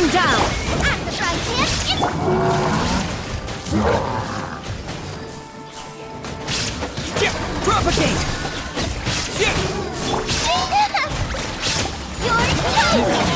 him down! At the frontier, Propagate! You're toast!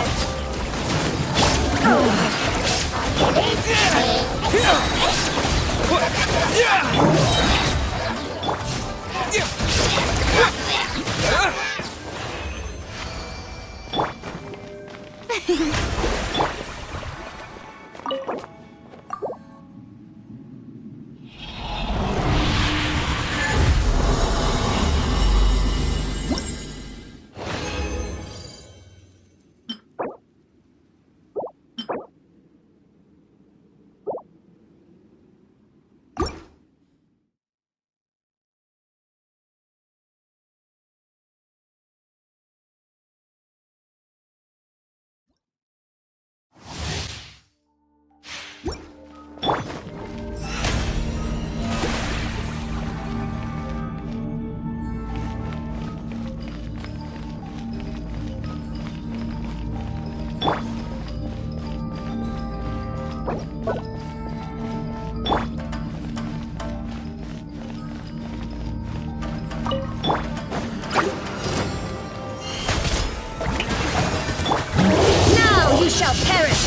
Now you shall perish!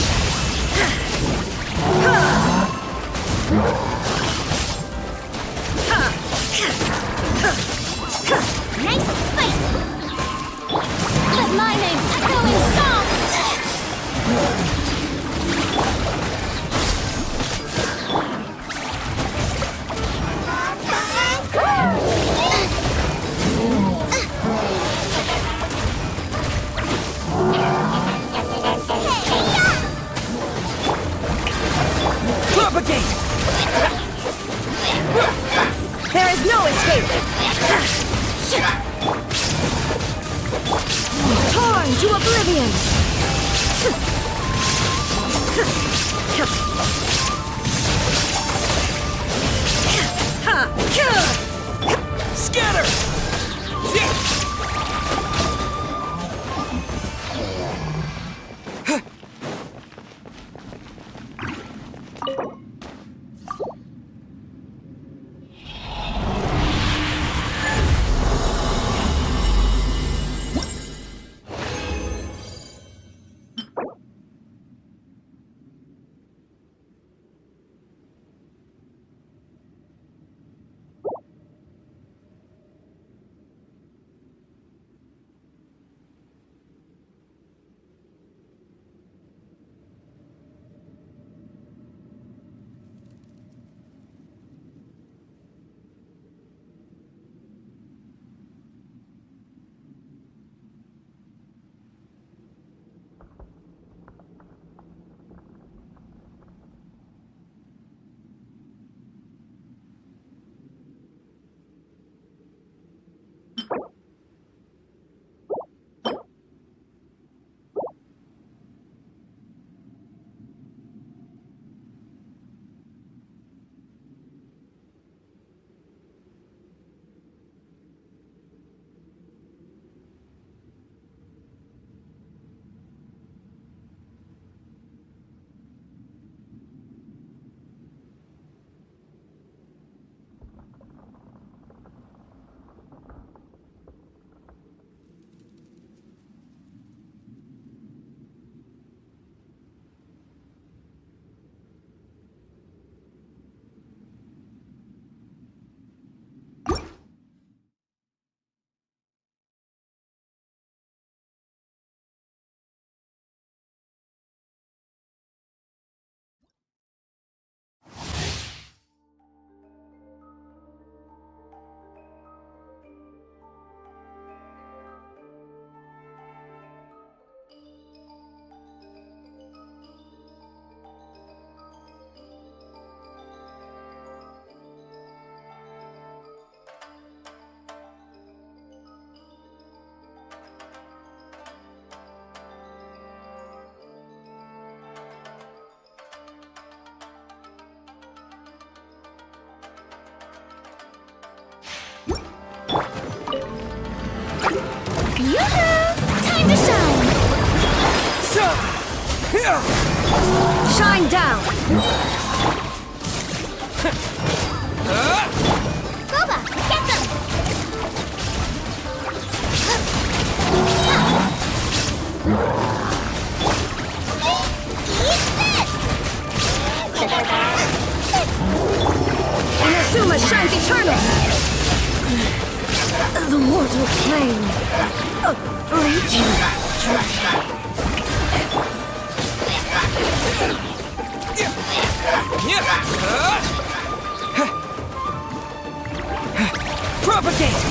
Nice and spicy! Let my name echo in song! Propagate! There is no escape! Torn to oblivion! Scatter! Yoo-hoo! Time to shine! Sa! Shine down! Booba, get them! Eat this! Inazuma shines eternal! The mortal plane of raging. Propagate!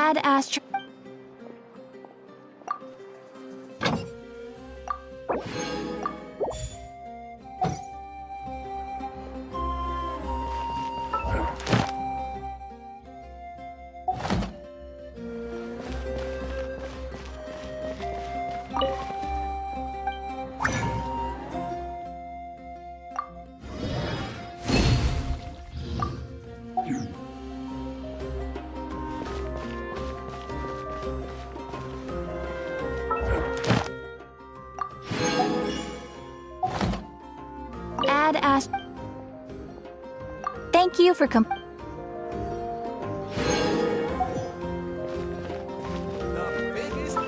Add astro... Add ast... Thank you for The biggest one.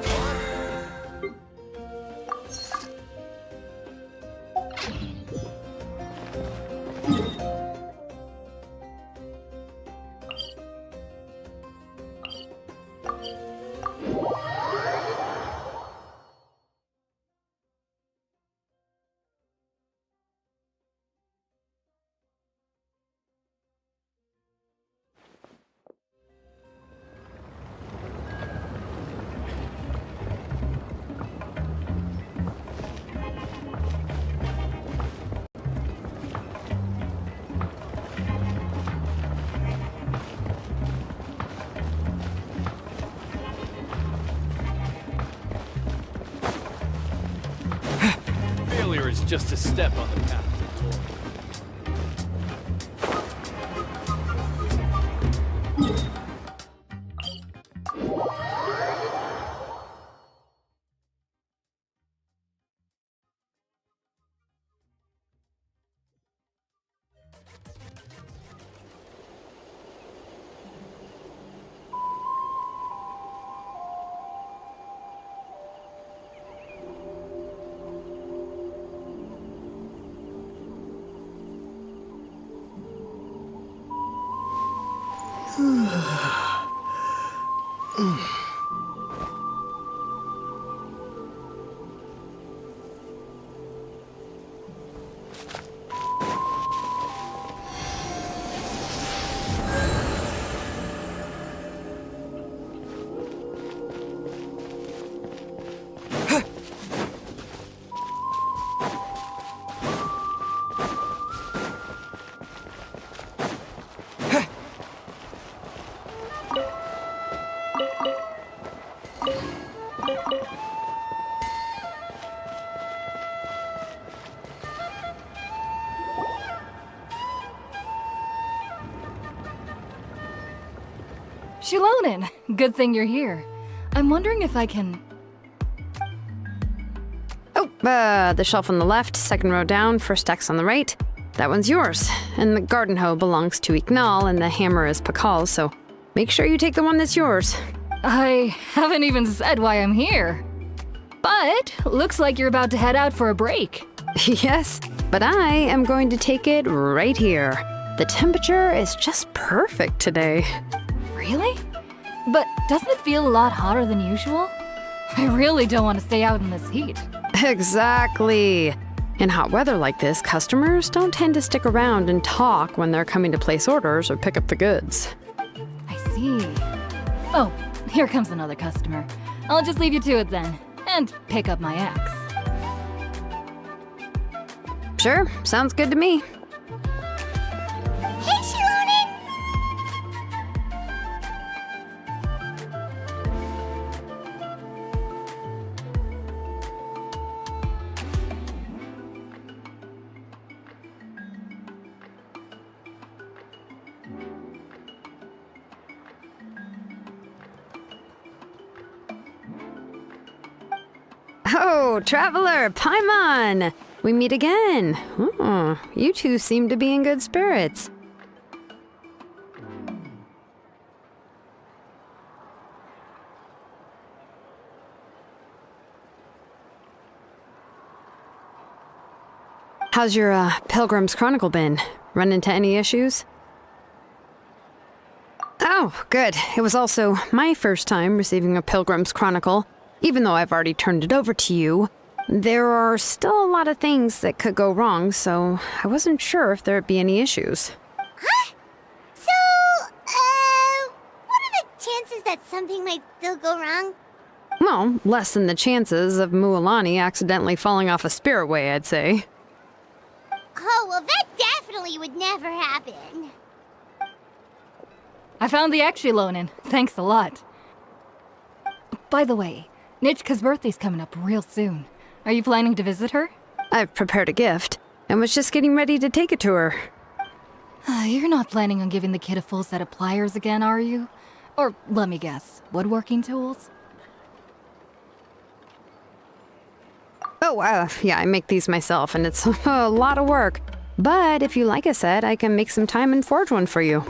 Failure is just a step on the path to glory. Shilonen, good thing you're here. I'm wondering if I can... Oh, the shelf on the left, second row down, first X on the right. That one's yours. And the garden hoe belongs to Ignal, and the hammer is Pakal's, so make sure you take the one that's yours. I haven't even said why I'm here. But looks like you're about to head out for a break. Yes, but I am going to take it right here. The temperature is just perfect today. Really? But doesn't it feel a lot hotter than usual? I really don't want to stay out in this heat. Exactly. In hot weather like this, customers don't tend to stick around and talk when they're coming to place orders or pick up the goods. I see. Oh, here comes another customer. I'll just leave you to it then, and pick up my axe. Sure, sounds good to me. Hey, Shilonen! Oh, traveler, Paimon! We meet again. Oh, you two seem to be in good spirits. How's your Pilgrim's Chronicle been? Run into any issues? Oh, good. It was also my first time receiving a Pilgrim's Chronicle. Even though I've already turned it over to you, there are still a lot of things that could go wrong, so I wasn't sure if there'd be any issues. Huh? So, what are the chances that something might still go wrong? Well, less than the chances of Mualani accidentally falling off a spirit way, I'd say. Oh, well, that definitely would never happen. I found the Exulonin. Thanks a lot. By the way, Nichka's birthday's coming up real soon. Are you planning to visit her? I've prepared a gift and was just getting ready to take it to her. You're not planning on giving the kid a full set of pliers again, are you? Or, let me guess, woodworking tools? Oh, yeah, I make these myself, and it's a lot of work. But if you like a set, I can make some time and forge one for you.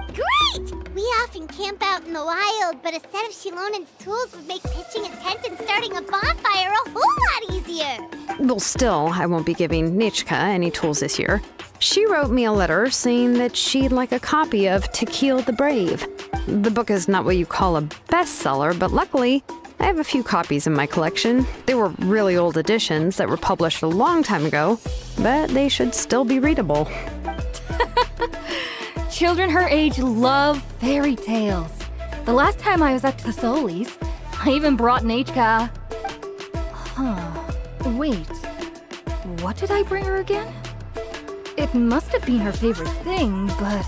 Great! We often camp out in the wild, but a set of Shilonin's tools would make pitching a tent and starting a bonfire a whole lot easier. Well, still, I won't be giving Nichka any tools this year. She wrote me a letter saying that she'd like a copy of Tequil the Brave. The book is not what you call a bestseller, but luckily, I have a few copies in my collection. They were really old editions that were published a long time ago, but they should still be readable. Children her age love fairy tales. The last time I was at Tassoli's, I even brought Nichka. Wait. What did I bring her again? It must have been her favorite thing, but,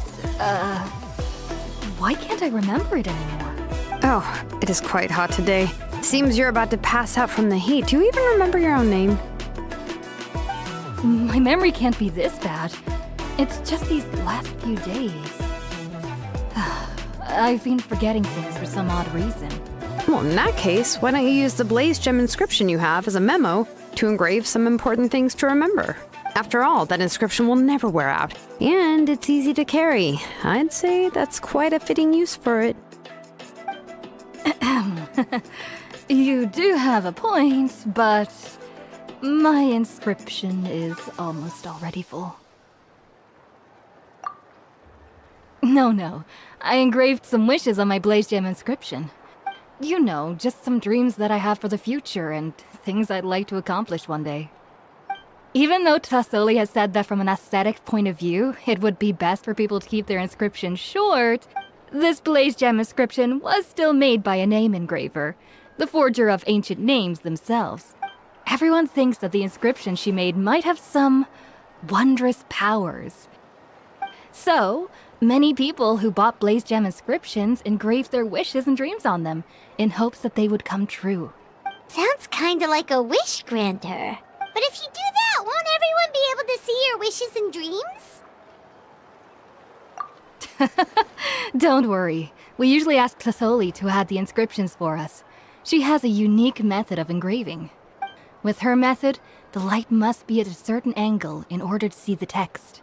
why can't I remember it anymore? Oh, it is quite hot today. Seems you're about to pass out from the heat. Do you even remember your own name? My memory can't be this bad. It's just these last few days. I've been forgetting things for some odd reason. Well, in that case, why don't you use the Blaze Gem inscription you have as a memo to engrave some important things to remember? After all, that inscription will never wear out, and it's easy to carry. I'd say that's quite a fitting use for it. You do have a point, but my inscription is almost already full. No. I engraved some wishes on my Blaze Gem inscription. You know, just some dreams that I have for the future and things I'd like to accomplish one day. Even though Tassoli has said that from an aesthetic point of view, it would be best for people to keep their inscription short, this Blaze Gem inscription was still made by a name engraver, the forger of ancient names themselves. Everyone thinks that the inscription she made might have some wondrous powers. So, many people who bought Blaze Gem inscriptions engraved their wishes and dreams on them, in hopes that they would come true. Sounds kinda like a wish granter. But if you do that, won't everyone be able to see your wishes and dreams? Don't worry. We usually ask Tassoli to add the inscriptions for us. She has a unique method of engraving. With her method, the light must be at a certain angle in order to see the text.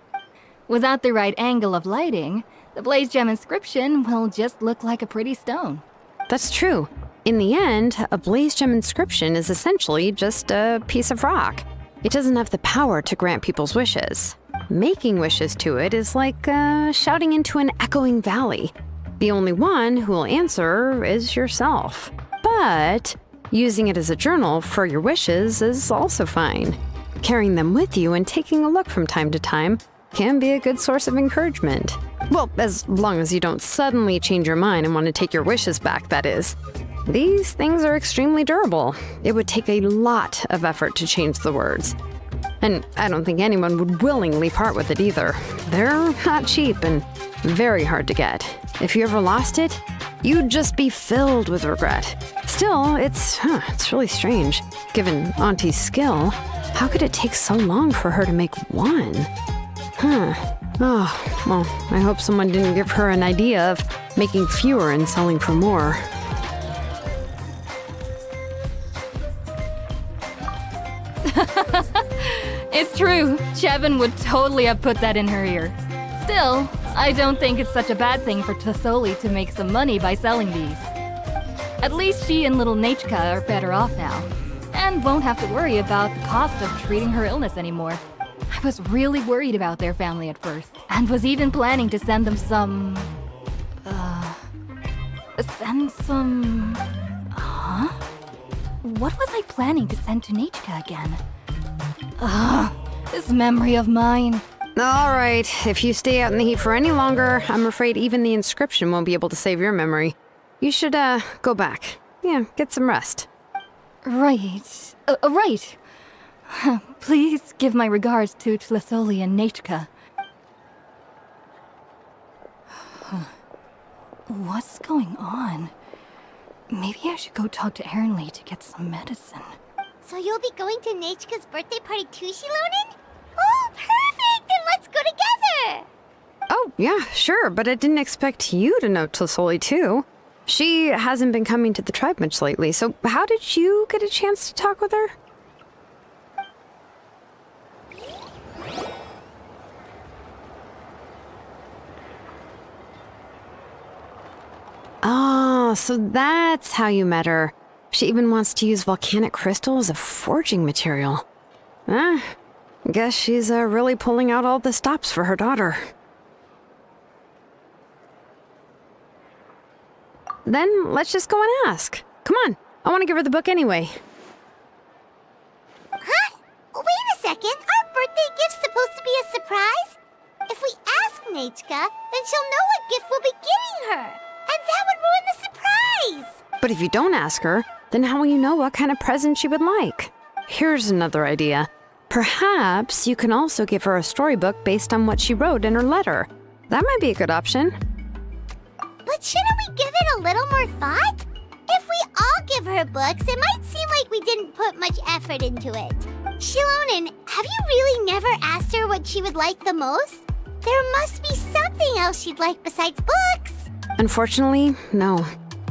Without the right angle of lighting, the Blaze Gem inscription will just look like a pretty stone. That's true. In the end, a Blaze Gem inscription is essentially just a piece of rock. It doesn't have the power to grant people's wishes. Making wishes to it is like shouting into an echoing valley. The only one who will answer is yourself. But using it as a journal for your wishes is also fine. Carrying them with you and taking a look from time to time can be a good source of encouragement. Well, as long as you don't suddenly change your mind and want to take your wishes back, that is. These things are extremely durable. It would take a lot of effort to change the words. And I don't think anyone would willingly part with it either. They're not cheap and very hard to get. If you ever lost it, you'd just be filled with regret. Still, it's really strange. Given Auntie's skill, how could it take so long for her to make one? Oh, well, I hope someone didn't give her an idea of making fewer and selling for more. It's true. Chevin would totally have put that in her ear. Still, I don't think it's such a bad thing for Tassoli to make some money by selling these. At least she and little Nichka are better off now, and won't have to worry about the cost of treating her illness anymore. I was really worried about their family at first, and was even planning to send them some... What was I planning to send to Nichka again? This memory of mine. All right, if you stay out in the heat for any longer, I'm afraid even the inscription won't be able to save your memory. You should, go back. Yeah, get some rest. Right. Right. Please give my regards to Tlisoli and Nachka. What's going on? Maybe I should go talk to Ernly to get some medicine. So you'll be going to Nachka's birthday party too, Shilonen? Oh, perfect! Then let's go together! Oh, yeah, sure, but I didn't expect you to know Tlisoli too. She hasn't been coming to the tribe much lately, so how did you get a chance to talk with her? Oh, so that's how you met her. She even wants to use volcanic crystal as a forging material. Guess she's really pulling out all the stops for her daughter. Then let's just go and ask. Come on, I want to give her the book anyway. Huh? Wait a second, our birthday gift's supposed to be a surprise? If we ask Nachka, then she'll know what gift we'll be giving her. And that would ruin the surprise! But if you don't ask her, then how will you know what kind of present she would like? Here's another idea. Perhaps you can also give her a storybook based on what she wrote in her letter. That might be a good option. But shouldn't we give it a little more thought? If we all give her books, it might seem like we didn't put much effort into it. Shilonen, have you really never asked her what she would like the most? There must be something else she'd like besides books. Unfortunately, no.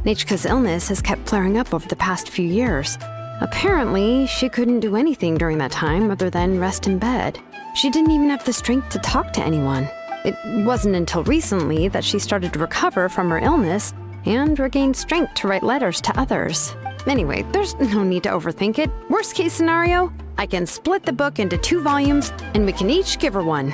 Nachka's illness has kept flaring up over the past few years. Apparently, she couldn't do anything during that time other than rest in bed. She didn't even have the strength to talk to anyone. It wasn't until recently that she started to recover from her illness and regained strength to write letters to others. Anyway, there's no need to overthink it. Worst case scenario, I can split the book into 2 volumes and we can each give her one.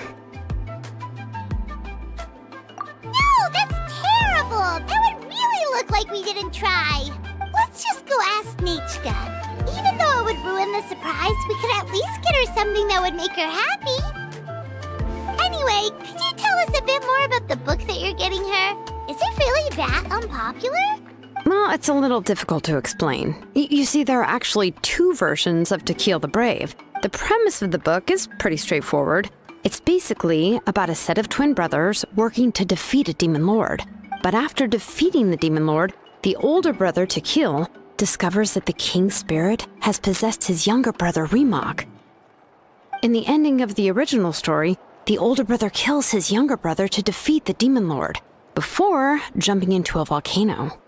No, that's terrible! That would really look like we didn't try. Let's just go ask Nachka. Even though it would ruin the surprise, we could at least get her something that would make her happy. Anyway, could you tell us a bit more about the book that you're getting her? Is it really that unpopular? Well, it's a little difficult to explain. You see, there are actually 2 versions of To Kill the Brave. The premise of the book is pretty straightforward. It's basically about a set of twin brothers working to defeat a demon lord. But after defeating the demon lord, the older brother, Tequil, discovers that the king's spirit has possessed his younger brother, Remok. In the ending of the original story, the older brother kills his younger brother to defeat the demon lord, before jumping into a volcano.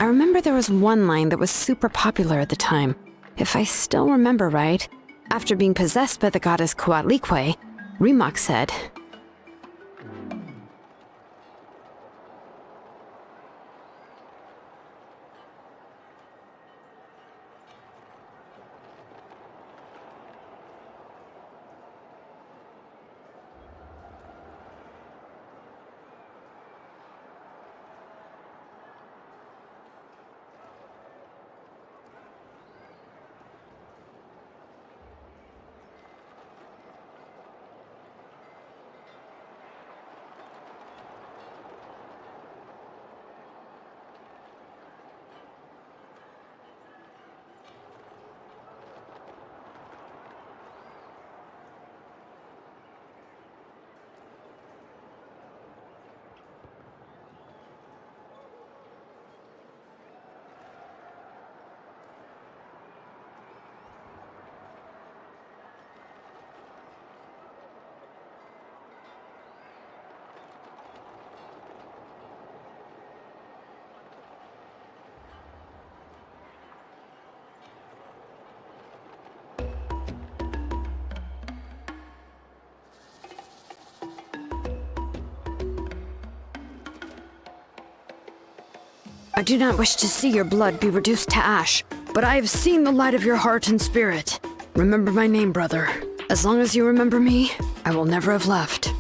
I remember there was one line that was super popular at the time. If I still remember right, after being possessed by the goddess Coatlicue, Rimac said, I do not wish to see your blood be reduced to ash, but I have seen the light of your heart and spirit. Remember my name, brother. As long as you remember me, I will never have left.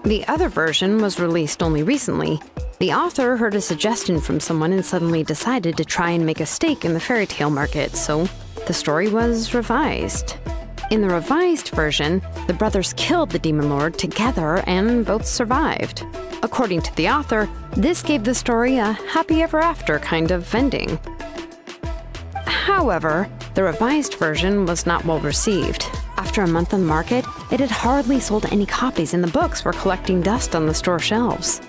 The other version was released only recently. The author heard a suggestion from someone and suddenly decided to try and make a stake in the fairy tale market, so the story was revised. In the revised version, the brothers killed the demon lord together and both survived. According to the author, this gave the story a happy ever after kind of ending. However, the revised version was not well received. After a month on the market, it had hardly sold any copies and the books were collecting dust on the store shelves.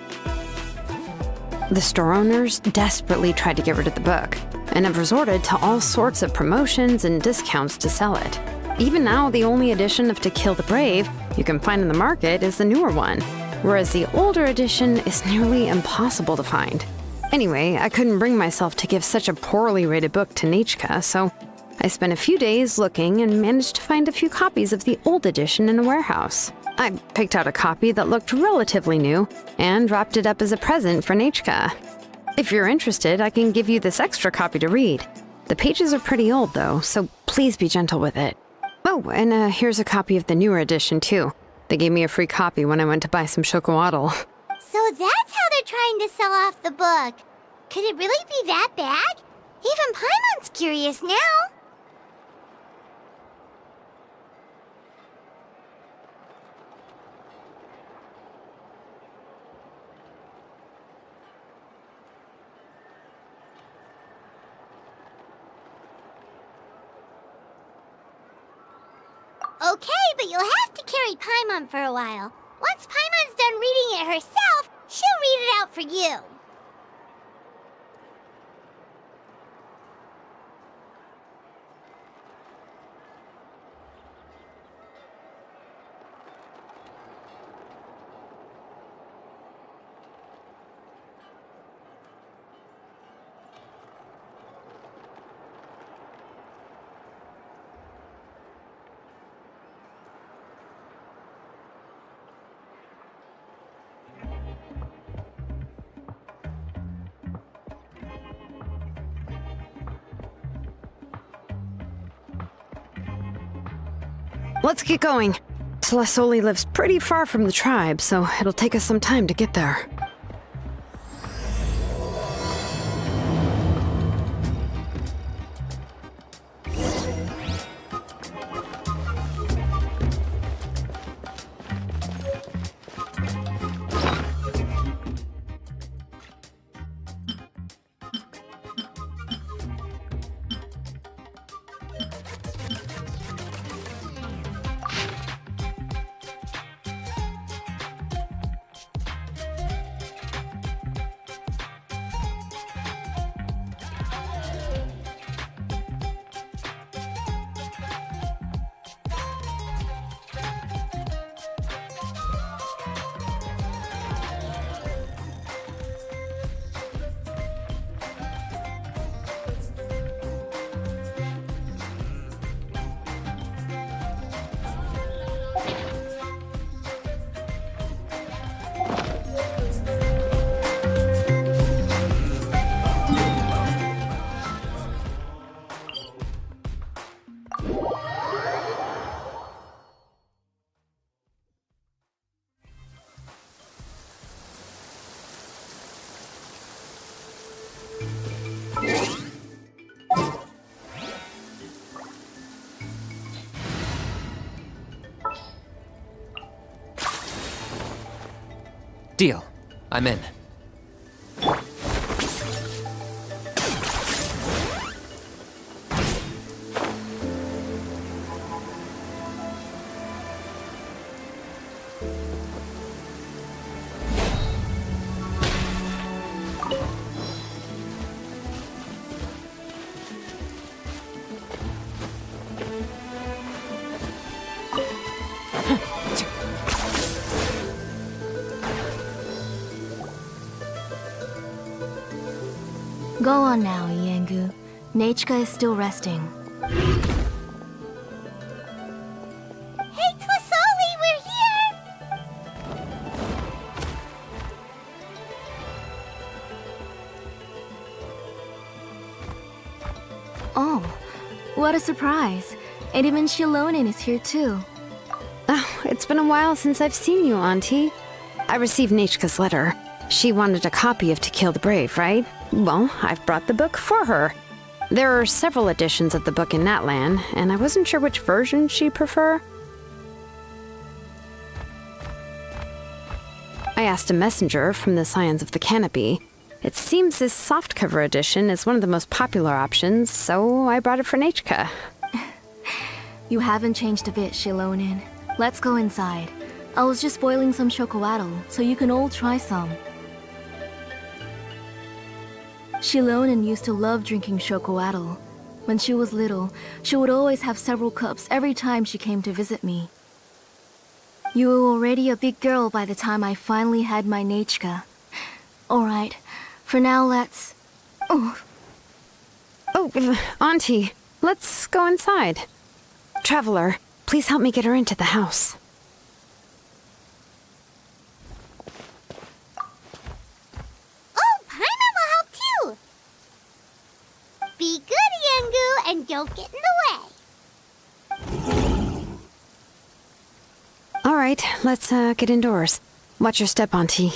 The store owners desperately tried to get rid of the book and have resorted to all sorts of promotions and discounts to sell it. Even now, the only edition of To Kill the Brave you can find in the market is the newer one, whereas the older edition is nearly impossible to find. Anyway, I couldn't bring myself to give such a poorly rated book to Nechka, so I spent a few days looking and managed to find a few copies of the old edition in a warehouse. I picked out a copy that looked relatively new and wrapped it up as a present for Nechka. If you're interested, I can give you this extra copy to read. The pages are pretty old though, so please be gentle with it. Oh, and here's a copy of the newer edition too. They gave me a free copy when I went to buy some chocolatl. So that's how they're trying to sell off the book. Could it really be that bad? Even Paimon's curious now. Okay, but you'll have to carry Paimon for a while. Once Paimon's done reading it herself, she'll read it out for you. Let's get going. Celestoli lives pretty far from the tribe, so it'll take us some time to get there. Deal. I'm in. Go on now, Iengu. Nachika is still resting. Hey, Tlisoli, we're here! Oh, what a surprise. And even Shilonin is here too. Oh, it's been a while since I've seen you, Auntie. I received Nachika's letter. She wanted a copy of To Kill the Brave, right? Well, I've brought the book for her. There are several editions of the book in Natlan, and I wasn't sure which version she'd prefer. I asked a messenger from the Scions of the Canopy. It seems this softcover edition is one of the most popular options, so I brought it for Nachika. You haven't changed a bit, Shilonin. Let's go inside. I was just boiling some chocolatl, so you can all try some. Shilonin used to love drinking chocolatl. When she was little, she would always have several cups every time she came to visit me. You were already a big girl by the time I finally had my Nachika. Alright, for now let's... Oh, Auntie, let's go inside. Traveler, please help me get her into the house. Oh, Paimon will help too! Be good, Iengu, and don't get in the way. All right, let's get indoors. Watch your step, Auntie.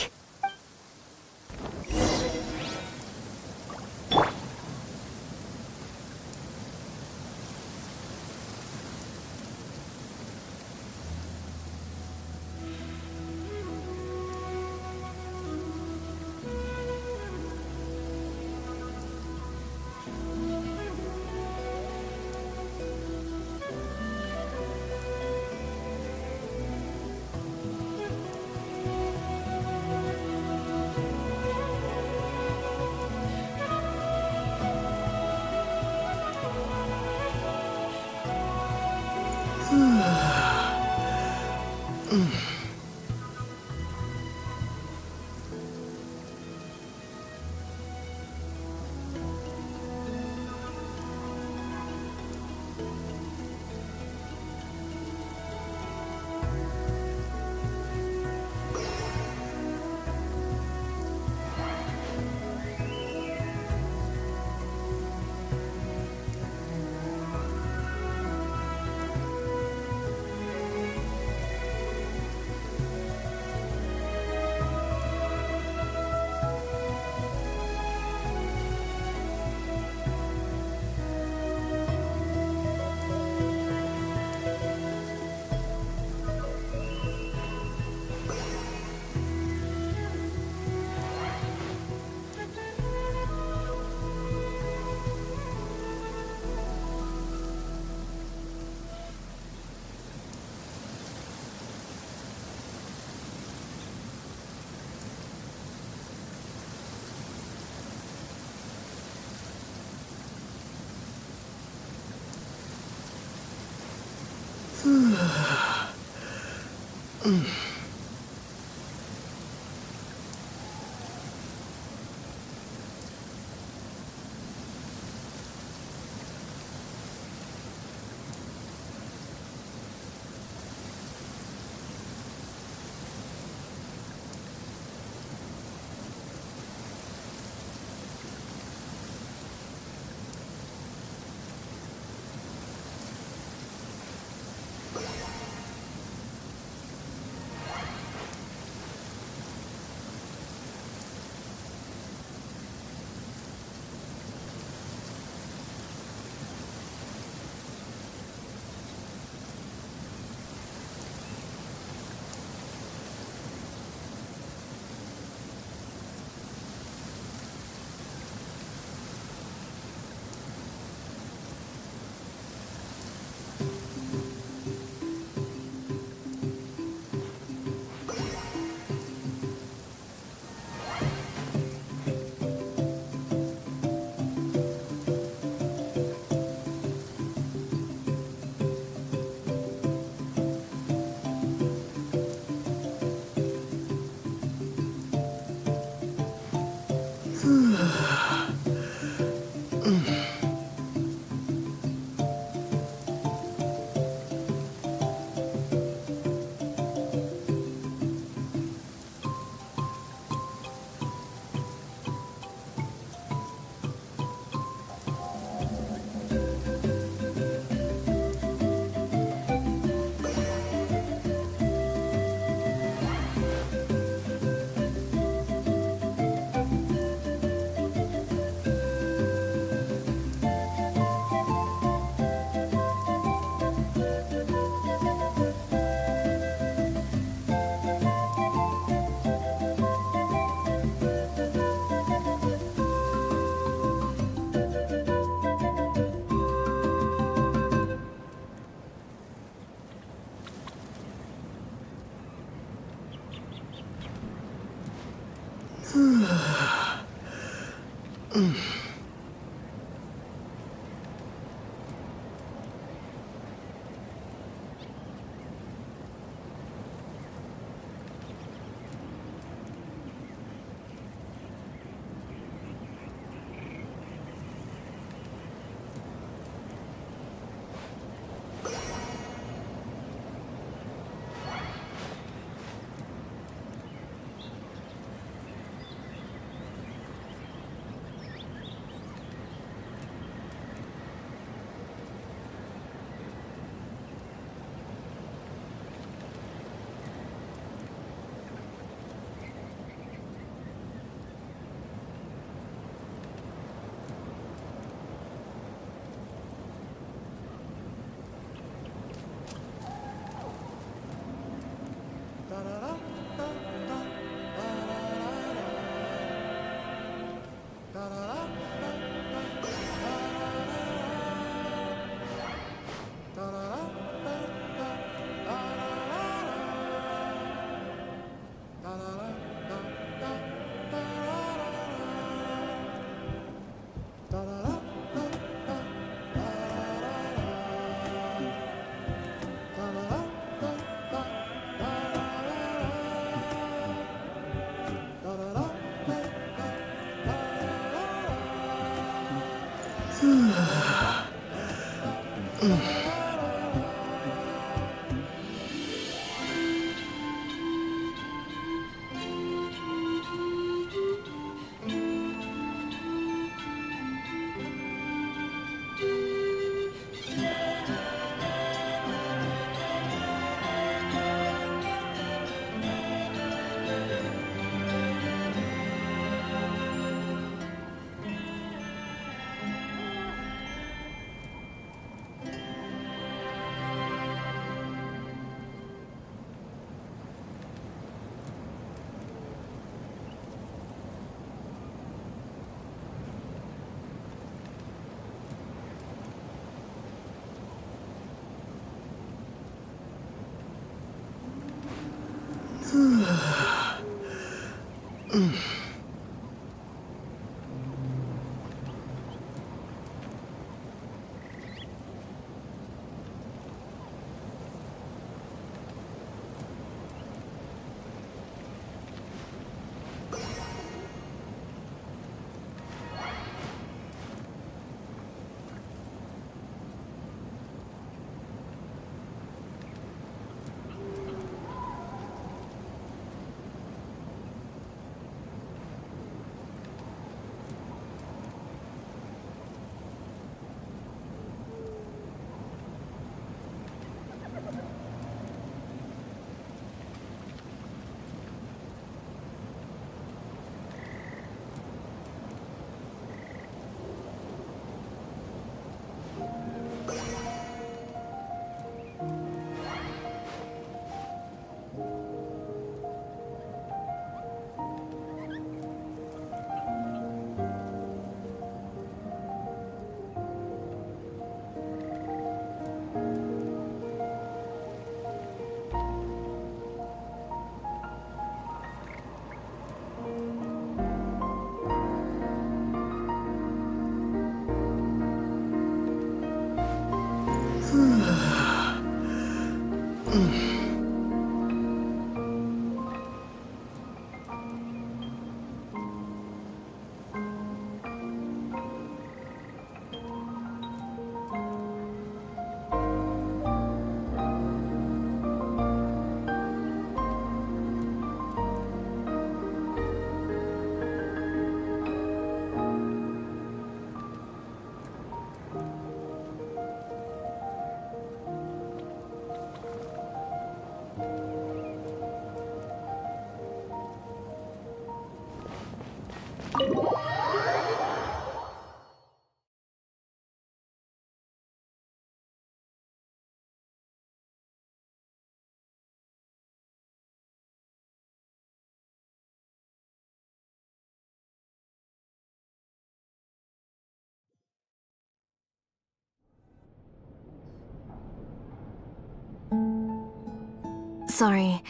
Sorry.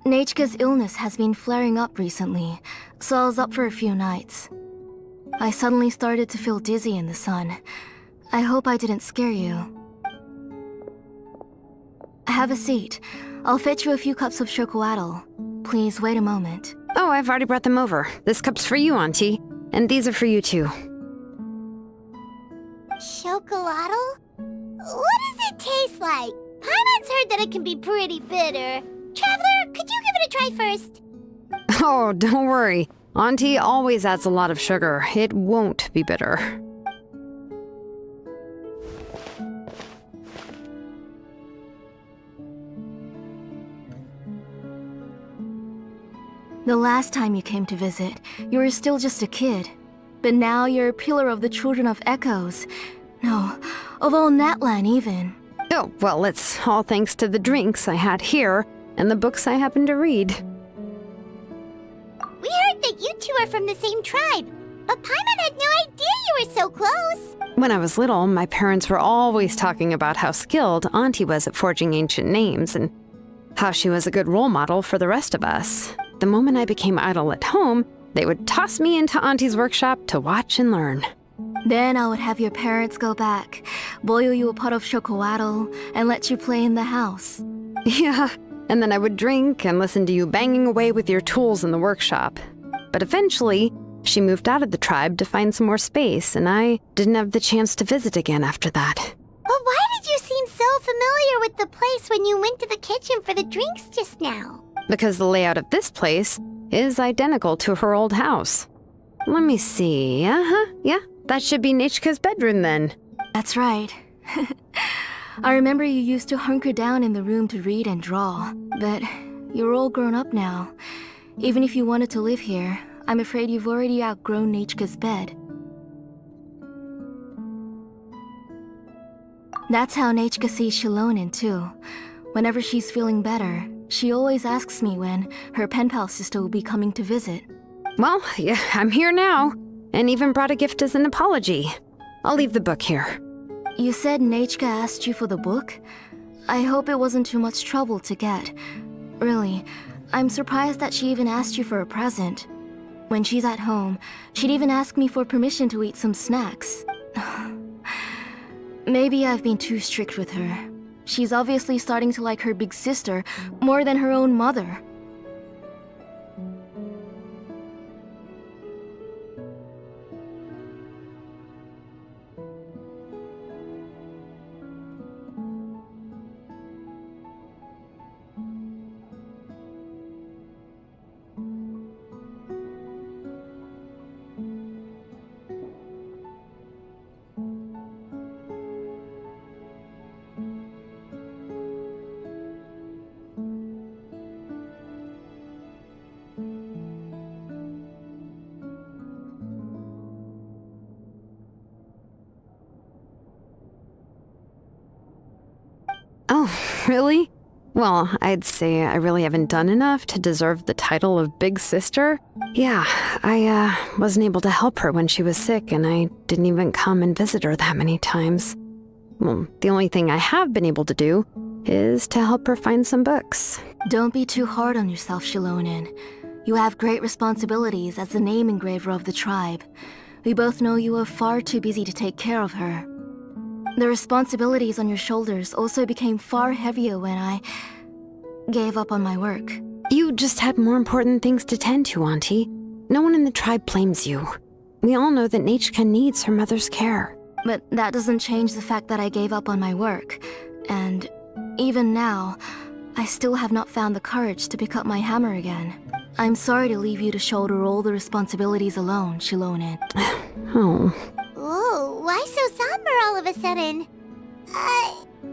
Nechka's illness has been flaring up recently, so I was up for a few nights. I suddenly started to feel dizzy in the sun. I hope I didn't scare you. Have a seat. I'll fetch you a few cups of chocolatl. Please wait a moment. Oh, I've already brought them over. This cup's for you, Auntie. And these are for you, too. Chocolatl? What does it taste like? Paimon's heard that it can be pretty bitter. Traveler, could you give it a try first? Oh, don't worry. Auntie always adds a lot of sugar. It won't be bitter. The last time you came to visit, you were still just a kid. But now you're a pillar of the children of Echoes. No, of all Natlan even. Oh, well, it's all thanks to the drinks I had here and the books I happen to read. We heard that you two are from the same tribe, but Paimon had no idea you were so close. When I was little, my parents were always talking about how skilled Auntie was at forging ancient names and how she was a good role model for the rest of us. The moment I became idle at home, they would toss me into Auntie's workshop to watch and learn. Then I would have your parents go back, boil you a pot of chocolatl, and let you play in the house. Yeah, and then I would drink and listen to you banging away with your tools in the workshop. But eventually, she moved out of the tribe to find some more space, and I didn't have the chance to visit again after that. But why did you seem so familiar with the place when you went to the kitchen for the drinks just now? Because the layout of this place is identical to her old house. Let me see. Yeah, that should be Nechka's bedroom then. That's right. I remember you used to hunker down in the room to read and draw, but you're all grown up now. Even if you wanted to live here, I'm afraid you've already outgrown Nechka's bed. That's how Nechka sees Shilonen too. Whenever she's feeling better, she always asks me when her pen pal sister will be coming to visit. Well, yeah, I'm here now, and even brought a gift as an apology. I'll leave the book here. You said Nechka asked you for the book? I hope it wasn't too much trouble to get. Really, I'm surprised that she even asked you for a present. When she's at home, she'd even ask me for permission to eat some snacks. Maybe I've been too strict with her. She's obviously starting to like her big sister more than her own mother. Oh, really? Well, I'd say I really haven't done enough to deserve the title of Big Sister. Yeah, I wasn't able to help her when she was sick, and I didn't even come and visit her that many times. Well, the only thing I have been able to do is to help her find some books. Don't be too hard on yourself, Shilonen. You have great responsibilities as the name engraver of the tribe. We both know you are far too busy to take care of her. The responsibilities on your shoulders also became far heavier when I gave up on my work. You just had more important things to tend to, Auntie. No one in the tribe blames you. We all know that Nechka needs her mother's care. But that doesn't change the fact that I gave up on my work. And even now, I still have not found the courage to pick up my hammer again. I'm sorry to leave you to shoulder all the responsibilities alone, Shilonen. Oh. Whoa, why so somber all of a sudden?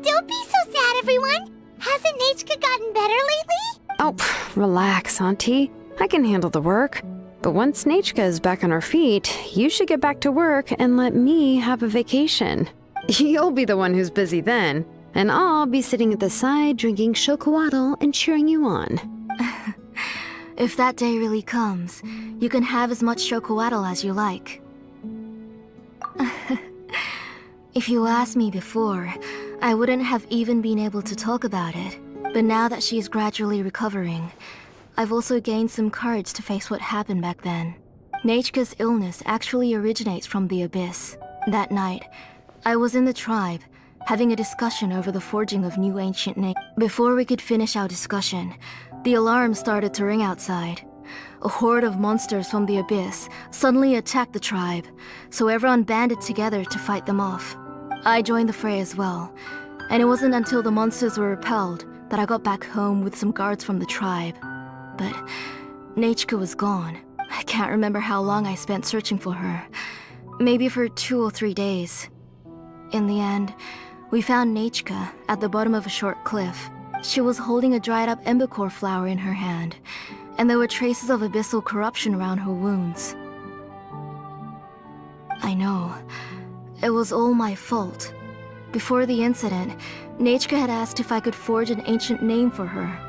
Don't be so sad, everyone. Hasn't Nechka gotten better lately? Oh, relax, Auntie. I can handle the work. But once Nechka is back on her feet, you should get back to work and let me have a vacation. You'll be the one who's busy then, and I'll be sitting at the side drinking chocolatl and cheering you on. If that day really comes, you can have as much chocolatl as you like. If you asked me before, I wouldn't have even been able to talk about it. But now that she's gradually recovering, I've also gained some courage to face what happened back then. Nechka's illness actually originates from the abyss. That night, I was in the tribe, having a discussion over the forging of new ancient names. Before we could finish our discussion, the alarm started to ring outside. A horde of monsters from the abyss suddenly attacked the tribe, so everyone banded together to fight them off. I joined the fray as well, and it wasn't until the monsters were repelled that I got back home with some guards from the tribe. But Nechka was gone. I can't remember how long I spent searching for her. Maybe for 2 or 3 days. In the end, we found Nechka at the bottom of a short cliff. She was holding a dried up embercore flower in her hand, and there were traces of abyssal corruption around her wounds. I know. It was all my fault. Before the incident, Nechka had asked if I could forge an ancient name for her.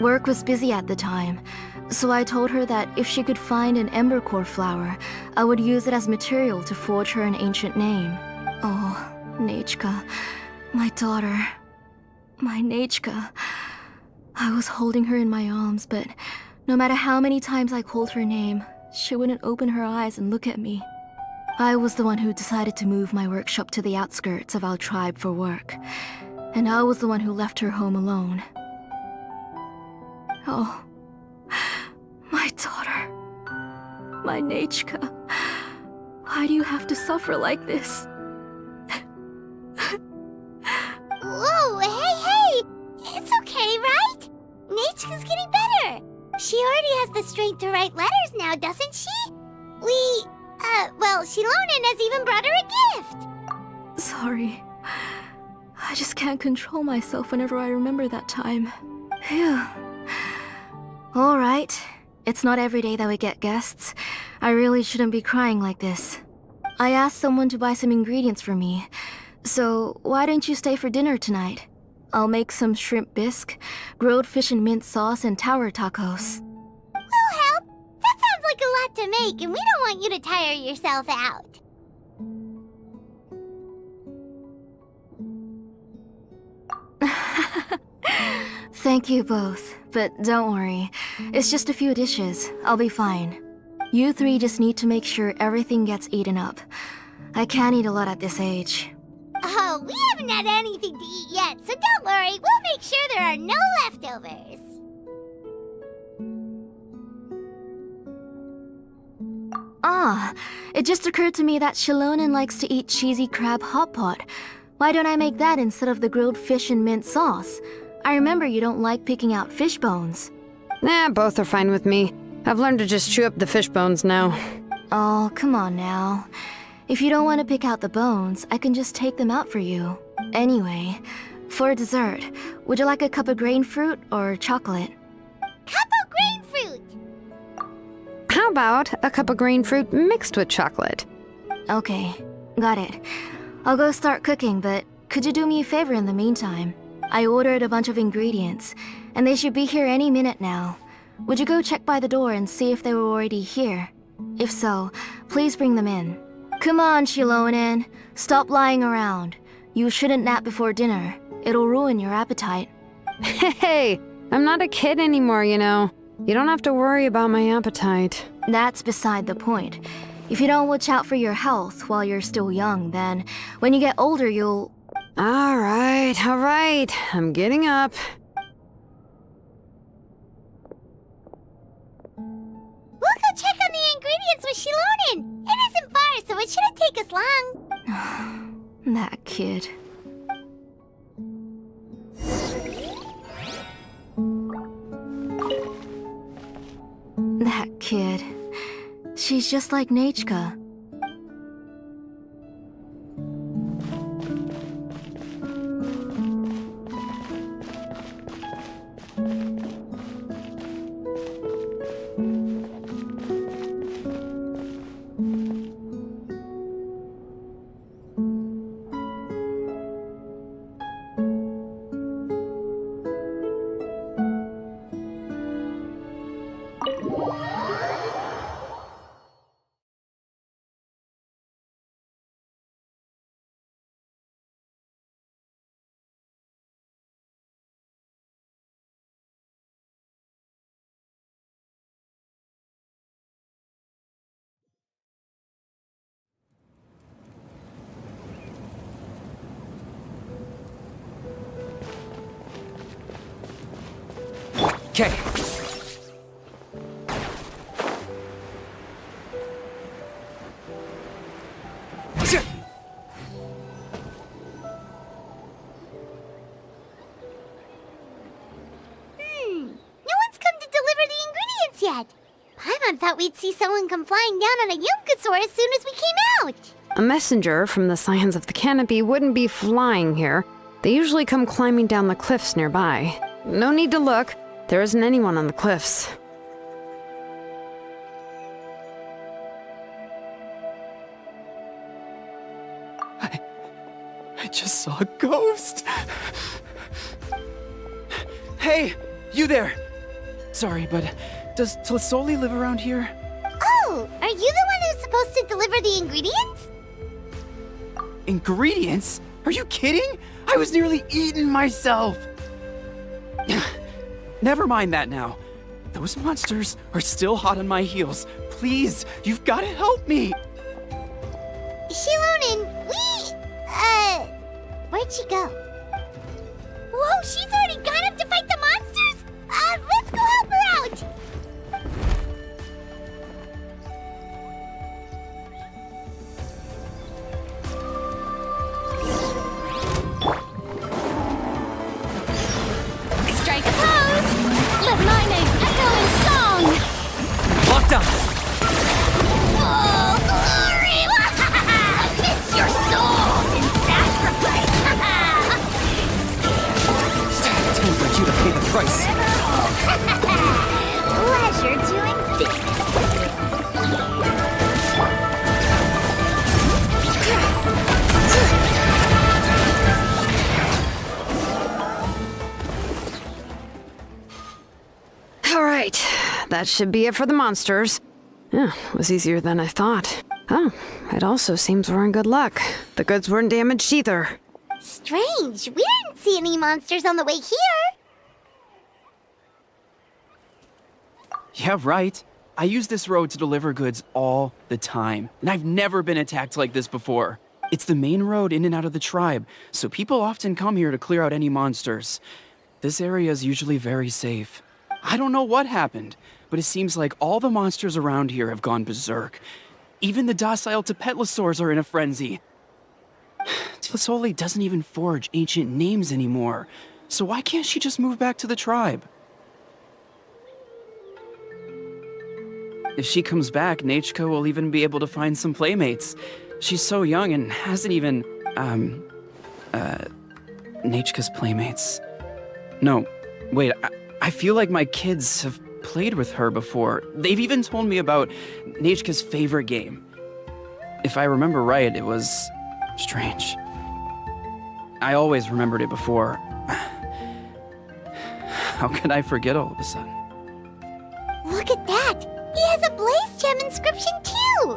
Work was busy at the time, so I told her that if she could find an embercore flower, I would use it as material to forge her an ancient name. Oh, Nechka, my daughter, my Nechka. I was holding her in my arms, but no matter how many times I called her name, she wouldn't open her eyes and look at me. I was the one who decided to move my workshop to the outskirts of our tribe for work, and I was the one who left her home alone. Oh, my daughter, my Nechka. Why do you have to suffer like this? Whoa, hey! It's okay, right? Nechka's getting better. She already has the strength to write letters now, doesn't she? Shilonen has even brought her a gift. Sorry. I just can't control myself whenever I remember that time. Phew. Alright. It's not every day that we get guests. I really shouldn't be crying like this. I asked someone to buy some ingredients for me. So, why don't you stay for dinner tonight? I'll make some shrimp bisque, grilled fish and mint sauce, and tower tacos. We'll help. That sounds like a lot to make, and we don't want you to tire yourself out. Thank you both, but don't worry. It's just a few dishes. I'll be fine. You three just need to make sure everything gets eaten up. I can't eat a lot at this age. Oh, we haven't had anything to eat yet, so don't worry. We'll make sure there are no leftovers. Ah, it just occurred to me that Shilonen likes to eat cheesy crab hot pot. Why don't I make that instead of the grilled fish and mint sauce? I remember you don't like picking out fish bones. Nah, both are fine with me. I've learned to just chew up the fish bones now. Oh, come on now. If you don't want to pick out the bones, I can just take them out for you. Anyway, for dessert, would you like a cup of grain fruit or chocolate? Cup of grain fruit! How about a cup of green fruit mixed with chocolate? Okay, got it. I'll go start cooking, but could you do me a favor in the meantime? I ordered a bunch of ingredients, and they should be here any minute now. Would you go check by the door and see if they were already here? If so, please bring them in. Come on, Shilonen. Stop lying around. You shouldn't nap before dinner. It'll ruin your appetite. Hey, I'm not a kid anymore, you know. You don't have to worry about my appetite. That's beside the point. If you don't watch out for your health while you're still young, then when you get older, you'll... All right. I'm getting up. We'll go check on the ingredients with Shilonen. It isn't far, so it shouldn't take us long. That kid. That kid. She's just like Nechka. Okay. No one's come to deliver the ingredients yet. Paimon thought we'd see someone come flying down on a Yunkasaur as soon as we came out. A messenger from the Scions of the Canopy wouldn't be flying here. They usually come climbing down the cliffs nearby. No need to look. There isn't anyone on the cliffs. I just saw a ghost. Hey, you there. Sorry, but does Tlisoli live around here? Oh, are you the one who's supposed to deliver the ingredients? Ingredients? Are you kidding? I was nearly eaten myself. Never mind that now. Those monsters are still hot on my heels. Please, you've got to help me. Shilonin, where'd she go? Whoa, she's already gone up to fight the monsters? Let's go help her out! Strike a pose! Let my name echo in song! Locked up. Oh, glory! It's your soul in sacrifice! Time for you to pay the price. Pleasure doing business with you. All right, that should be it for the monsters. Yeah, it was easier than I thought. Oh, it also seems we're in good luck. The goods weren't damaged either. Strange. We didn't see any monsters on the way here. Yeah, right. I use this road to deliver goods all the time, and I've never been attacked like this before. It's the main road in and out of the tribe, so people often come here to clear out any monsters. This area is usually very safe. I don't know what happened, but it seems like all the monsters around here have gone berserk. Even the docile Tepetlosaurs are in a frenzy. Tlisoli doesn't even forge ancient names anymore, so why can't she just move back to the tribe? If she comes back, Nachka will even be able to find some playmates. She's so young and hasn't even, Nachka's playmates. No, wait, I feel like my kids have played with her before. They've even told me about Nachka's favorite game. If I remember right, it was strange. I always remembered it before. How could I forget all of a sudden? Look at that! He has a Blaze Gem inscription too!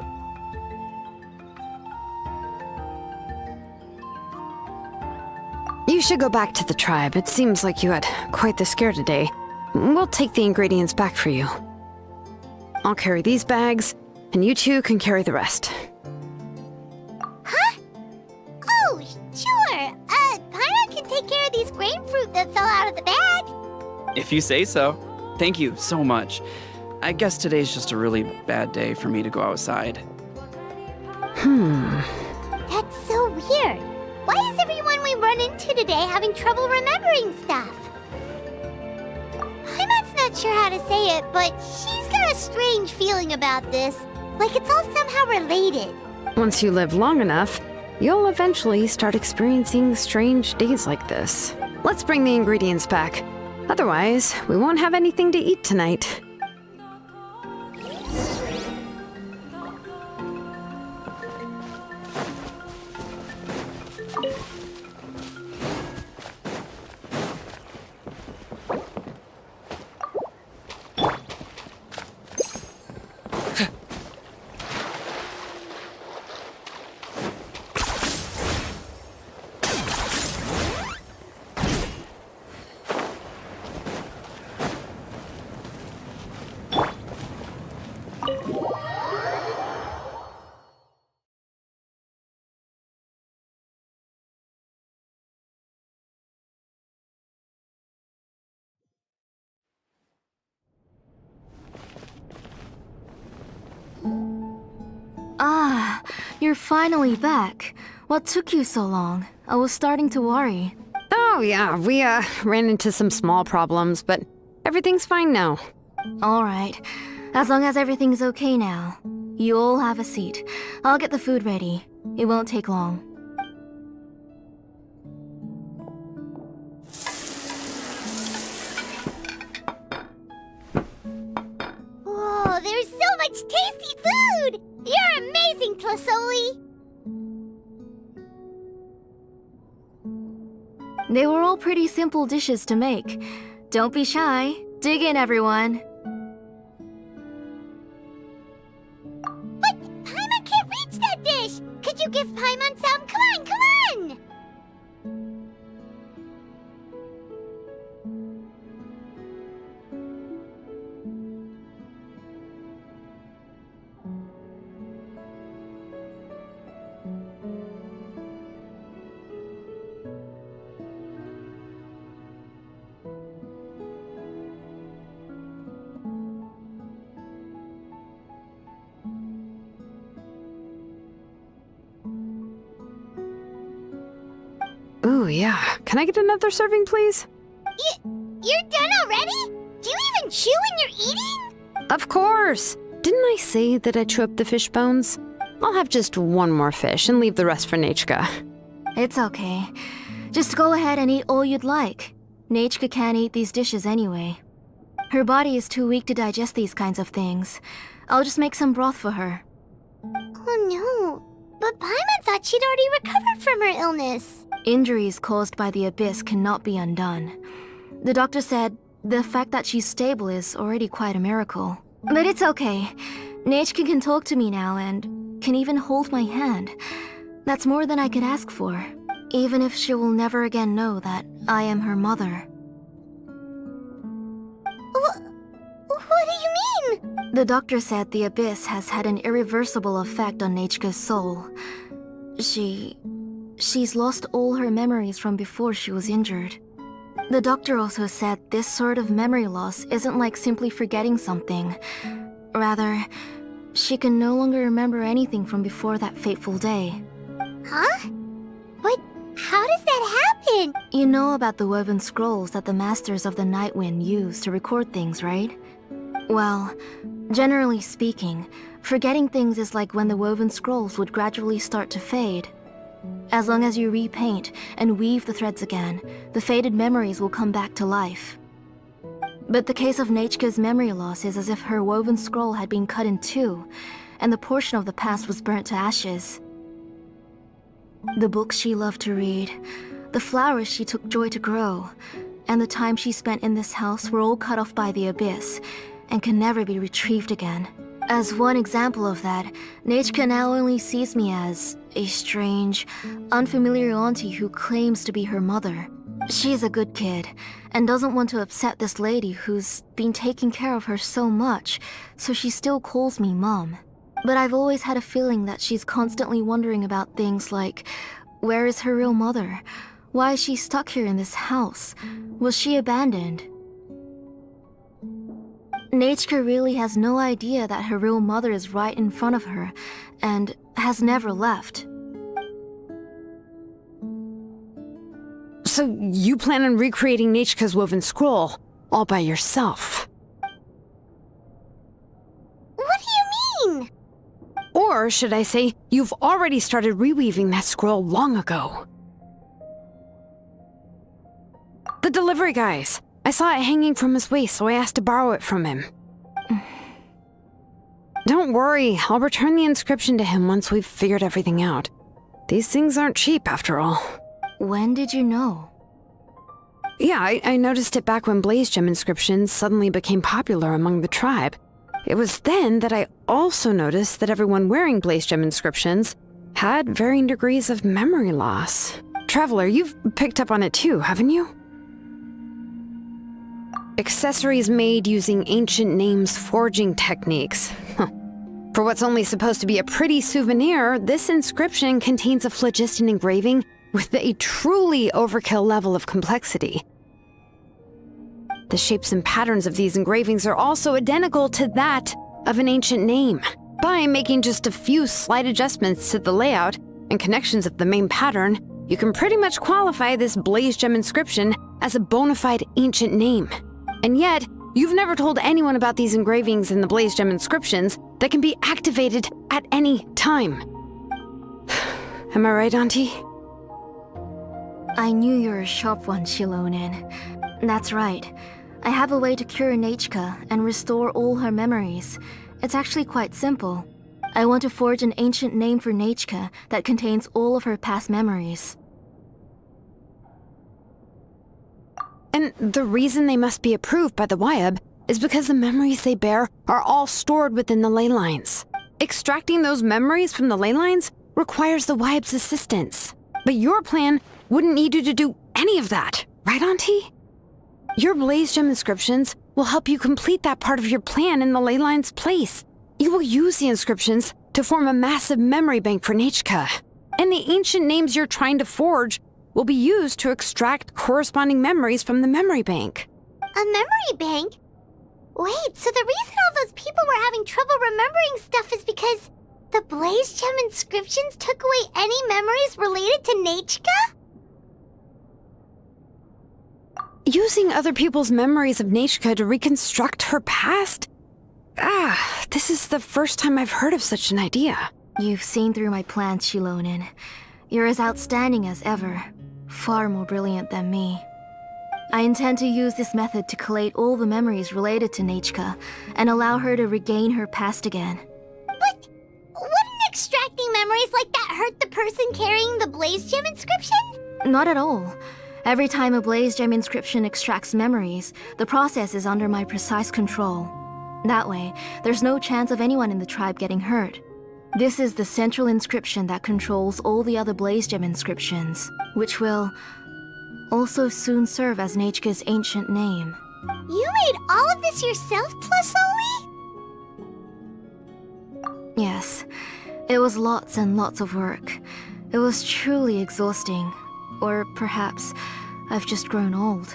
You should go back to the tribe. It seems like you had quite the scare today. We'll take the ingredients back for you. I'll carry these bags, and you two can carry the rest. Huh? Oh, sure. Paimon can take care of these grapefruit that fell out of the bag. If you say so. Thank you so much. I guess today's just a really bad day for me to go outside. That's so weird. Why is everyone we run into today having trouble remembering stuff? Paimon's not sure how to say it, but she's got a strange feeling about this. Like it's all somehow related. Once you live long enough, you'll eventually start experiencing strange days like this. Let's bring the ingredients back. Otherwise, we won't have anything to eat tonight. Ah, you're finally back. What took you so long? I was starting to worry. Oh, yeah, we ran into some small problems, but everything's fine now. Alright, as long as everything's okay now. You all have a seat. I'll get the food ready. It won't take long. Whoa, there's so much tasty food! You're amazing, Tlasoli! They were all pretty simple dishes to make. Don't be shy. Dig in, everyone. But Paimon can't reach that dish! Could you give Paimon some? Come on, come on! Ooh, yeah. Can I get another serving, please? You're done already? Do you even chew when you're eating? Of course! Didn't I say that I chew up the fish bones? I'll have just one more fish and leave the rest for Nachka. It's okay. Just go ahead and eat all you'd like. Nachka can't eat these dishes anyway. Her body is too weak to digest these kinds of things. I'll just make some broth for her. Oh no. But Paimon thought she'd already recovered from her illness. Injuries caused by the abyss cannot be undone. The doctor said the fact that she's stable is already quite a miracle. But it's okay. Nachka can talk to me now and can even hold my hand. That's more than I could ask for, even if she will never again know that I am her mother. What do you mean? The doctor said the abyss has had an irreversible effect on Nachka's soul. She's lost all her memories from before she was injured. The doctor also said this sort of memory loss isn't like simply forgetting something. Rather, she can no longer remember anything from before that fateful day. Huh? But how does that happen? You know about the woven scrolls that the Masters of the Night Wind use to record things, right? Well, generally speaking, forgetting things is like when the woven scrolls would gradually start to fade. As long as you repaint and weave the threads again, the faded memories will come back to life. But the case of Nachka's memory loss is as if her woven scroll had been cut in two, and the portion of the past was burnt to ashes. The books she loved to read, the flowers she took joy to grow, and the time she spent in this house were all cut off by the abyss, and can never be retrieved again. As one example of that, Nachka now only sees me as a strange, unfamiliar auntie who claims to be her mother. She's a good kid, and doesn't want to upset this lady who's been taking care of her so much, so she still calls me Mom. But I've always had a feeling that she's constantly wondering about things like, where is her real mother? Why is she stuck here in this house? Was she abandoned? Nachka really has no idea that her real mother is right in front of her, and has never left. So you plan on recreating Nachka's woven scroll, all by yourself? What do you mean? Or should I say, you've already started reweaving that scroll long ago? The delivery guys. I saw it hanging from his waist, so I asked to borrow it from him. Don't worry, I'll return the inscription to him once we've figured everything out. These things aren't cheap, after all. When did you know? Yeah, I noticed it back when Blaze Gem inscriptions suddenly became popular among the tribe. It was then that I also noticed that everyone wearing Blaze Gem inscriptions had varying degrees of memory loss. Traveler, you've picked up on it too, haven't you? Accessories made using ancient names forging techniques. For what's only supposed to be a pretty souvenir, this inscription contains a phlogiston engraving with a truly overkill level of complexity. The shapes and patterns of these engravings are also identical to that of an ancient name. By making just a few slight adjustments to the layout and connections of the main pattern, you can pretty much qualify this blaze gem inscription as a bona fide ancient name. And yet, you've never told anyone about these engravings in the blaze gem inscriptions that can be activated at any time. Am I right, Auntie? I knew you were a sharp one, Shilonen. That's right. I have a way to cure Nechka and restore all her memories. It's actually quite simple. I want to forge an ancient name for Nechka that contains all of her past memories. And the reason they must be approved by the Wyab is because the memories they bear are all stored within the ley lines. Extracting those memories from the ley lines requires the Wyab's assistance. But your plan wouldn't need you to do any of that, right, Auntie? Your blaze gem inscriptions will help you complete that part of your plan in the ley line's place. You will use the inscriptions to form a massive memory bank for Nechka. And the ancient names you're trying to forge will be used to extract corresponding memories from the memory bank. A memory bank? Wait, so the reason all those people were having trouble remembering stuff is because the blaze gem inscriptions took away any memories related to Nechka? Using other people's memories of Nechka to reconstruct her past? This is the first time I've heard of such an idea. You've seen through my plans, Shilonen. You're as outstanding as ever. Far more brilliant than me. I intend to use this method to collate all the memories related to Nechka and allow her to regain her past again. But wouldn't extracting memories like that hurt the person carrying the blaze gem inscription? Not at all. Every time a blaze gem inscription extracts memories, the process is under my precise control. That way, there's no chance of anyone in the tribe getting hurt. This is the central inscription that controls all the other blaze gem inscriptions, which will also soon serve as Nechka's ancient name. You made all of this yourself, plus Oli? Yes, it was lots and lots of work. It was truly exhausting. Or perhaps I've just grown old.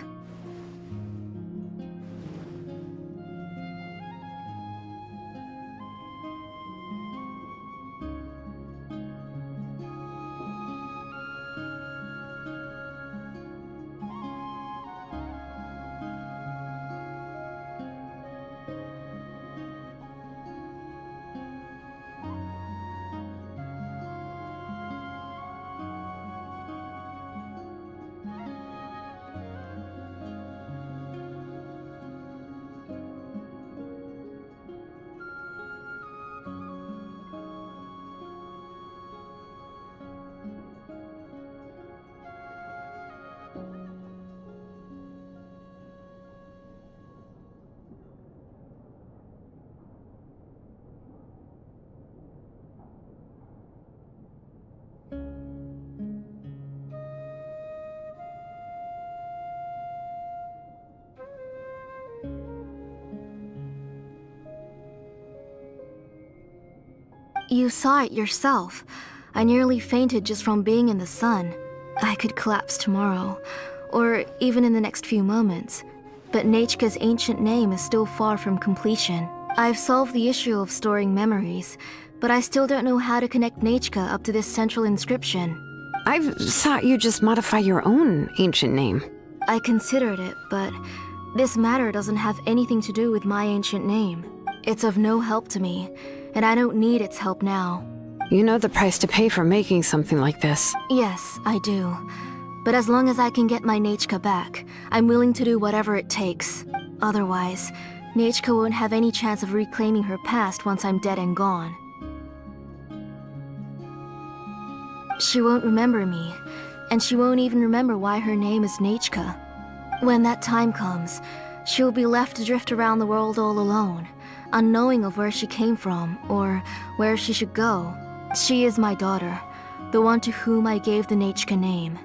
You saw it yourself. I nearly fainted just from being in the sun. I could collapse tomorrow, or even in the next few moments. But Nechka's ancient name is still far from completion. I've solved the issue of storing memories, but I still don't know how to connect Nechka up to this central inscription. I've thought you just modify your own ancient name. I considered it, but this matter doesn't have anything to do with my ancient name. It's of no help to me, and I don't need its help now. You know the price to pay for making something like this. Yes, I do. But as long as I can get my Nechka back, I'm willing to do whatever it takes. Otherwise, Nechka won't have any chance of reclaiming her past once I'm dead and gone. She won't remember me, and she won't even remember why her name is Nechka. When that time comes, she'll be left to drift around the world all alone, unknowing of where she came from or where she should go. She is my daughter, the one to whom I gave the Nechka name.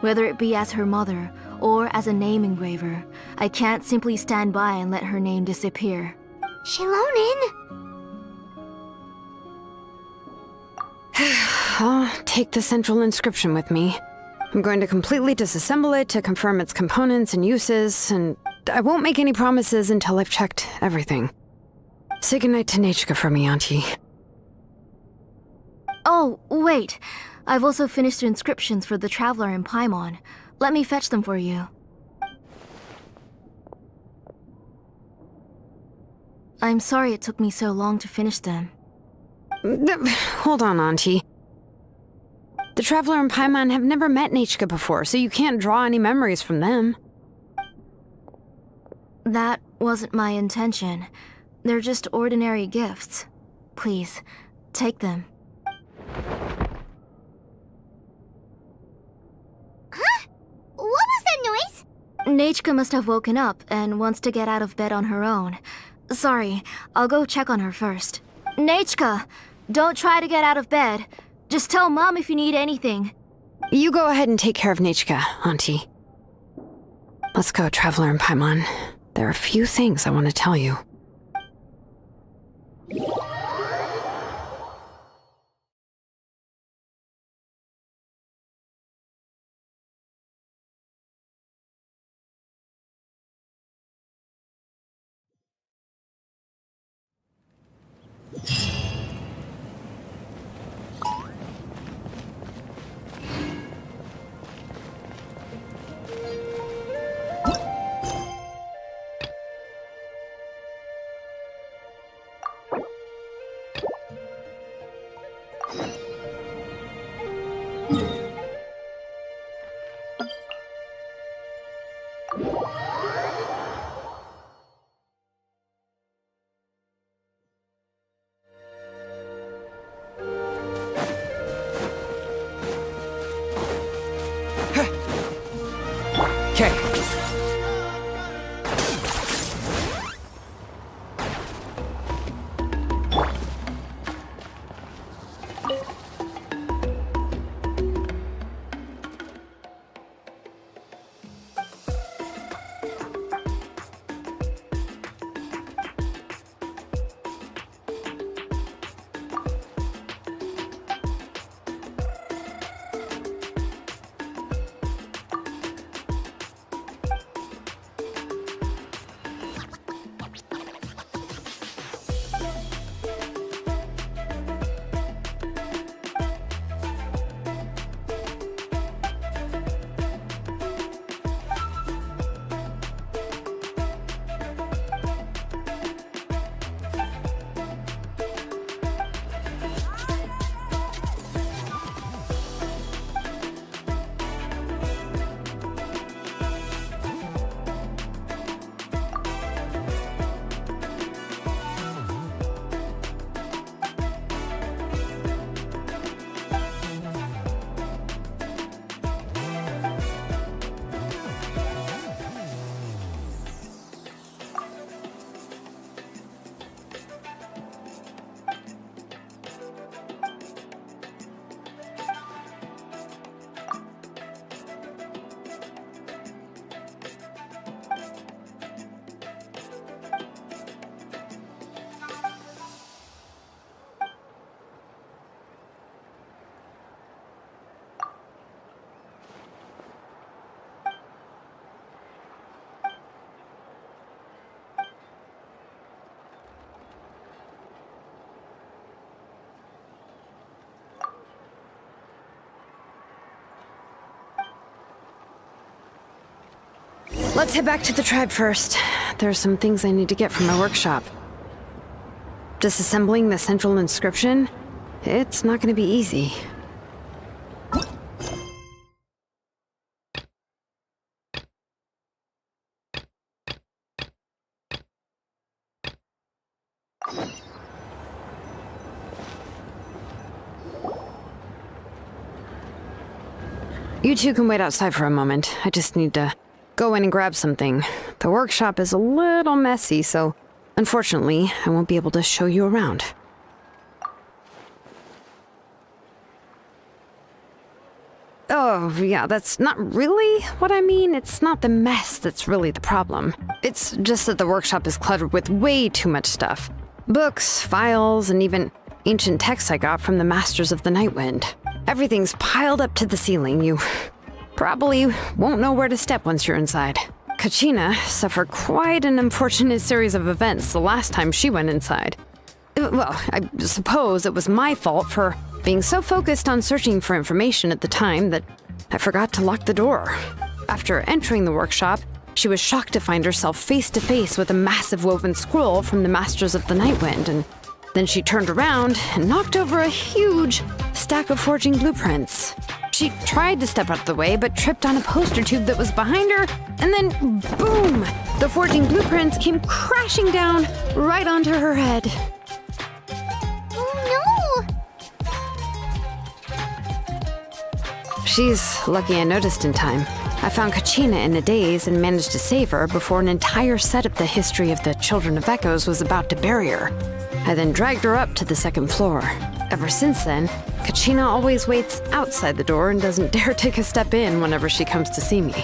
Whether it be as her mother or as a name engraver, I can't simply stand by and let her name disappear. Shilonen! I'll take the central inscription with me. I'm going to completely disassemble it to confirm its components and uses, and I won't make any promises until I've checked everything. Say goodnight to Nechka for me, Auntie. Oh, wait. I've also finished the inscriptions for the Traveler in Paimon. Let me fetch them for you. I'm sorry it took me so long to finish them. Hold on, Auntie. The Traveler and Paimon have never met Nechka before, so you can't draw any memories from them. That wasn't my intention. They're just ordinary gifts. Please, take them. Huh? What was that noise? Nechka must have woken up and wants to get out of bed on her own. Sorry, I'll go check on her first. Nechka! Don't try to get out of bed. Just tell Mom if you need anything. You go ahead and take care of Nechka, Auntie. Let's go, Traveler and Paimon. There are a few things I want to tell you. Okay. Let's head back to the tribe first. There are some things I need to get from my workshop. Disassembling the central inscription? It's not going to be easy. You two can wait outside for a moment. I just need to go in and grab something. The workshop is a little messy, so unfortunately, I won't be able to show you around. Oh, yeah, that's not really what I mean. It's not the mess that's really the problem. It's just that the workshop is cluttered with way too much stuff. Books, files, and even ancient texts I got from the Masters of the Nightwind. Everything's piled up to the ceiling. You probably won't know where to step once you're inside. Kachina suffered quite an unfortunate series of events the last time she went inside. Well, I suppose it was my fault for being so focused on searching for information at the time that I forgot to lock the door. After entering the workshop, she was shocked to find herself face to face with a massive woven scroll from the Masters of the Nightwind, and then she turned around and knocked over a huge stack of forging blueprints. She tried to step out of the way, but tripped on a poster tube that was behind her, and then boom! The forging blueprints came crashing down right onto her head. Oh no! She's lucky I noticed in time. I found Kachina in a daze and managed to save her before an entire set of the history of the Children of Echoes was about to bury her. I then dragged her up to the second floor. Ever since then, Kachina always waits outside the door and doesn't dare take a step in whenever she comes to see me.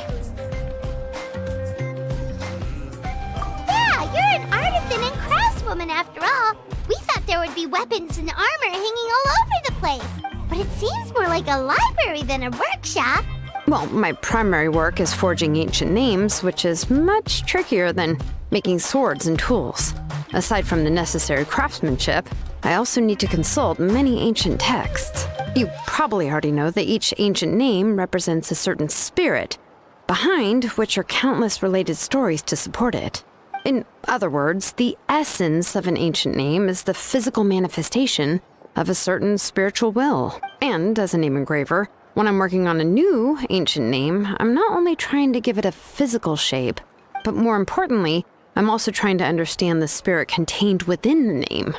Yeah, you're an artisan and craftswoman after all. We thought there would be weapons and armor hanging all over the place. But it seems more like a library than a workshop. Well, my primary work is forging ancient names, which is much trickier than making swords and tools. Aside from the necessary craftsmanship, I also need to consult many ancient texts. You probably already know that each ancient name represents a certain spirit, behind which are countless related stories to support it. In other words, the essence of an ancient name is the physical manifestation of a certain spiritual will. And as a name engraver, when I'm working on a new ancient name, I'm not only trying to give it a physical shape, but more importantly, I'm also trying to understand the spirit contained within the name.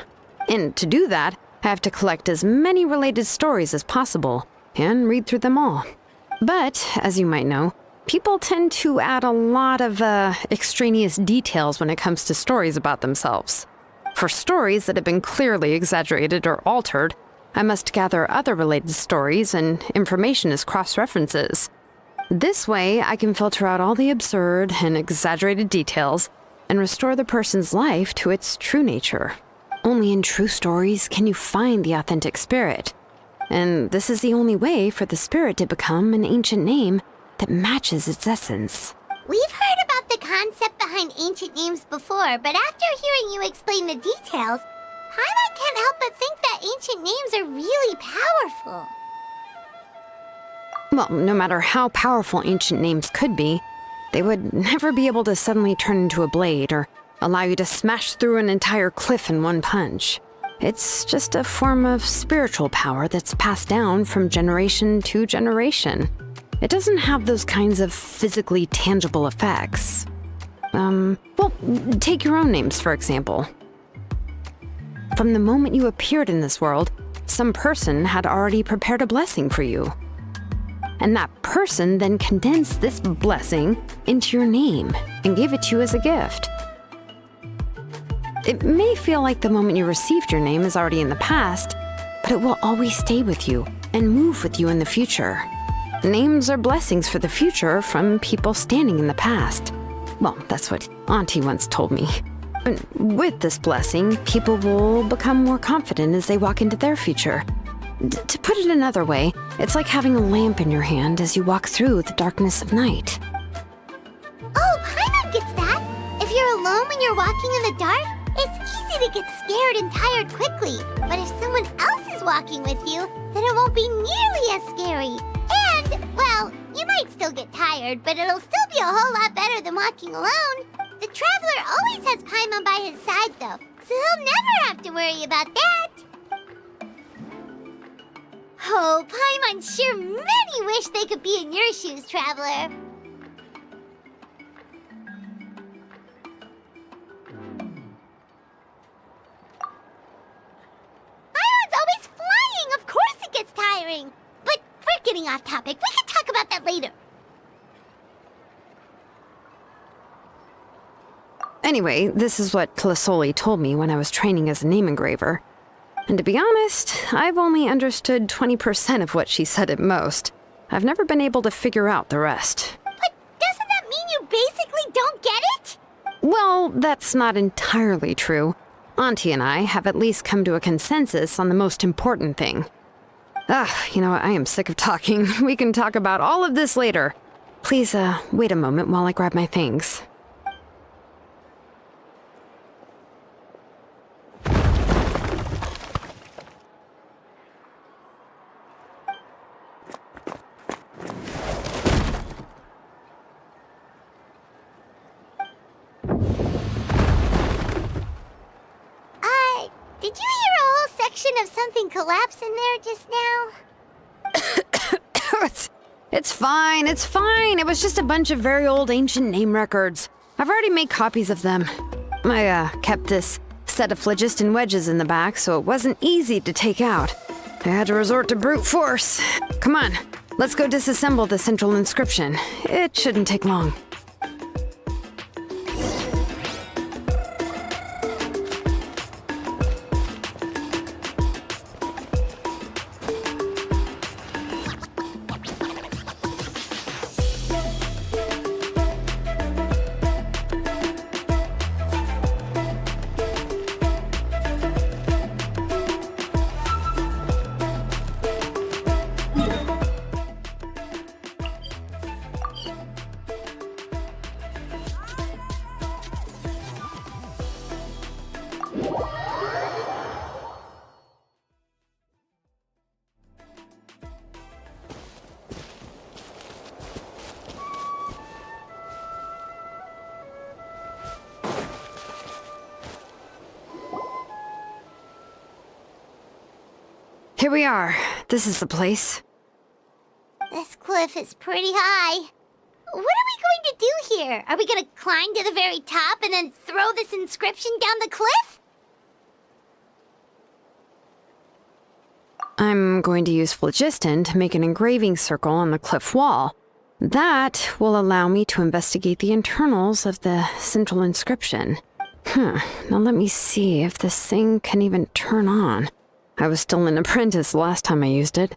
And to do that, I have to collect as many related stories as possible and read through them all. But, as you might know, people tend to add a lot of extraneous details when it comes to stories about themselves. For stories that have been clearly exaggerated or altered, I must gather other related stories and information as cross-references. This way, I can filter out all the absurd and exaggerated details and restore the person's life to its true nature. Only in true stories can you find the authentic spirit. And this is the only way for the spirit to become an ancient name that matches its essence. We've heard about the concept behind ancient names before, but after hearing you explain the details, Paimon can't help but think that ancient names are really powerful. Well, no matter how powerful ancient names could be, they would never be able to suddenly turn into a blade or allow you to smash through an entire cliff in one punch. It's just a form of spiritual power that's passed down from generation to generation. It doesn't have those kinds of physically tangible effects. Well, take your own names, for example. From the moment you appeared in this world, some person had already prepared a blessing for you. And that person then condensed this blessing into your name and gave it to you as a gift. It may feel like the moment you received your name is already in the past, but it will always stay with you and move with you in the future. Names are blessings for the future from people standing in the past. Well, that's what Auntie once told me. And with this blessing, people will become more confident as they walk into their future. To put it another way, it's like having a lamp in your hand as you walk through the darkness of night. Oh, Paimon gets that! If you're alone when you're walking in the dark, it's easy to get scared and tired quickly. But if someone else is walking with you, then it won't be nearly as scary. And, well, you might still get tired, but it'll still be a whole lot better than walking alone. The Traveler always has Paimon by his side, though, so he'll never have to worry about that. Oh, Paimon sure many wish they could be in your shoes, Traveler. Paimon's always flying! Of course it gets tiring! But we're getting off topic. We can talk about that later. Anyway, this is what Plisoli told me when I was training as a name engraver. And to be honest, I've only understood 20% of what she said at most. I've never been able to figure out the rest. But doesn't that mean you basically don't get it? Well, that's not entirely true. Auntie and I have at least come to a consensus on the most important thing. You know what? I am sick of talking. We can talk about all of this later. Please, wait a moment while I grab my things. of something collapse in there just now? It's fine, it's fine. It was just a bunch of very old ancient name records. I've already made copies of them. I kept this set of phlogiston wedges in the back, so it wasn't easy to take out. I had to resort to brute force. Come on, let's go disassemble the central inscription. It shouldn't take long. Here we are. This is the place. This cliff is pretty high. What are we going to do here? Are we going to climb to the very top and then throw this inscription down the cliff? I'm going to use phlogiston to make an engraving circle on the cliff wall. That will allow me to investigate the internals of the central inscription. Now let me see if this thing can even turn on. I was still an apprentice last time I used it.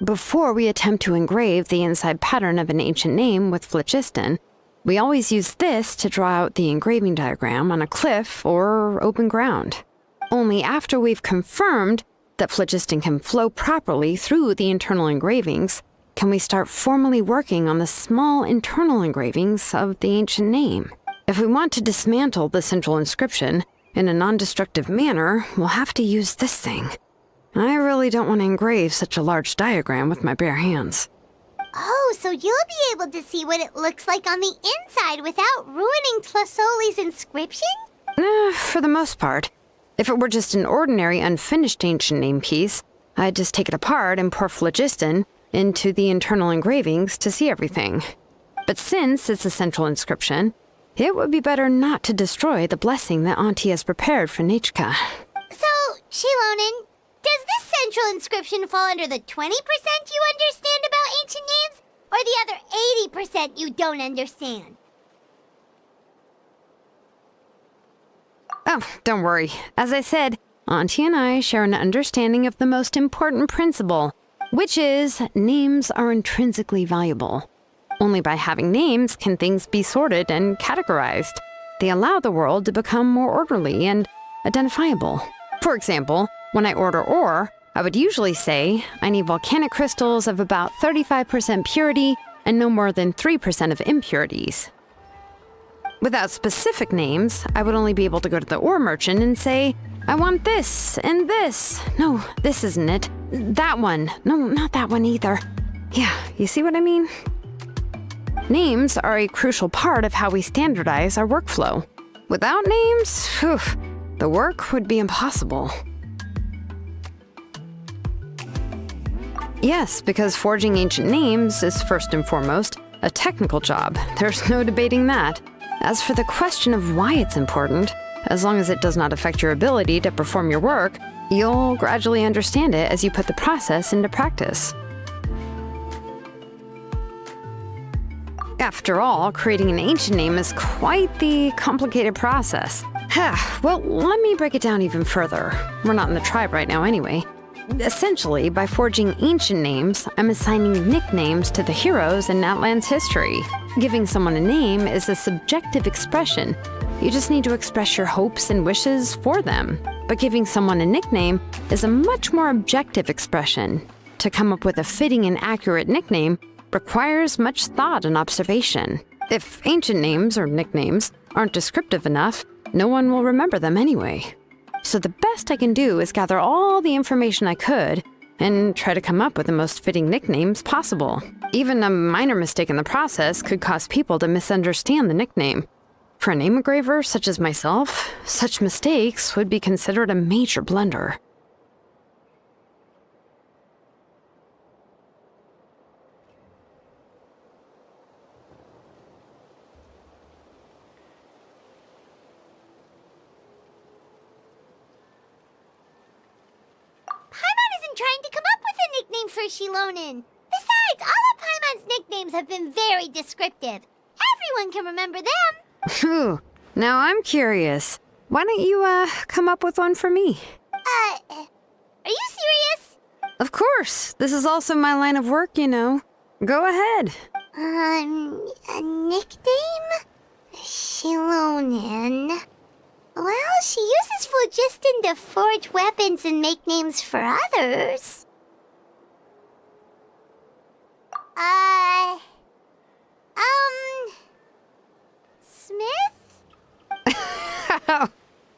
Before we attempt to engrave the inside pattern of an ancient name with phlogiston, we always use this to draw out the engraving diagram on a cliff or open ground. Only after we've confirmed that phlogiston can flow properly through the internal engravings can we start formally working on the small internal engravings of the ancient name. If we want to dismantle the central inscription in a non-destructive manner, we'll have to use this thing. I really don't want to engrave such a large diagram with my bare hands. Oh, so you'll be able to see what it looks like on the inside without ruining Tlasoli's inscription? For the most part. If it were just an ordinary unfinished ancient name piece, I'd just take it apart and pour phlogiston into the internal engravings to see everything. But since it's a central inscription, it would be better not to destroy the blessing that Auntie has prepared for Nechka. So, Shilonen, does this central inscription fall under the 20% you understand about ancient names, or the other 80% you don't understand? Oh, don't worry. As I said, Auntie and I share an understanding of the most important principle, which is names are intrinsically valuable. Only by having names can things be sorted and categorized. They allow the world to become more orderly and identifiable. For example, when I order ore, I would usually say I need volcanic crystals of about 35% purity and no more than 3% of impurities. Without specific names, I would only be able to go to the ore merchant and say, I want this and this. No, this isn't it. That one. No, not that one either. Yeah, you see what I mean? Names are a crucial part of how we standardize our workflow. Without names, the work would be impossible. Yes, because forging ancient names is first and foremost a technical job. There's no debating that. As for the question of why it's important, as long as it does not affect your ability to perform your work, you'll gradually understand it as you put the process into practice. After all, creating an ancient name is quite the complicated process. Well, let me break it down even further. We're not in the tribe right now anyway. Essentially, by forging ancient names, I'm assigning nicknames to the heroes in Natlan's history. Giving someone a name is a subjective expression. You just need to express your hopes and wishes for them. But giving someone a nickname is a much more objective expression. To come up with a fitting and accurate nickname requires much thought and observation. If ancient names or nicknames aren't descriptive enough, no one will remember them anyway. So the best I can do is gather all the information I could and try to come up with the most fitting nicknames possible. Even a minor mistake in the process could cause people to misunderstand the nickname. For a name engraver such as myself, such mistakes would be considered a major blunder. for Shilonen. Besides, all of Paimon's nicknames have been very descriptive. Everyone can remember them. Phew. Now I'm curious. Why don't you, come up with one for me? Are you serious? Of course. This is also my line of work, you know. Go ahead. A nickname? Shilonen. Well, she uses phlogiston to forge weapons and make names for others. Smith?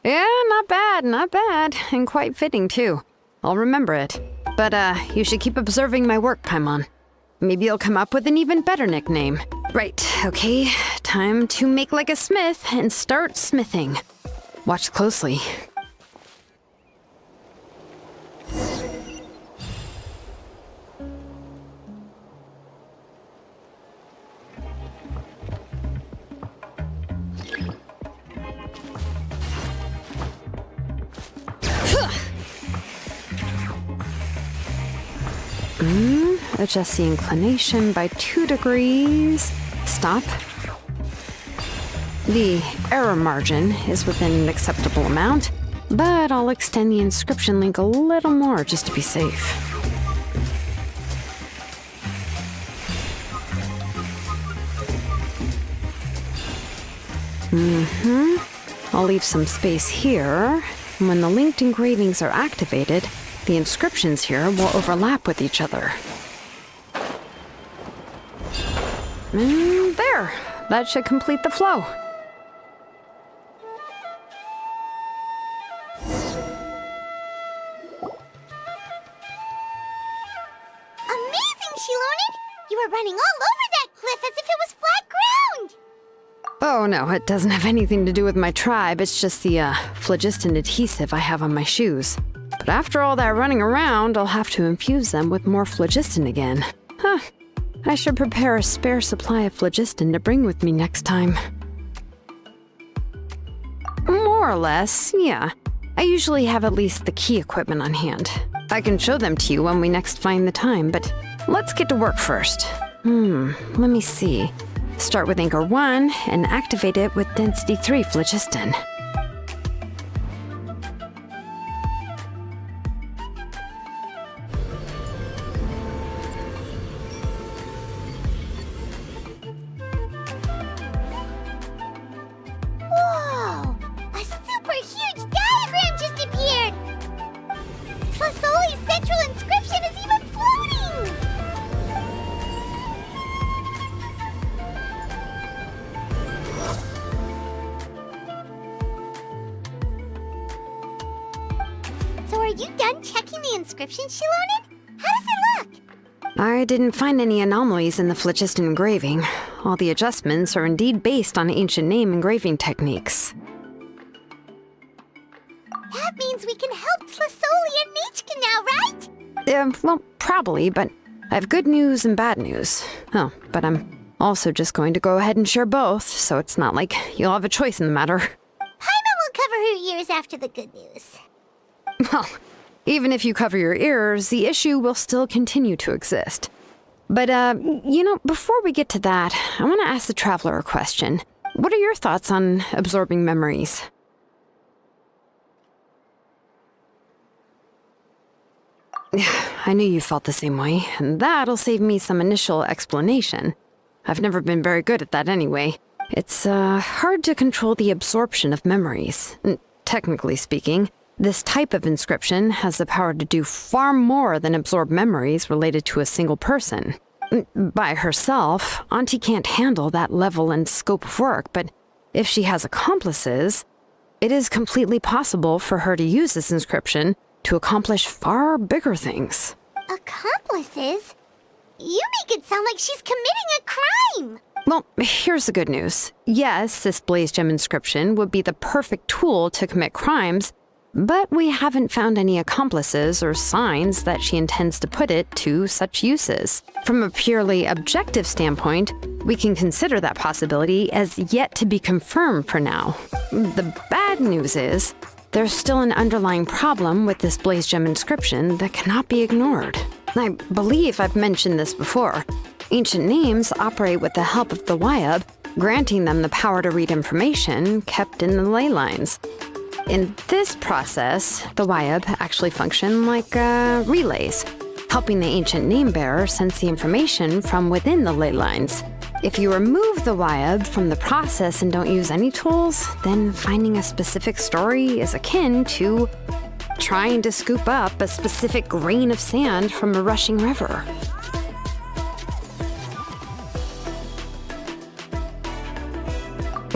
Yeah, not bad, not bad. And quite fitting, too. I'll remember it. But, you should keep observing my work, Paimon. Maybe you'll come up with an even better nickname. Right, okay. Time to make like a smith and start smithing. Watch closely. Adjust the inclination by 2 degrees. Stop. The error margin is within an acceptable amount, but I'll extend the inscription link a little more just to be safe. I'll leave some space here. And when the linked engravings are activated, the inscriptions here will overlap with each other. And there! That should complete the flow. Amazing, Shilonen! You were running all over that cliff as if it was flat ground! Oh no, it doesn't have anything to do with my tribe. It's just the phlogiston adhesive I have on my shoes. But after all that running around, I'll have to infuse them with more phlogiston again. Huh. I should prepare a spare supply of phlogiston to bring with me next time. More or less, yeah. I usually have at least the key equipment on hand. I can show them to you when we next find the time, but let's get to work first. Let me see. Start with Anchor 1 and activate it with Density 3 phlogiston. Whoa! A super huge diagram just appeared! Flasoli's central inscription is even floating! So are you done checking the inscription, Shilonen? How does it look? I didn't find any anomalies in the phlogiston engraving. All the adjustments are indeed based on ancient name engraving techniques. That means we can help Flasoli and Nichka now, right? Well, probably, but I have good news and bad news. Oh, but I'm also just going to go ahead and share both, so it's not like you'll have a choice in the matter. Paimon will cover her ears after the good news. Well, even if you cover your ears, the issue will still continue to exist. But, before we get to that, I want to ask the Traveler a question. What are your thoughts on absorbing memories? I knew you felt the same way, and that'll save me some initial explanation. I've never been very good at that anyway. It's, hard to control the absorption of memories. Technically speaking, this type of inscription has the power to do far more than absorb memories related to a single person. By herself, Auntie can't handle that level and scope of work, but if she has accomplices, it is completely possible for her to use this inscription to accomplish far bigger things. Accomplices? You make it sound like she's committing a crime! Well, here's the good news. Yes, this blaze gem inscription would be the perfect tool to commit crimes, but we haven't found any accomplices or signs that she intends to put it to such uses. From a purely objective standpoint, we can consider that possibility as yet to be confirmed for now. The bad news is, there's still an underlying problem with this blaze gem inscription that cannot be ignored. I believe I've mentioned this before. Ancient names operate with the help of the Wyab, granting them the power to read information kept in the ley lines. In this process, the Wyab actually function like relays, helping the ancient name bearer sense the information from within the ley lines. If you remove the Wyab from the process and don't use any tools, then finding a specific story is akin to trying to scoop up a specific grain of sand from a rushing river.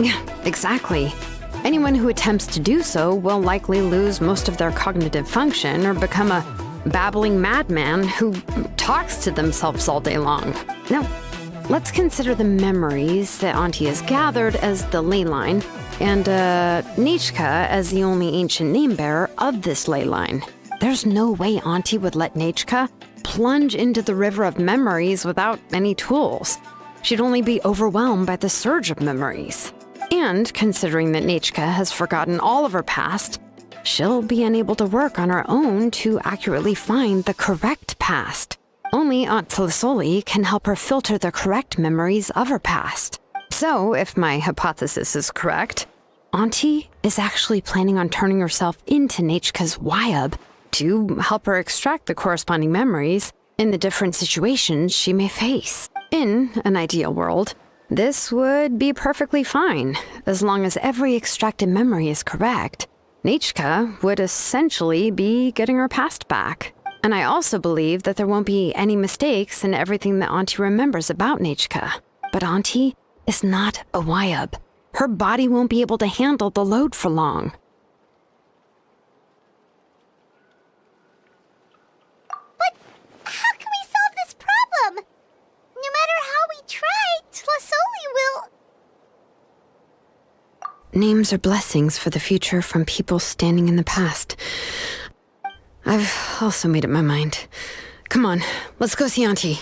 Yeah, exactly. Anyone who attempts to do so will likely lose most of their cognitive function or become a babbling madman who talks to themselves all day long. Now, let's consider the memories that Auntie has gathered as the ley line, and Nechka as the only ancient name bearer of this ley line. There's no way Auntie would let Nechka plunge into the river of memories without any tools. She'd only be overwhelmed by the surge of memories. And considering that Nechka has forgotten all of her past, she'll be unable to work on her own to accurately find the correct past. Only Aunt Tlisoli can help her filter the correct memories of her past. So, if my hypothesis is correct, Auntie is actually planning on turning herself into Nechka's Wyab to help her extract the corresponding memories in the different situations she may face. In an ideal world, this would be perfectly fine, as long as every extracted memory is correct. Nechka would essentially be getting her past back. And I also believe that there won't be any mistakes in everything that Auntie remembers about Nechka. But Auntie is not a Wyab. Her body won't be able to handle the load for long. But how can we solve this problem? No matter how we try, Tlasoli will... Names are blessings for the future from people standing in the past. I've also made up my mind. Come on, let's go see Auntie.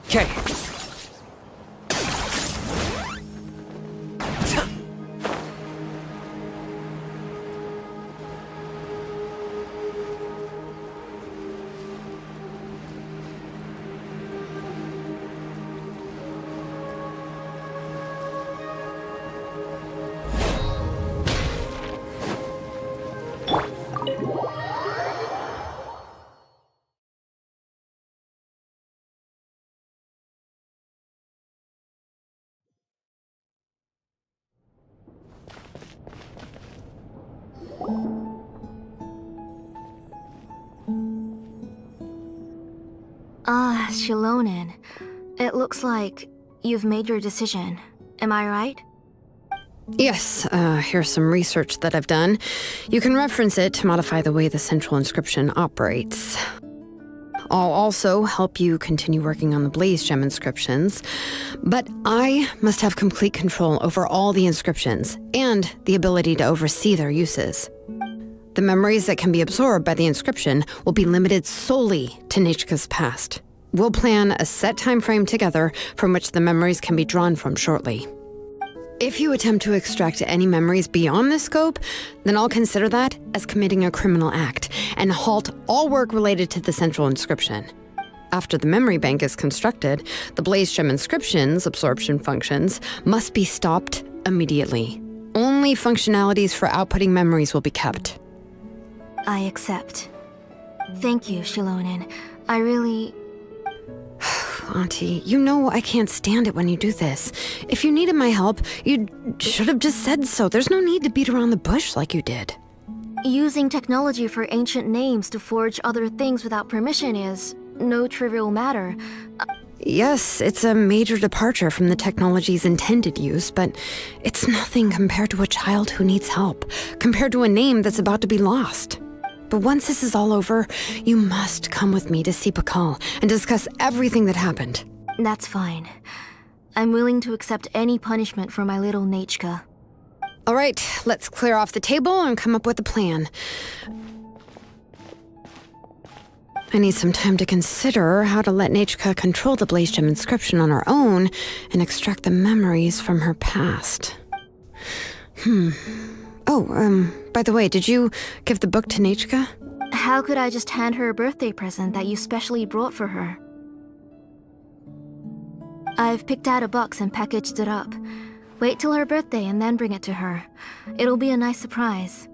Okay. Shilonen. It looks like you've made your decision. Am I right? Yes, here's some research that I've done. You can reference it to modify the way the central inscription operates. I'll also help you continue working on the Blaze Gem inscriptions, but I must have complete control over all the inscriptions and the ability to oversee their uses. The memories that can be absorbed by the inscription will be limited solely to Nechka's past. We'll plan a set time frame together from which the memories can be drawn from shortly. If you attempt to extract any memories beyond this scope, then I'll consider that as committing a criminal act and halt all work related to the central inscription. After the memory bank is constructed, the Blaze Gem inscription's absorption functions must be stopped immediately. Only functionalities for outputting memories will be kept. I accept. Thank you, Shilonen. I really... Auntie, you know I can't stand it when you do this. If you needed my help, you should have just said so. There's no need to beat around the bush like you did. Using technology for ancient names to forge other things without permission is no trivial matter. Yes, it's a major departure from the technology's intended use, but it's nothing compared to a child who needs help, compared to a name that's about to be lost. But once this is all over, you must come with me to see Pakal and discuss everything that happened. That's fine. I'm willing to accept any punishment for my little Nechka. All right, let's clear off the table and come up with a plan. I need some time to consider how to let Nachka control the Blaze Gem inscription on her own and extract the memories from her past. Oh, by the way, did you give the book to Nachka? How could I just hand her a birthday present that you specially brought for her? I've picked out a box and packaged it up. Wait till her birthday and then bring it to her. It'll be a nice surprise.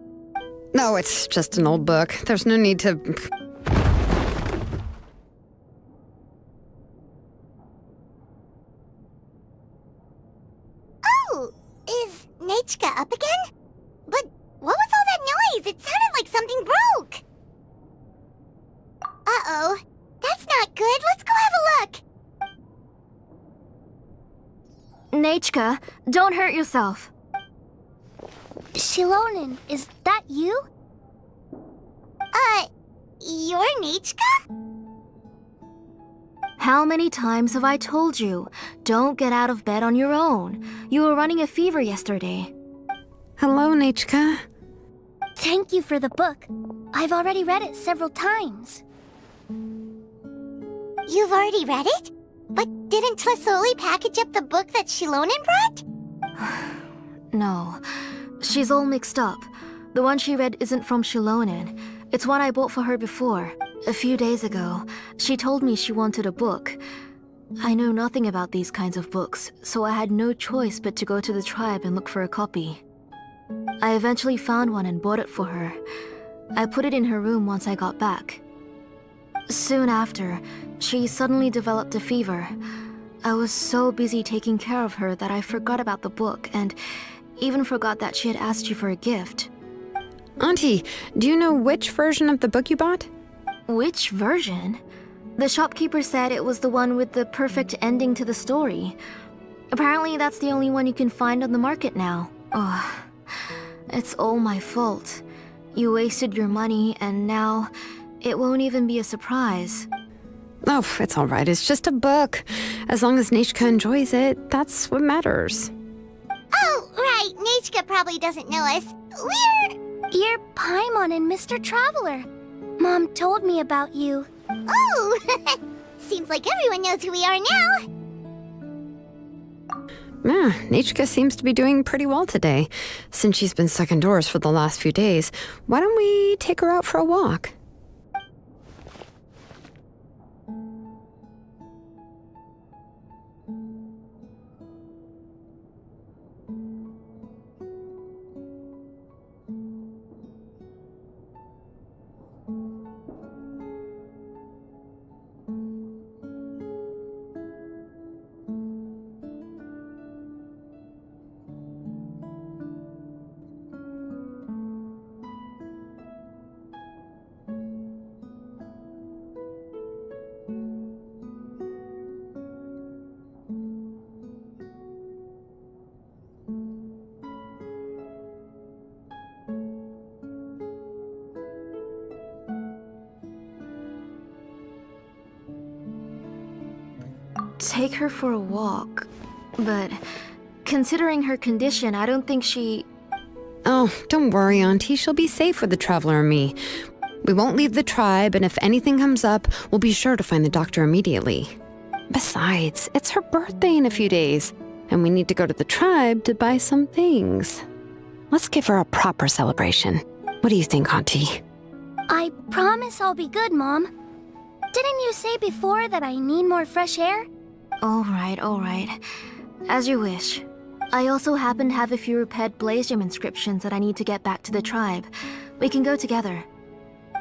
No, it's just an old book. There's no need to... Oh, is Nachka up again? But what was all that noise? It sounded like something broke. Uh-oh, that's not good. Let's go have a look. Nachka, don't hurt yourself. Shilonen, is that you? You're Nachka? How many times have I told you? Don't get out of bed on your own. You were running a fever yesterday. Hello, Nachka. Thank you for the book. I've already read it several times. You've already read it? But didn't Tlasoli package up the book that Shilonen brought? No, she's all mixed up. The one she read isn't from Shilonen. It's one I bought for her before. A few days ago, she told me she wanted a book. I know nothing about these kinds of books, so I had no choice but to go to the tribe and look for a copy. I eventually found one and bought it for her. I put it in her room once I got back. Soon after, she suddenly developed a fever. I was so busy taking care of her that I forgot about the book and even forgot that she had asked you for a gift. Auntie, do you know which version of the book you bought? Which version? The shopkeeper said it was the one with the perfect ending to the story. Apparently that's the only one you can find on the market now. Ugh, it's all my fault. You wasted your money and now it won't even be a surprise. Oh, it's all right. It's just a book. As long as Nachka enjoys it, that's what matters. Oh, right. Nachka probably doesn't know us. You're Paimon and Mr. Traveler. Mom told me about you. Oh, seems like everyone knows who we are now. Yeah, Nachka seems to be doing pretty well today. Since she's been stuck indoors for the last few days, why don't we take her out for a walk? Take her for a walk. But considering her condition, I don't think she... Oh, don't worry, Auntie. She'll be safe with the Traveler and me. We won't leave the tribe, and if anything comes up, we'll be sure to find the doctor immediately. Besides, it's her birthday in a few days, and we need to go to the tribe to buy some things. Let's give her a proper celebration. What do you think, Auntie? I promise I'll be good, Mom. Didn't you say before that I need more fresh air? All right. As you wish. I also happen to have a few repaired Blaze Gem inscriptions that I need to get back to the tribe. We can go together.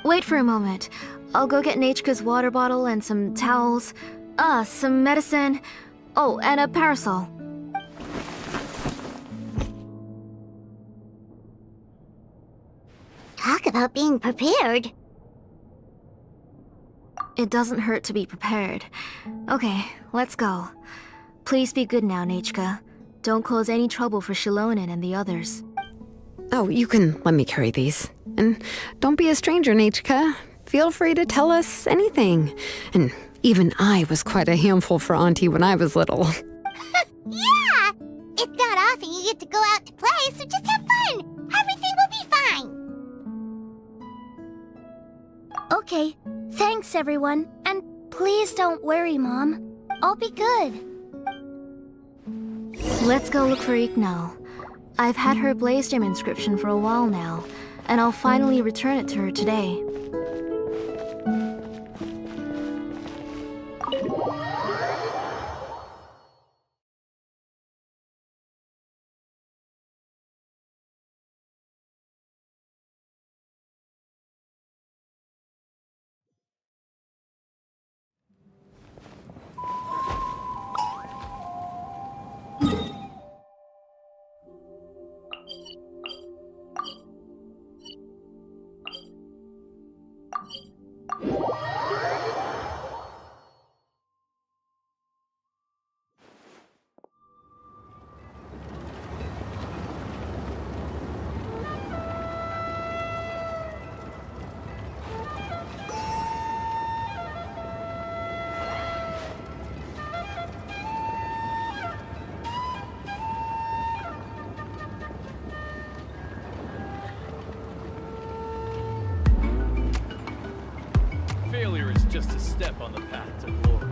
Wait for a moment. I'll go get Nachka's water bottle and some towels. Some medicine. Oh, and a parasol. Talk about being prepared. It doesn't hurt to be prepared. Okay, let's go. Please be good now, Nachka. Don't cause any trouble for Shilonen and the others. Oh, you can let me carry these. And don't be a stranger, Nachka. Feel free to tell us anything. And even I was quite a handful for Auntie when I was little. Yeah! It's not often you get to go out to play, so just have fun. Everything will be fine. Okay, thanks. Thanks, everyone. And please don't worry, Mom. I'll be good. Let's go look for Ignal. I've had her Blaze Gem inscription for a while now, and I'll finally return it to her today. Failure is just a step on the path to glory.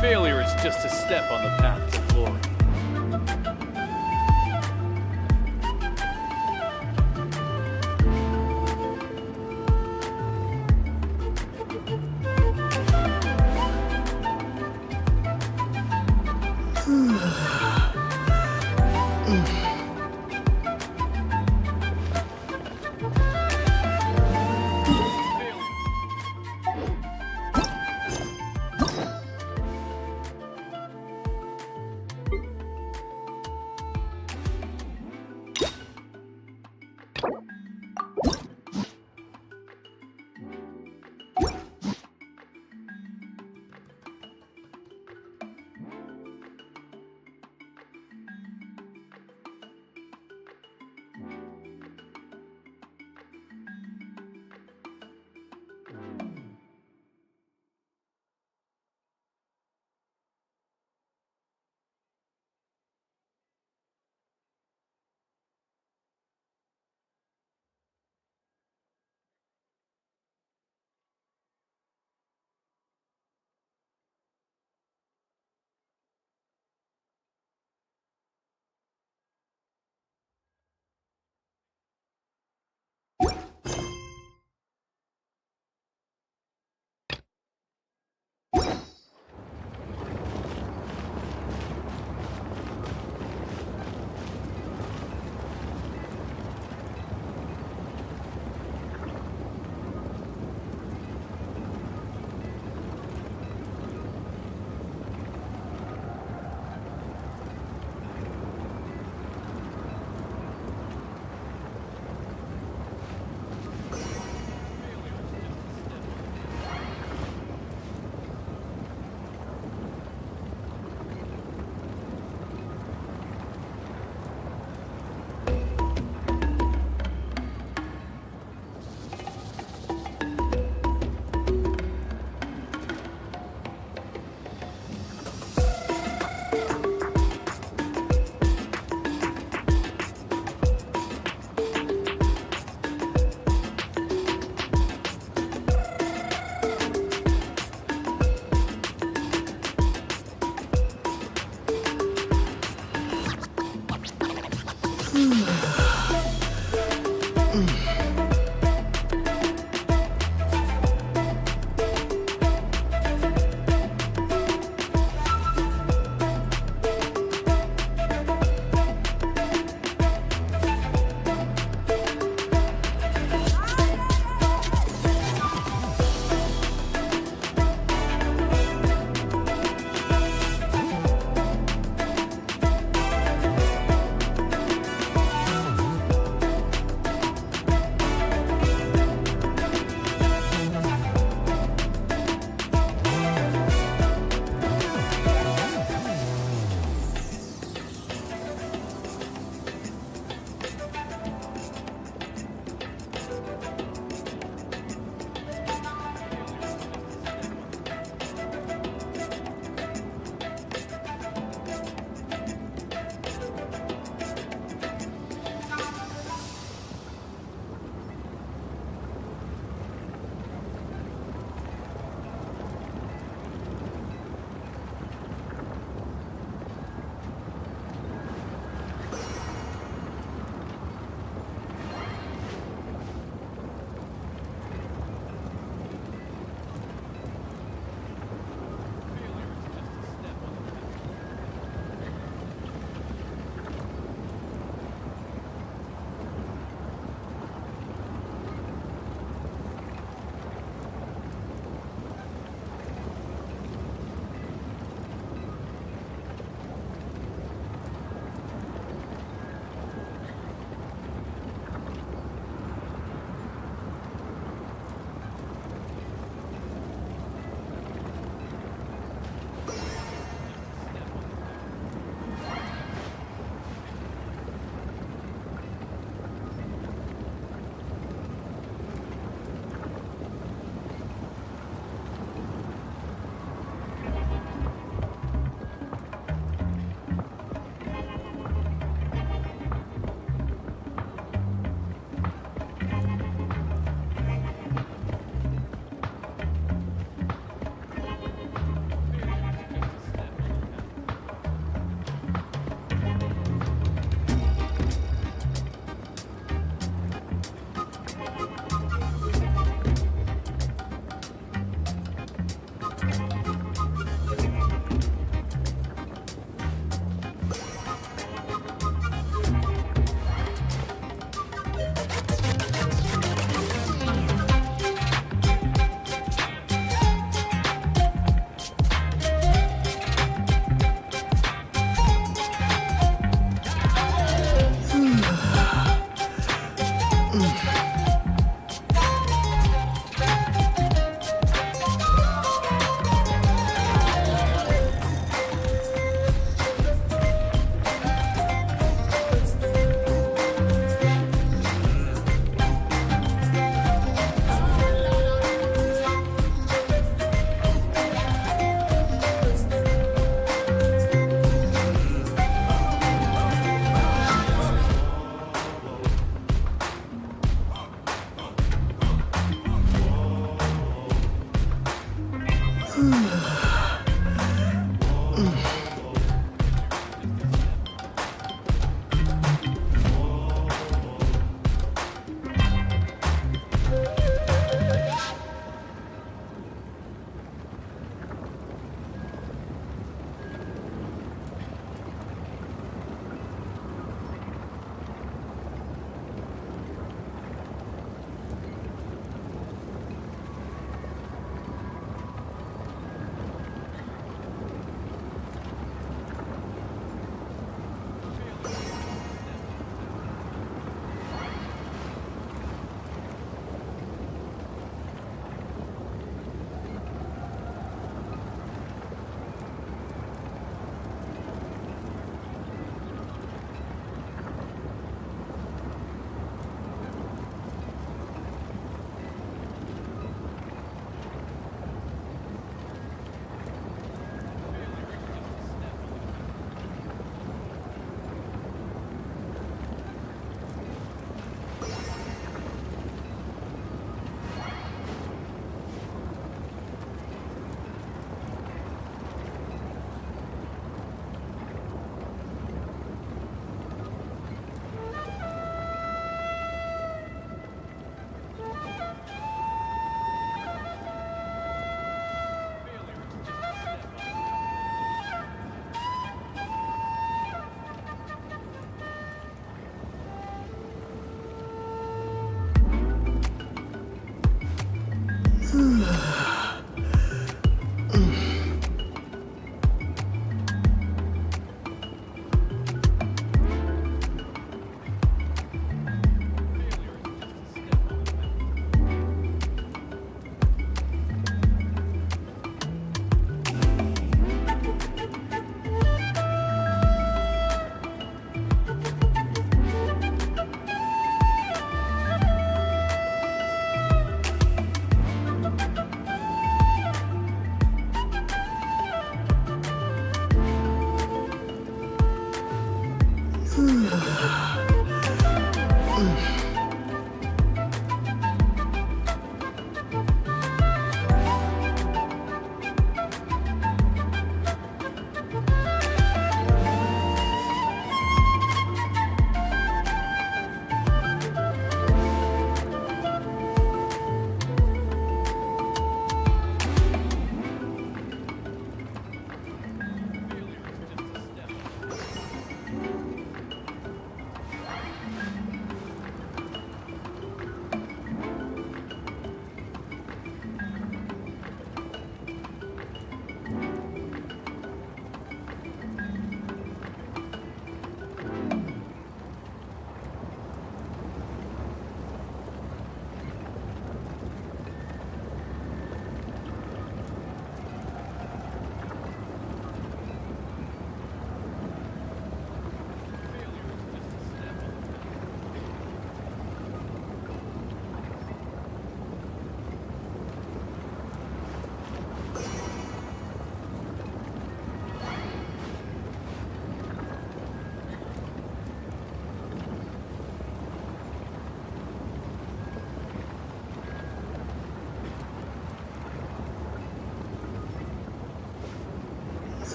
Failure is just a step on the path to glory.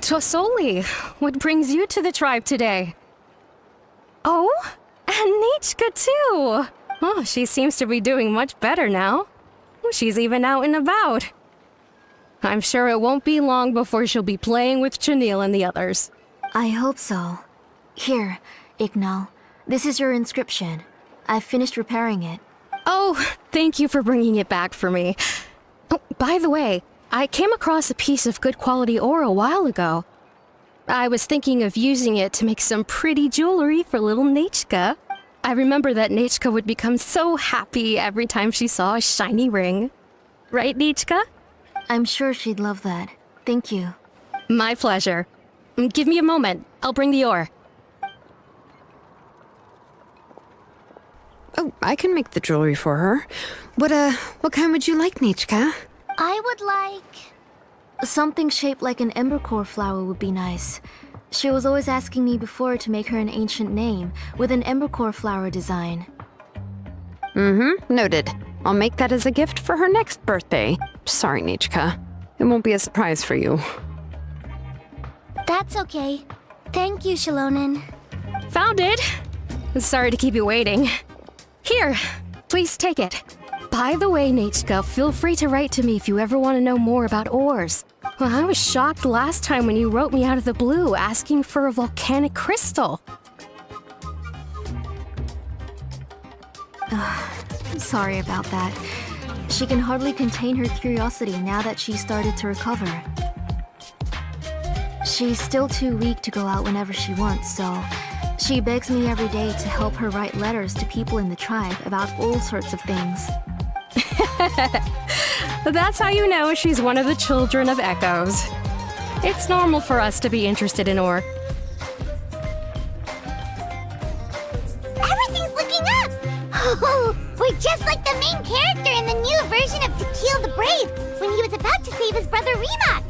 Tosoli, what brings you to the tribe today? Oh, and Nichka too! Oh, she seems to be doing much better now. She's even out and about. I'm sure it won't be long before she'll be playing with Chenille and the others. I hope so. Here, Ignal. This is your inscription. I've finished repairing it. Oh, thank you for bringing it back for me. Oh, by the way, I came across a piece of good quality ore a while ago. I was thinking of using it to make some pretty jewelry for little Nichka. I remember that Nichka would become so happy every time she saw a shiny ring. Right, Nichka? I'm sure she'd love that. Thank you. My pleasure. Give me a moment. I'll bring the ore. Oh, I can make the jewelry for her. What kind would you like, Nichka? I would like... Something shaped like an embercore flower would be nice. She was always asking me before to make her an ancient name with an embercore flower design. Noted. I'll make that as a gift for her next birthday. Sorry, Nichka. It won't be a surprise for you. That's okay. Thank you, Shalonen. Found it! Sorry to keep you waiting. Here, please take it. By the way, Nichka, feel free to write to me if you ever want to know more about ores. Well, I was shocked last time when you wrote me out of the blue asking for a volcanic crystal. Sorry about that. She can hardly contain her curiosity now that she started to recover. She's still too weak to go out whenever she wants, so she begs me every day to help her write letters to people in the tribe about all sorts of things. That's how you know she's one of the children of Echoes. It's normal for us to be interested in ore. Everything's looking up! Oh, we're just like the main character in the new version of Tequil the Brave when he was about to save his brother Remak.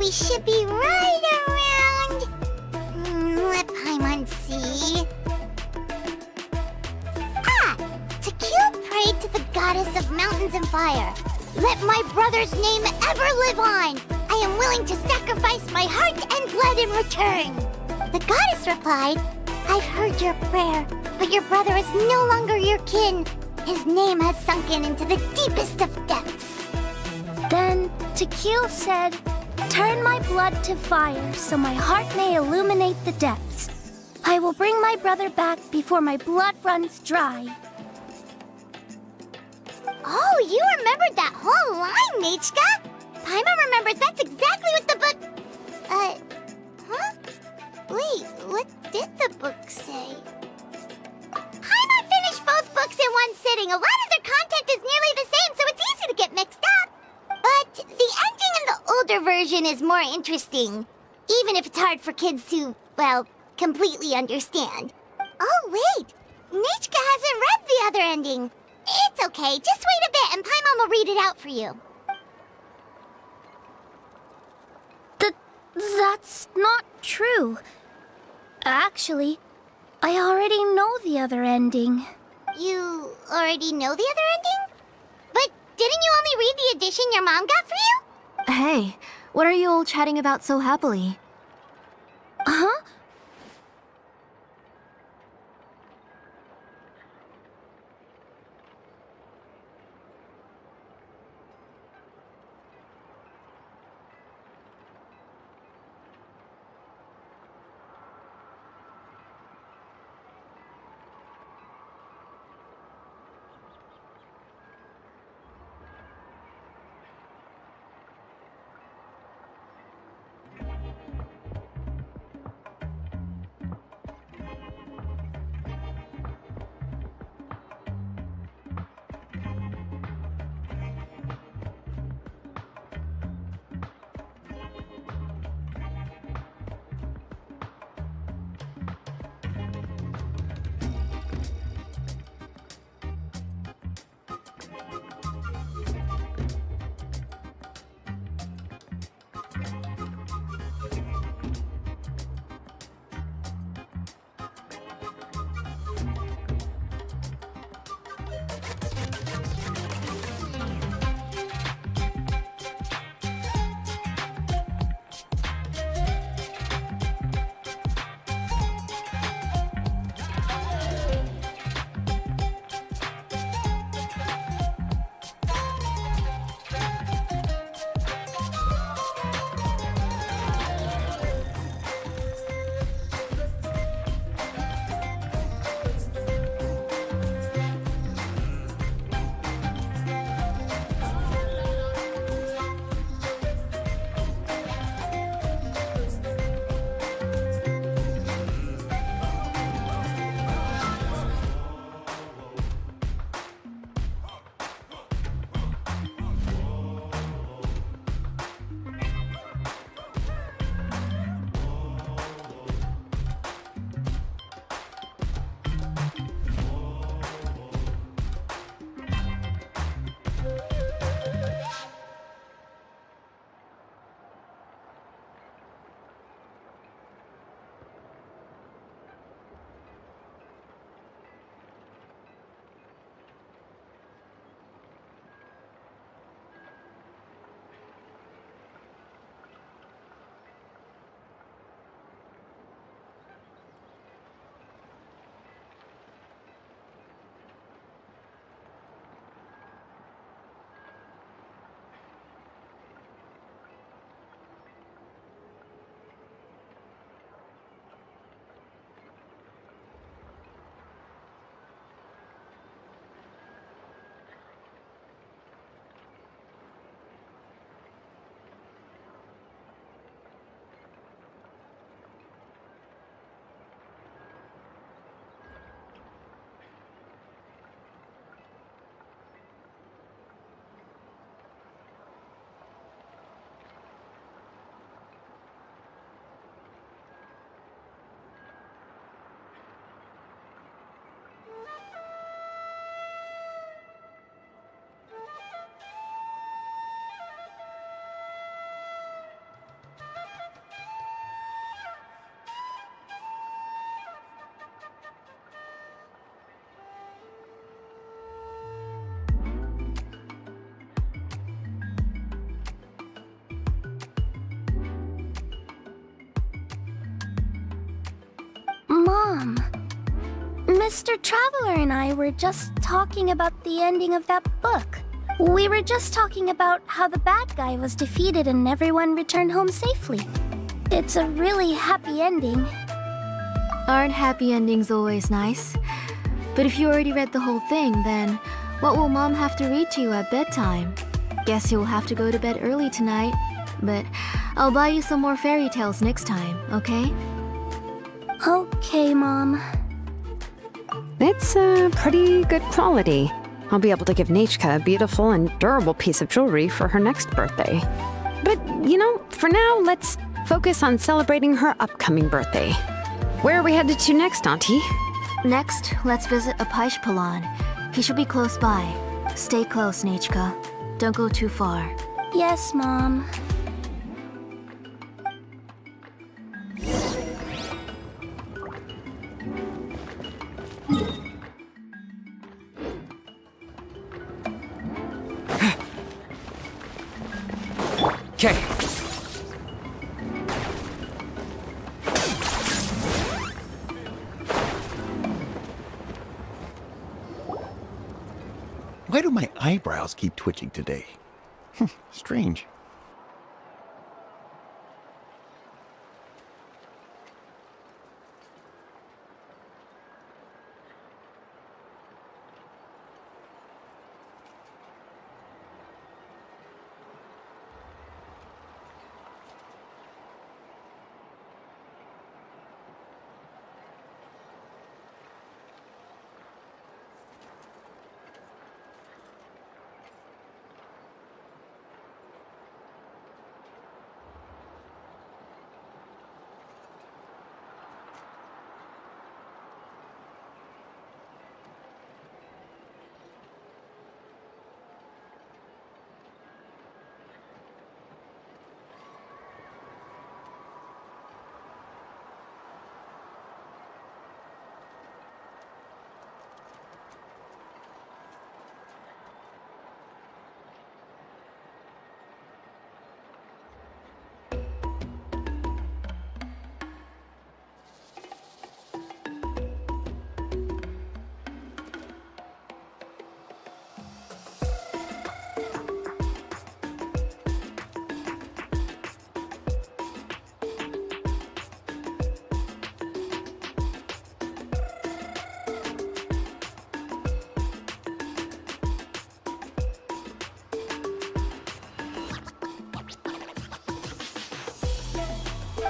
we should be right around... let Paimon see... Ah! Tequil prayed to the goddess of mountains and fire. Let my brother's name ever live on! I am willing to sacrifice my heart and blood in return! The goddess replied, I've heard your prayer, but your brother is no longer your kin. His name has sunken into the deepest of depths. Then Tequil said, turn my blood to fire so my heart may illuminate the depths. I will bring my brother back before my blood runs dry. Oh, you remembered that whole line, Nechka! Paimon remembers that's exactly what the book... huh? Wait, what did the book say? Paimon finished both books in one sitting. A lot of their content is nearly the same, so it's easy to get mixed up. But the ending in the older version is more interesting, even if it's hard for kids to, well, completely understand. Oh, wait! Nechka hasn't read the other ending. It's okay, just wait a bit and Paimon will read it out for you. That's not true. Actually, I already know the other ending. You already know the other ending? But didn't you only read the edition your mom got for you? Hey, what are you all chatting about so happily? Huh? Mom. Mr. Traveler and I were just talking about the ending of that book. We were just talking about how the bad guy was defeated and everyone returned home safely. It's a really happy ending. Aren't happy endings always nice? But if you already read the whole thing, then what will Mom have to read to you at bedtime? Guess you'll have to go to bed early tonight. But I'll buy you some more fairy tales next time, okay? Okay, Mom. It's pretty good quality. I'll be able to give Nachka a beautiful and durable piece of jewelry for her next birthday. But, for now, let's focus on celebrating her upcoming birthday. Where are we headed to next, Auntie? Next, let's visit Apaish Palan. He should be close by. Stay close, Nachka. Don't go too far. Yes, Mom. Okay. Why do my eyebrows keep twitching today? Strange.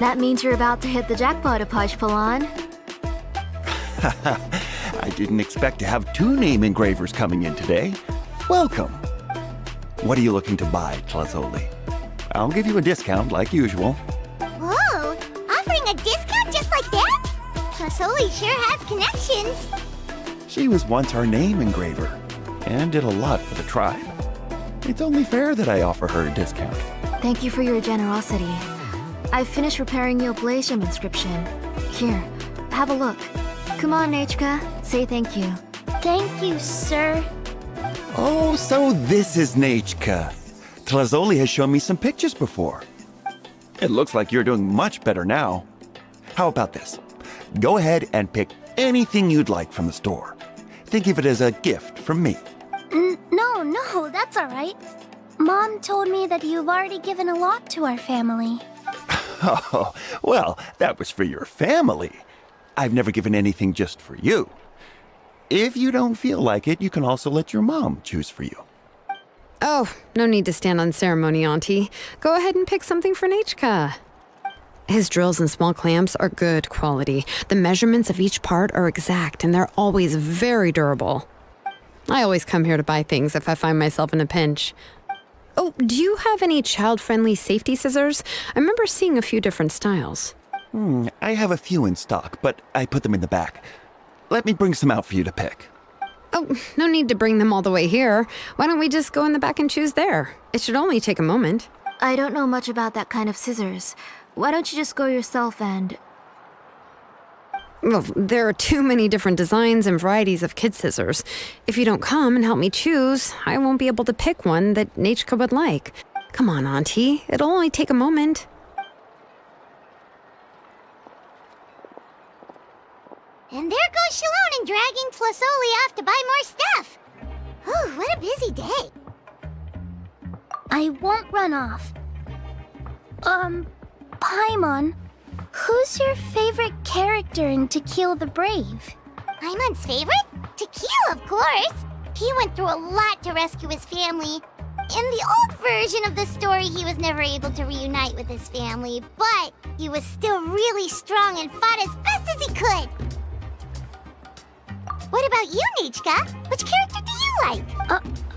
That means you're about to hit the jackpot, Apaish Palan. I didn't expect to have 2 name engravers coming in today. Welcome. What are you looking to buy, Tlazoli? I'll give you a discount like usual. Whoa! Offering a discount just like that? Kasoli sure has connections. She was once our name engraver and did a lot for the tribe. It's only fair that I offer her a discount. Thank you for your generosity. I've finished preparing you a blaze gem inscription. Here, have a look. Come on, Nachka, say thank you. Thank you, sir. Oh, so this is Nachka. Tlazoli has shown me some pictures before. It looks like you're doing much better now. How about this? Go ahead and pick anything you'd like from the store. Think of it as a gift from me. No, that's all right. Mom told me that you've already given a lot to our family. Oh, well, that was for your family. I've never given anything just for you. If you don't feel like it, you can also let your mom choose for you. Oh, no need to stand on ceremony, Auntie. Go ahead and pick something for Nachka. His drills and small clamps are good quality. The measurements of each part are exact, and they're always very durable. I always come here to buy things if I find myself in a pinch. Oh, do you have any child-friendly safety scissors? I remember seeing a few different styles. I have a few in stock, but I put them in the back. Let me bring some out for you to pick. Oh, no need to bring them all the way here. Why don't we just go in the back and choose there? It should only take a moment. I don't know much about that kind of scissors. Why don't you just go yourself and... Well, there are too many different designs and varieties of kid scissors. If you don't come and help me choose, I won't be able to pick one that Nachka would like. Come on, Auntie. It'll only take a moment. And there goes Shalone dragging Tlasoli off to buy more stuff. Ooh, what a busy day. I won't run off. Paimon, who's your favorite character in To Kill the Brave? Paimon's favorite? Tequila, of course. He went through a lot to rescue his family. In the old version of the story, he was never able to reunite with his family, but he was still really strong and fought as best as he could. What about you, Nichka? Which character do you like?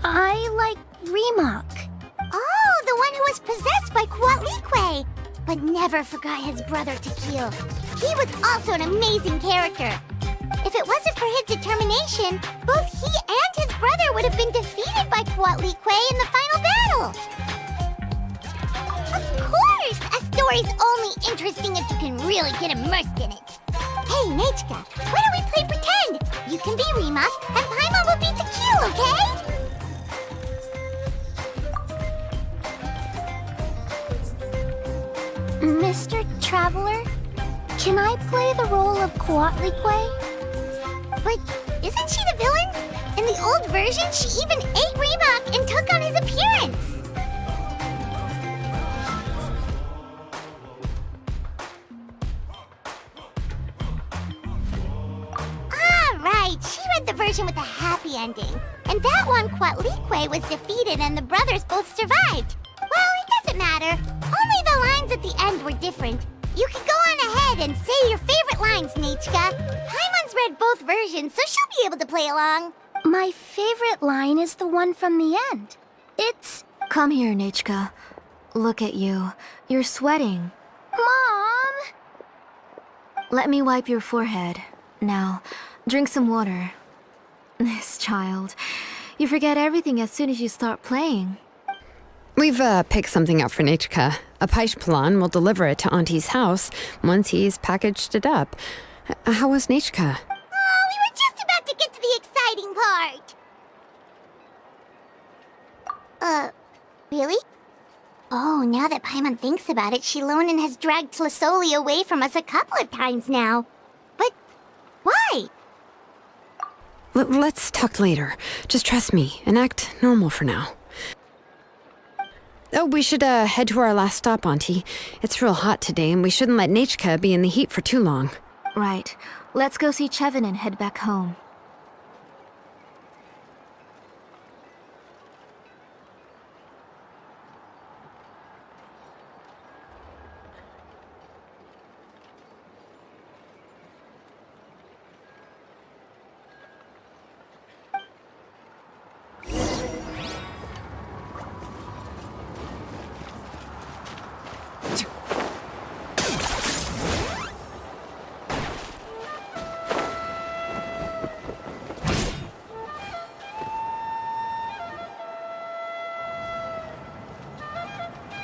I like Remak. Oh, the one who was possessed by Kuatlique, but never forgot his brother Tequil. He was also an amazing character. If it wasn't for his determination, both he and his brother would have been defeated by Kuatlique in the final battle. Of course! A story's only interesting if you can really get immersed in it. Hey, Nichka, why don't we play pretend? You can be Remak, and Paimon will be Tequil, okay? Mr. Traveler, can I play the role of Kuatlique? But isn't she the villain? In the old version, she even ate Remak and took on his appearance. Ah, right. She read the version with a happy ending. And that one, Kuatlique was defeated and the brothers both survived. Well, it doesn't matter. Only the lines at the end were different. You can go on ahead and say your favorite lines, Nichka. Paimon's read both versions, so she'll be able to play along. My favorite line is the one from the end. It's, Come here, Nichka. Look at you. You're sweating. Mom! Let me wipe your forehead. Now, drink some water. This child. You forget everything as soon as you start playing. We've picked something up for Nichka. A Paishpalan will deliver it to Auntie's house once he's packaged it up. How was Nichka? Oh, we were just about to get to the exciting part. Really? Oh, now that Paimon thinks about it, Shilonen has dragged Tlasoli away from us a couple of times now. But why? Let's talk later. Just trust me and act normal for now. Oh, we should head to our last stop, Auntie. It's real hot today, and we shouldn't let Nichka be in the heat for too long. Right. Let's go see Chevin and head back home.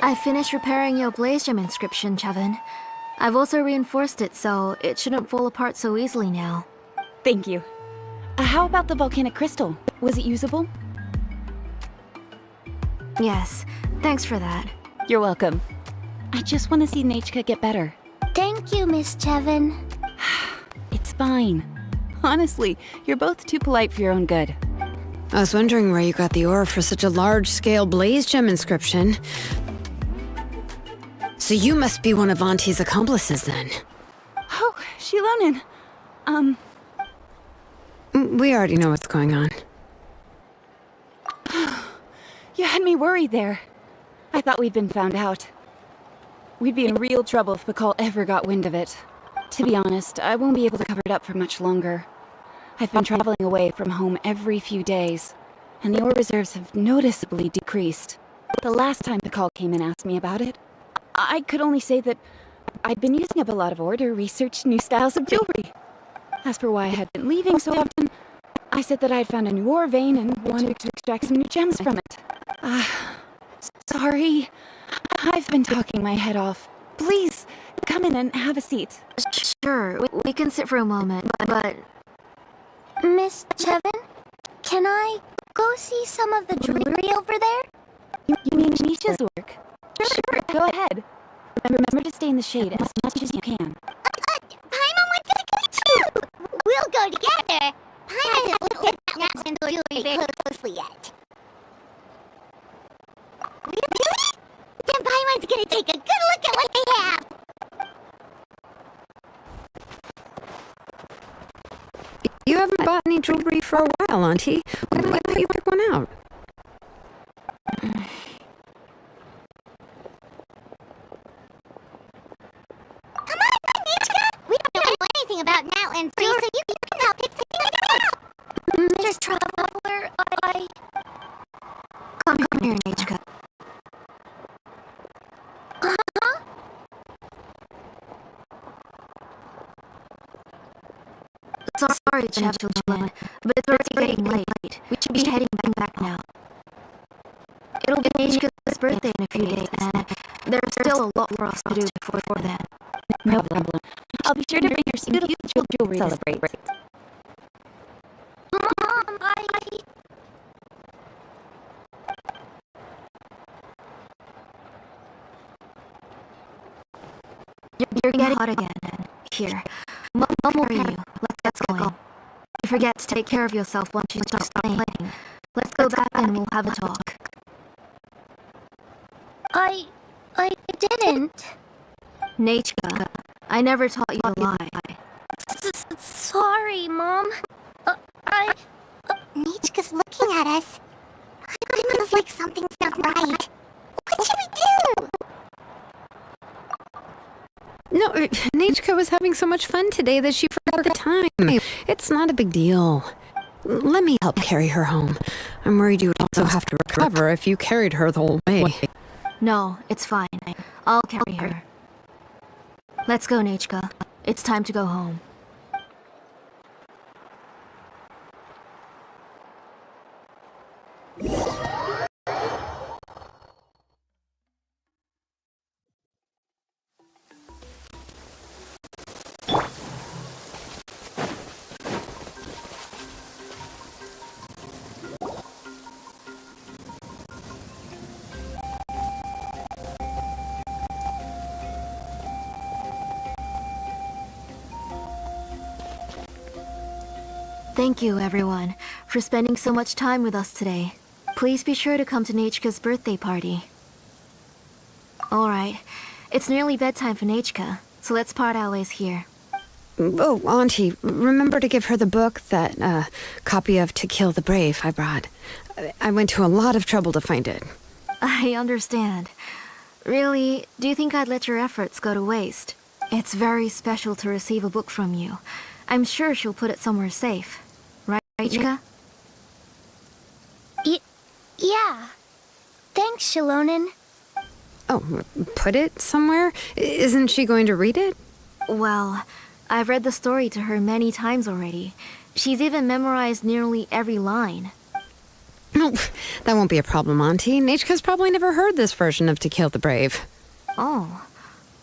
I finished repairing your blaze gem inscription, Chevin. I've also reinforced it so it shouldn't fall apart so easily now. Thank you. How about the volcanic crystal? Was it usable? Yes, thanks for that. You're welcome. I just want to see Nichka get better. Thank you, Miss Chevin. It's fine. Honestly, you're both too polite for your own good. I was wondering where you got the ore for such a large-scale blaze gem inscription. So you must be one of Auntie's accomplices, then. Oh, Shilonen. We already know what's going on. You had me worried there. I thought we'd been found out. We'd be in real trouble if Bakal ever got wind of it. To be honest, I won't be able to cover it up for much longer. I've been traveling away from home every few days, and the ore reserves have noticeably decreased. The last time Bakal came and asked me about it, I could only say that I'd been using up a lot of ore to research new styles of jewelry. As for why I had been leaving so often, I said that I had found a new ore vein and wanted to extract some new gems from it. Sorry. I've been talking my head off. Please, come in and have a seat. Sure, we can sit for a moment, but... Miss Chevin, can I go see some of the jewelry over there? You mean Nisha's work? Sure, go ahead. Remember to stay in the shade as much as you can. Paimon wants to meet you! You haven't bought any jewelry for a while, Auntie. Why don't you pick one out? Come on, Nitchka! We don't know anything about Natlan's tree, so you can help pick something out! Mr. Traveler, I... Come here, Nechka. Sorry, children, but it's already getting late. We should be heading back now. It'll be Nechka's birthday in a few days, and there's still a lot for us to do before then. No problem. I'll be sure to bring her some beautiful jewelry to celebrate. Mom, You're getting hot again. Here, Mom will carry you. Let's go. You forget to take care of yourself once you start playing. Let's go back and we'll have a talk. I didn't. Nechka, I never taught you to lie. Sorry, Mom. Nitchka's looking at us. It feels like something's not right. What should we do? No, Nechka was having so much fun today that she forgot the time. It's not a big deal. Let me help carry her home. I'm worried you would also have to recover if you carried her the whole way. No, it's fine. I'll carry her. Let's go, Nechka. It's time to go home. Thank you, everyone, for spending so much time with us today. Please be sure to come to Nechka's birthday party. Alright, it's nearly bedtime for Nechka, so let's part our ways here. Oh, Auntie, remember to give her the book, that copy of To Kill the Brave I brought. I went to a lot of trouble to find it. I understand. Really, do you think I'd let your efforts go to waste? It's very special to receive a book from you. I'm sure she'll put it somewhere safe. Right, Nechka? Yeah. Thanks, Shilonen. Oh, put it somewhere? Isn't she going to read it? Well, I've read the story to her many times already. She's even memorized nearly every line. No, that won't be a problem, Auntie. Nechka's probably never heard this version of To Kill the Brave. Oh.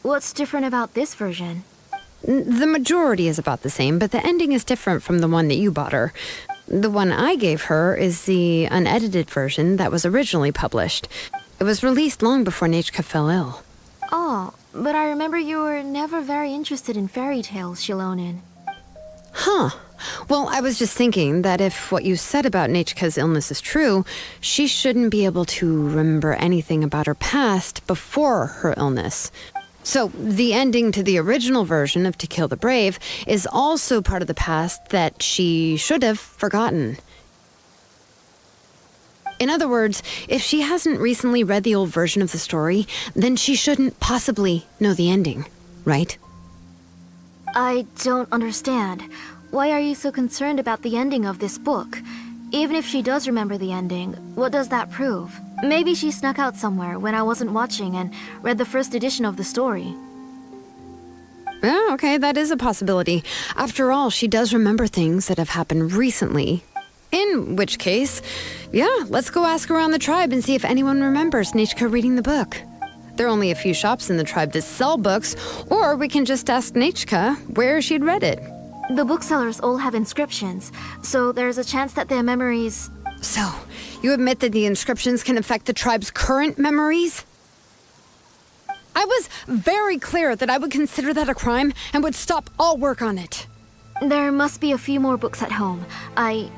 What's different about this version? The majority is about the same, but the ending is different from the one that you bought her. The one I gave her is the unedited version that was originally published. It was released long before Nechka fell ill. Oh, but I remember you were never very interested in fairy tales, Shilonen. Huh. Well, I was just thinking that if what you said about Nechka's illness is true, she shouldn't be able to remember anything about her past before her illness. So, the ending to the original version of To Kill the Brave is also part of the past that she should have forgotten. In other words, if she hasn't recently read the old version of the story, then she shouldn't possibly know the ending, right? I don't understand. Why are you so concerned about the ending of this book? Even if she does remember the ending, what does that prove? Maybe she snuck out somewhere when I wasn't watching and read the first edition of the story. Yeah, okay, that is a possibility. After all, she does remember things that have happened recently. In which case, yeah, let's go ask around the tribe and see if anyone remembers Nechka reading the book. There are only a few shops in the tribe that sell books, or we can just ask Nechka where she'd read it. The booksellers all have inscriptions, so there's a chance that their memories... So, you admit that the inscriptions can affect the tribe's current memories? I was very clear that I would consider that a crime and would stop all work on it. There must be a few more books at home. I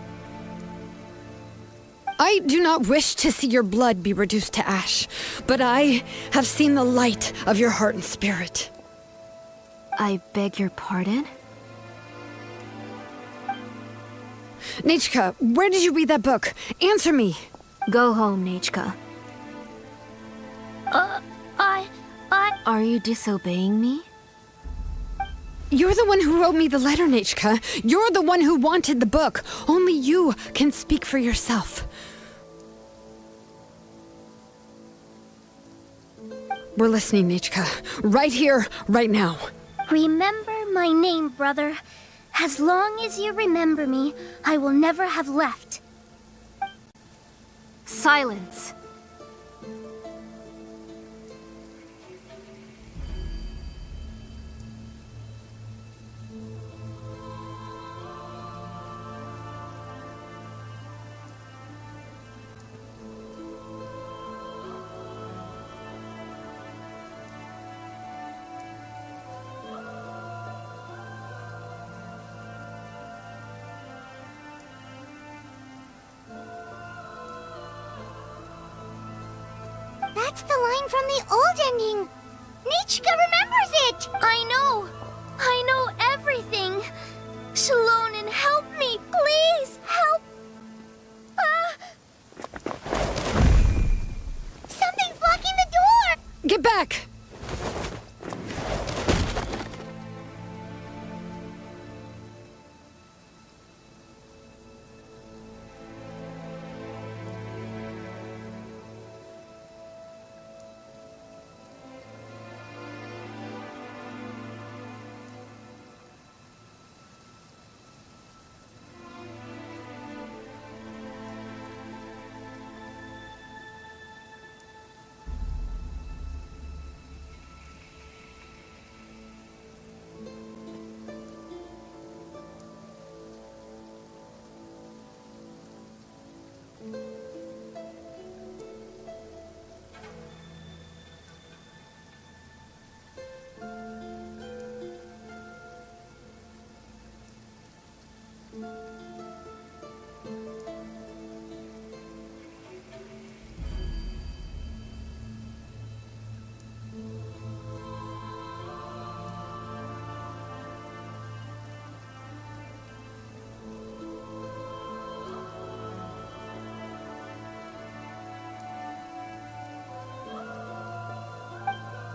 do not wish to see your blood be reduced to ash, but I have seen the light of your heart and spirit. I beg your pardon? Nechka, where did you read that book? Answer me. Go home, Nechka. Are you disobeying me? You're the one who wrote me the letter, Nechka. You're the one who wanted the book. Only you can speak for yourself. We're listening, Nechka. Right here, right now. Remember my name, brother. As long as you remember me, I will never have left. Silence. That's the line from the old ending. Nichika remembers it! I know everything. Shalonen, help me, please, help. Something's blocking the door! Get back!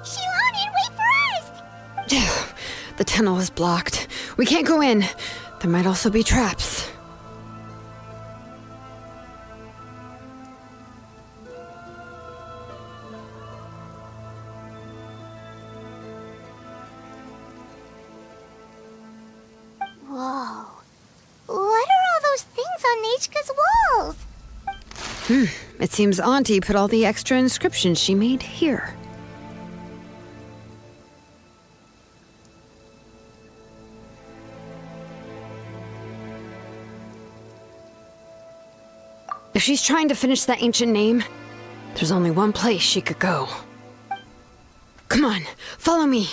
Shilonen, wait for us! The tunnel is blocked. We can't go in. There might also be traps. Whoa. What are all those things on Nichika's walls? It seems Auntie put all the extra inscriptions she made here. If she's trying to finish that ancient name, there's only one place she could go. Come on, follow me.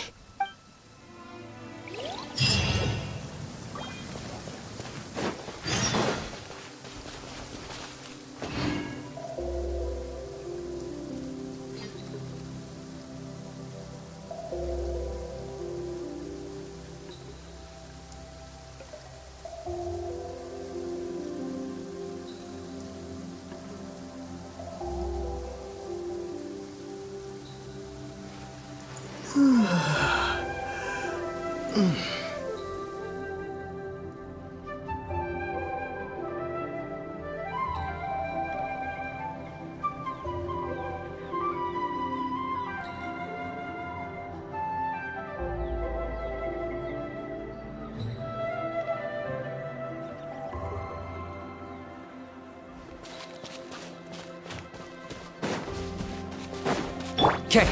Okay.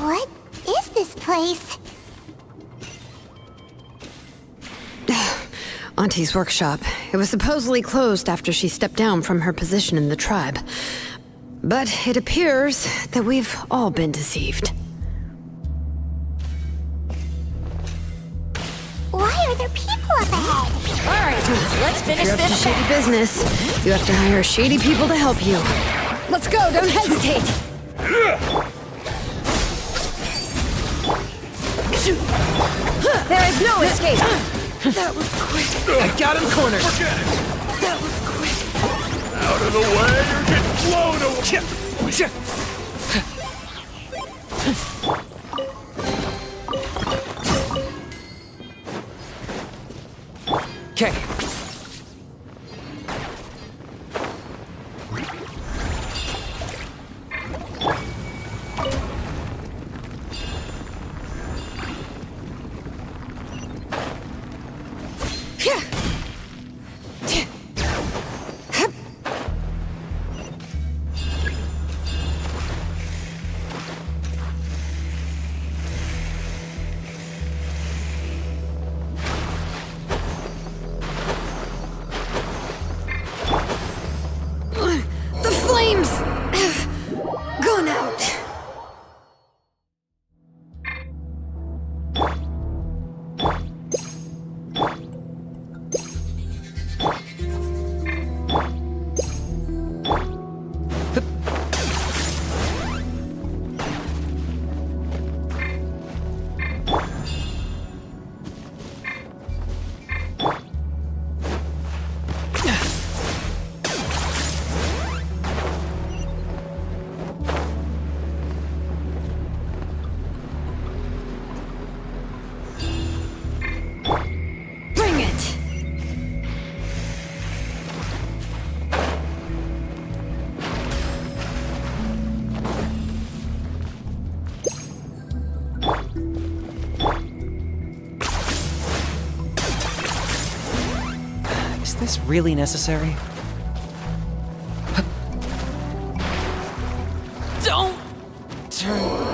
What is this place? Auntie's workshop. It was supposedly closed after she stepped down from her position in the tribe. But it appears that we've all been deceived. Why are there people up ahead? Alright, let's If finish you're up to this shady business, you have to hire shady people to help you. Let's go, don't hesitate! There is no escape! I got him cornered. Forget it. That was quick. Out of the way, you're getting blown away. Okay. The flames have gone out. Bring it! Is this really necessary? Don't turn.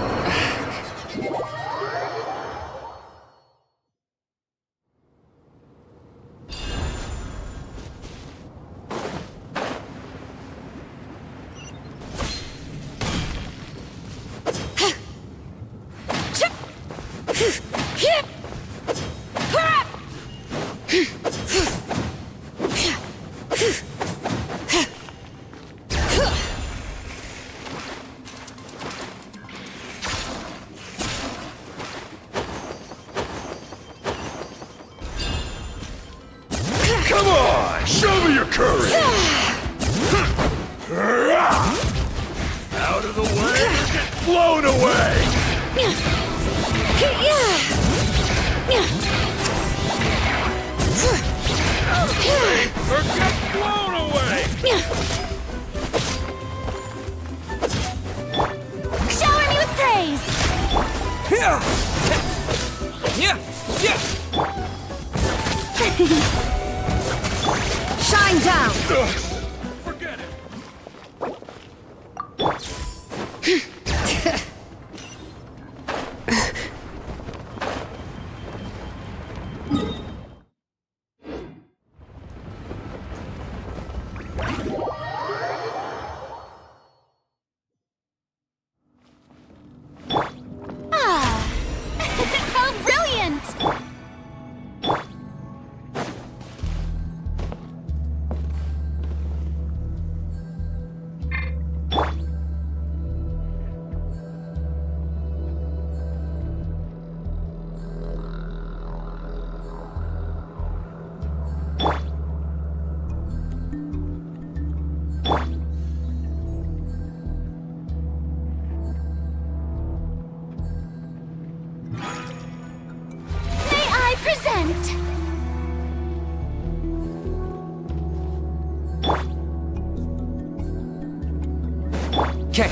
Come on, show me your courage. Out of the way, get blown away. Or get blown away. Shower me with praise! Yeah. Shine down! Forget it. How brilliant! May I present? Okay.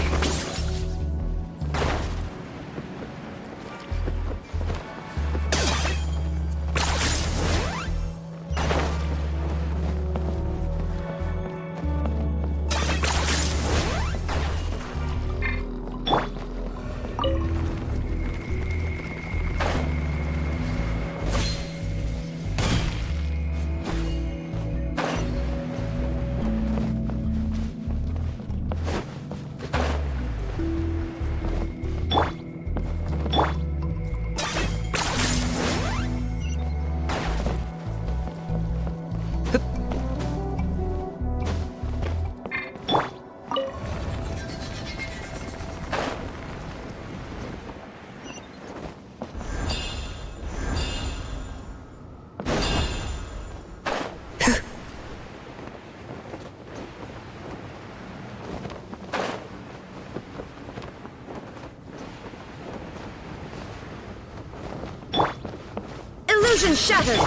Illusion shattered!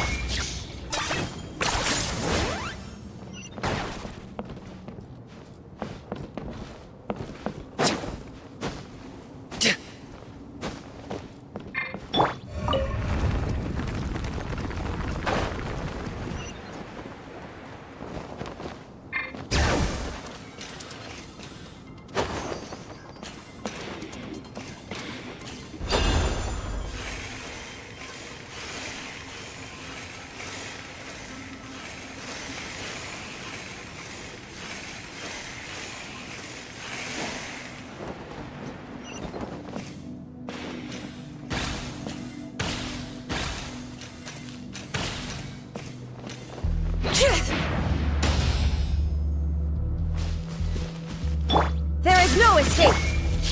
There is no escape!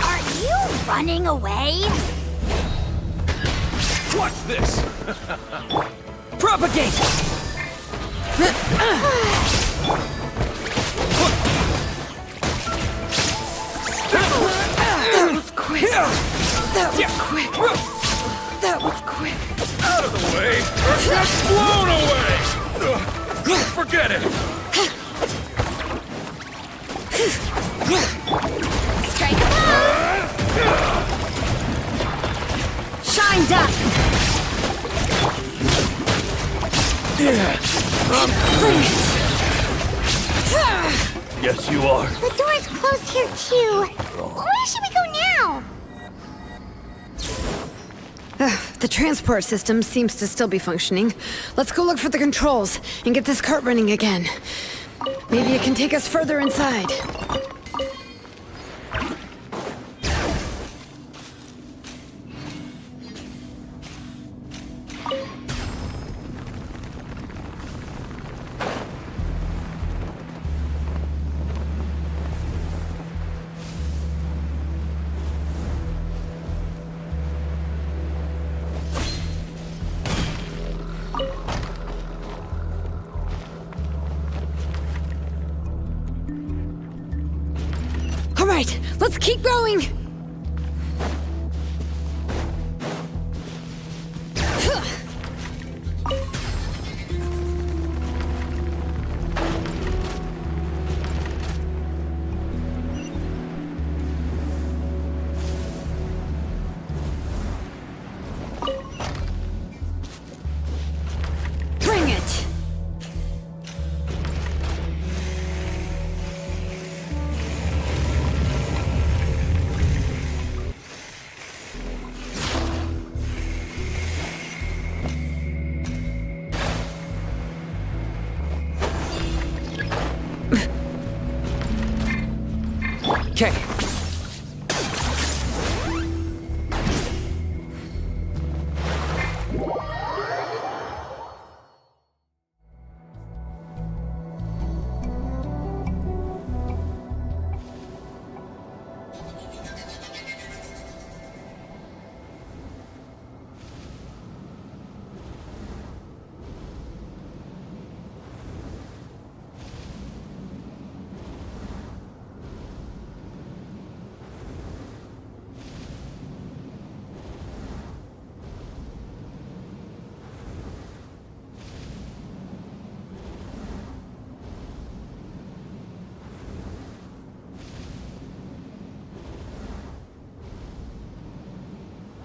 Are you running away? Watch this! Propagate! That was quick! That was quick! That was quick! Out of the way! Or get blown away! Forget it! Strike a pose! Shine down! Yes, you are. The door's closed here too. Where should we go now? The transport system seems to still be functioning. Let's go look for the controls and get this cart running again. Maybe it can take us further inside. All right, let's keep going! Bring it! Okay.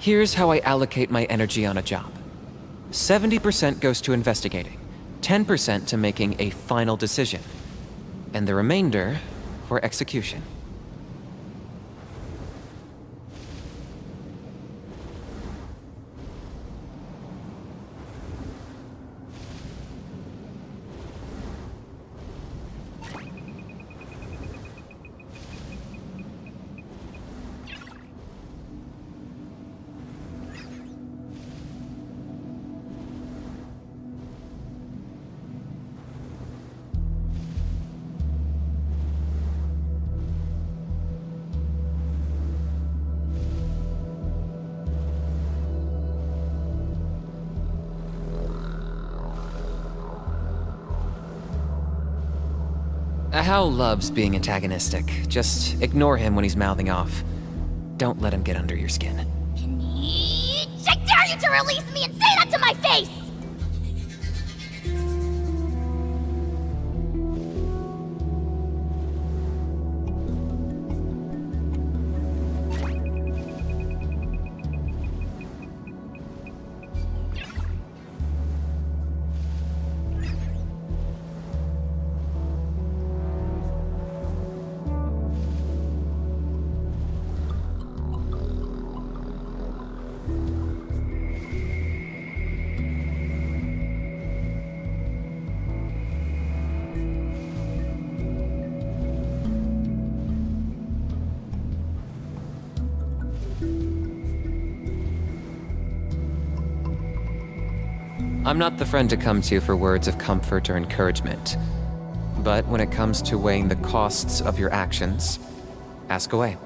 Here's how I allocate my energy on a job. 70% goes to investigating, 10% to making a final decision, and the remainder for execution. Hal loves being antagonistic. Just ignore him when he's mouthing off. Don't let him get under your skin. I dare you to release me and say that to my face! I'm not the friend to come to for words of comfort or encouragement. But when it comes to weighing the costs of your actions, ask away.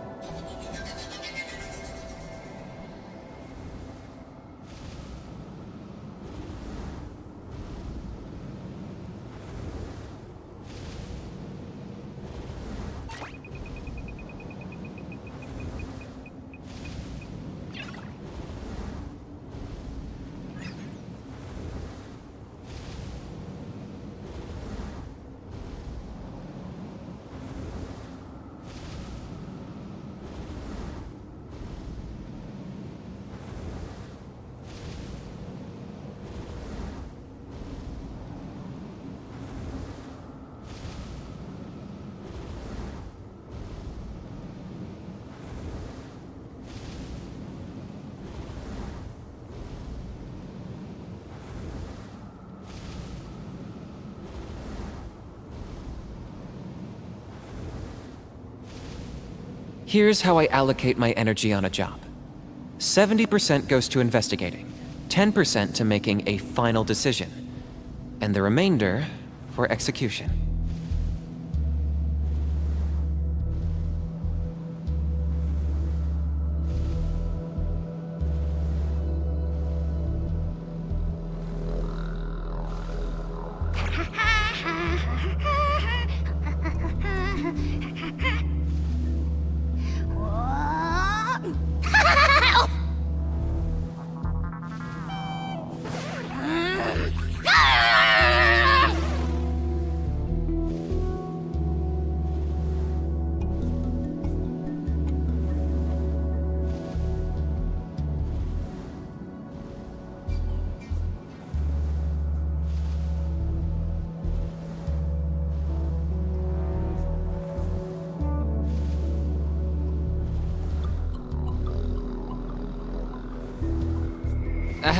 Here's how I allocate my energy on a job. 70% goes to investigating, 10% to making a final decision, and the remainder for execution.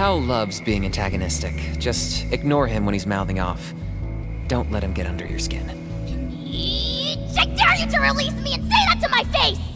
Hal loves being antagonistic. Just ignore him when he's mouthing off. Don't let him get under your skin. I dare you to release me and say that to my face!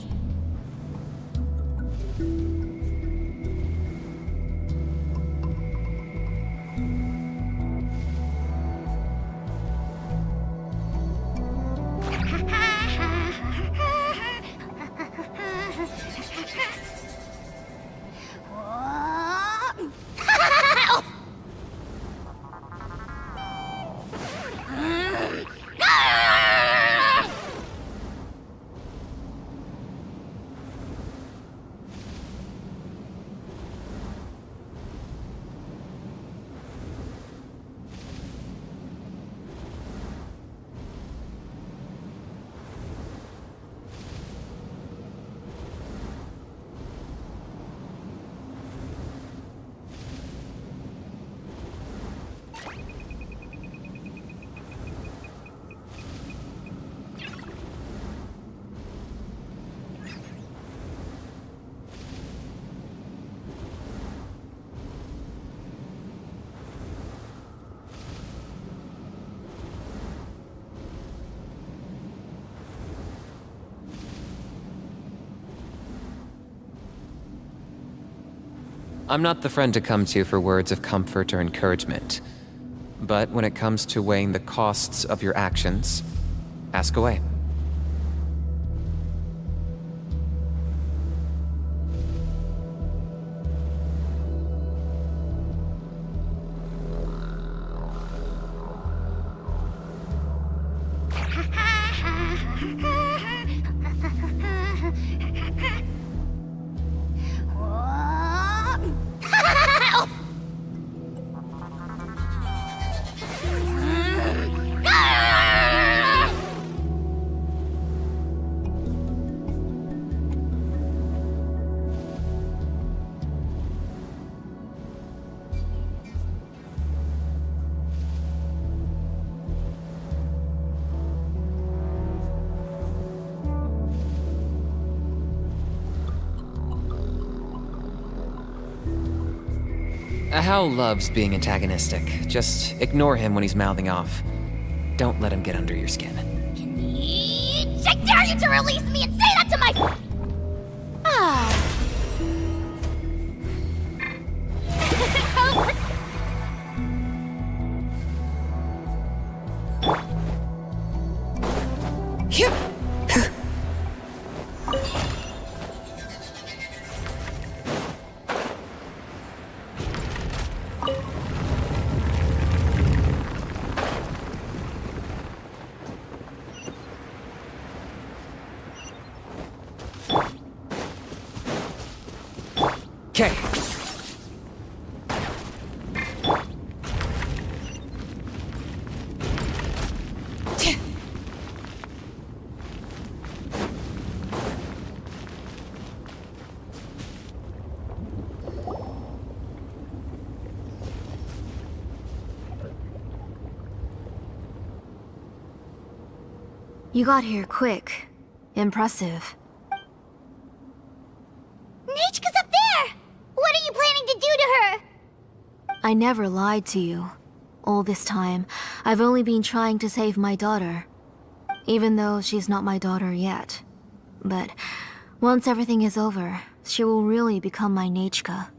I'm not the friend to come to for words of comfort or encouragement. But when it comes to weighing the costs of your actions, ask away. Hal loves being antagonistic. Just ignore him when he's mouthing off. Don't let him get under your skin. I dare you to release me and say that to my... Okay. You got here quick. Impressive. Nechka's up there! What are you planning to do to her? I never lied to you. All this time, I've only been trying to save my daughter. Even though she's not my daughter yet. But once everything is over, she will really become my Nechka.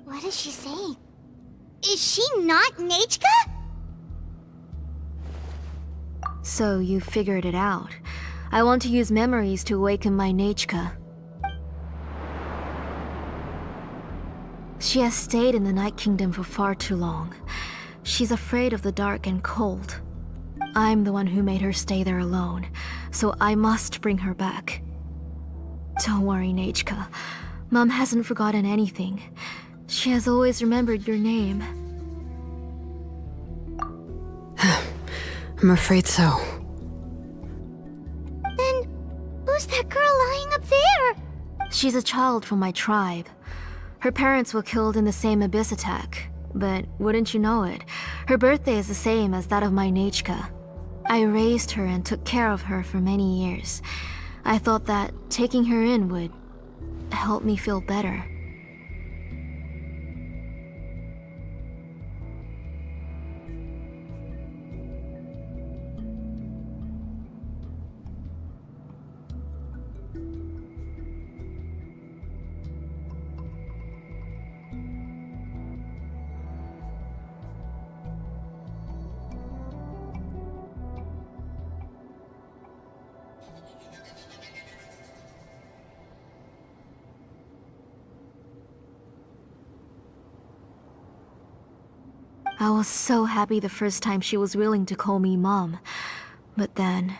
What is she saying? Is she not Nechka? So you figured it out. I want to use memories to awaken my Nechka. She has stayed in the Night Kingdom for far too long. She's afraid of the dark and cold. I'm the one who made her stay there alone, so I must bring her back. Don't worry, Nechka. Mom hasn't forgotten anything. She has always remembered your name. I'm afraid so. Then, who's that girl lying up there? She's a child from my tribe. Her parents were killed in the same abyss attack. But wouldn't you know it, her birthday is the same as that of my Nechka. I raised her and took care of her for many years. I thought that taking her in would help me feel better. I was so happy the first time she was willing to call me Mom. But then,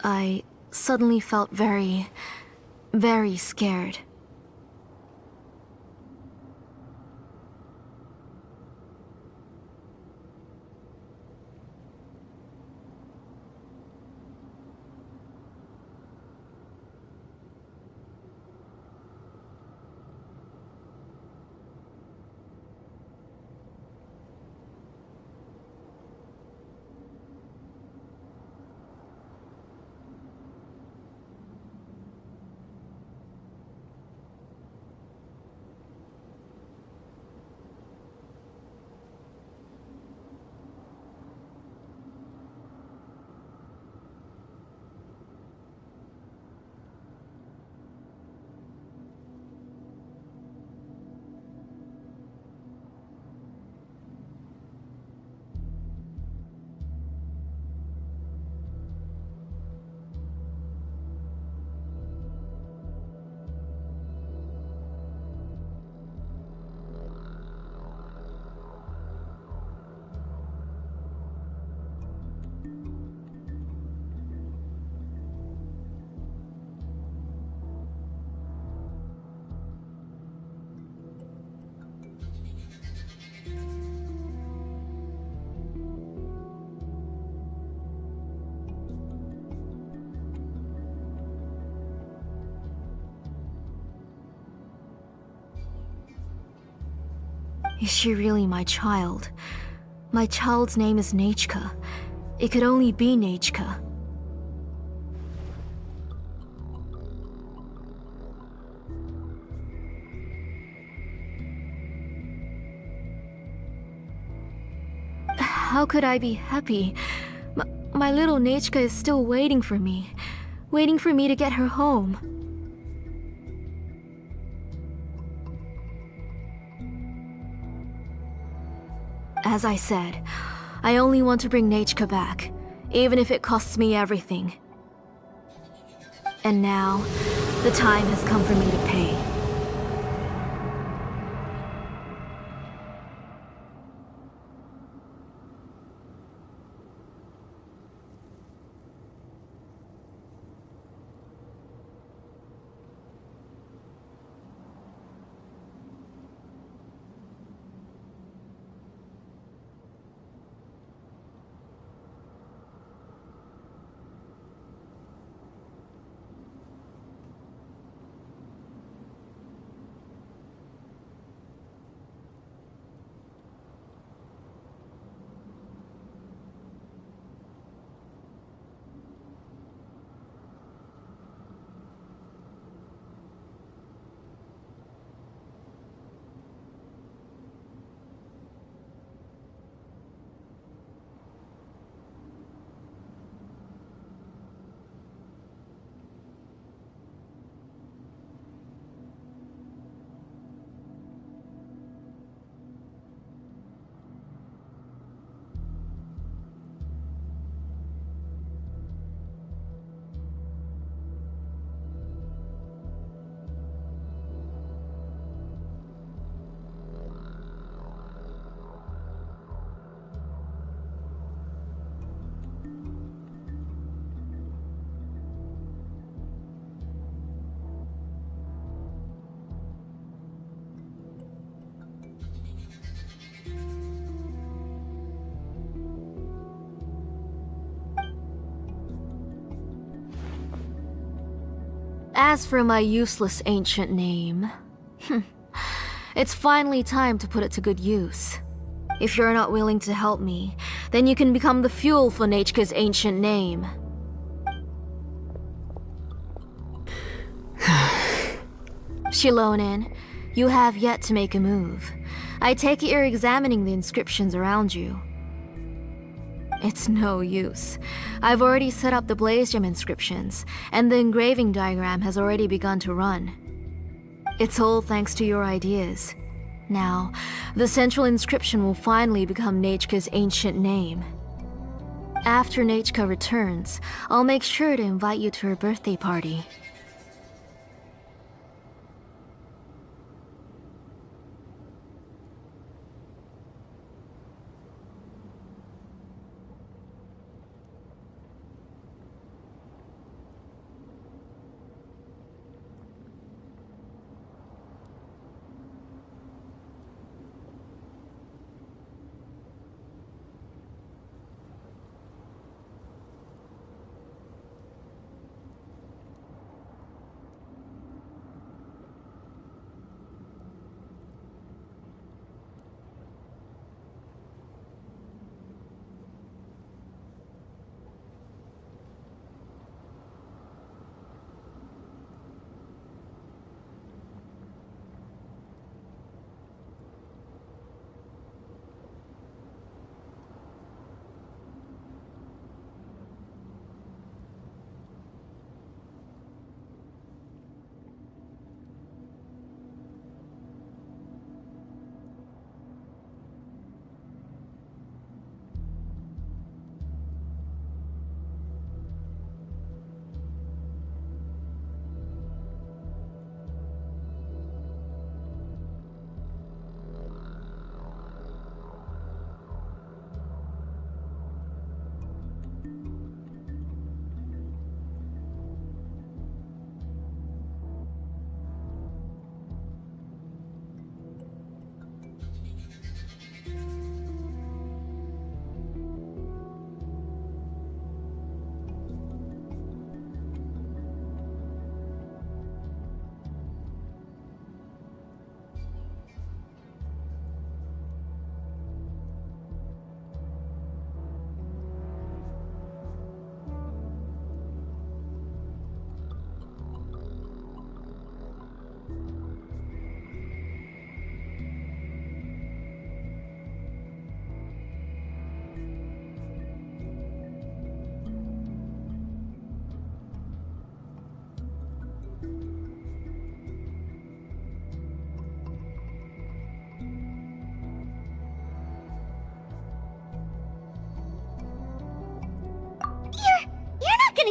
I suddenly felt very scared. Is she really my child? My child's name is Nechka. It could only be Nechka. How could I be happy? My little Nechka is still waiting for me to get her home. As I said, I only want to bring Nachka back, even if it costs me everything. And now, the time has come for me to pay. As for my useless ancient name, it's finally time to put it to good use. If you're not willing to help me, then you can become the fuel for Nachka's ancient name. Shilonen, you have yet to make a move. I take it you're examining the inscriptions around you. It's no use. I've already set up the blaze gem inscriptions, and the engraving diagram has already begun to run. It's all thanks to your ideas. Now, the central inscription will finally become Nachka's ancient name. After Nachka returns, I'll make sure to invite you to her birthday party.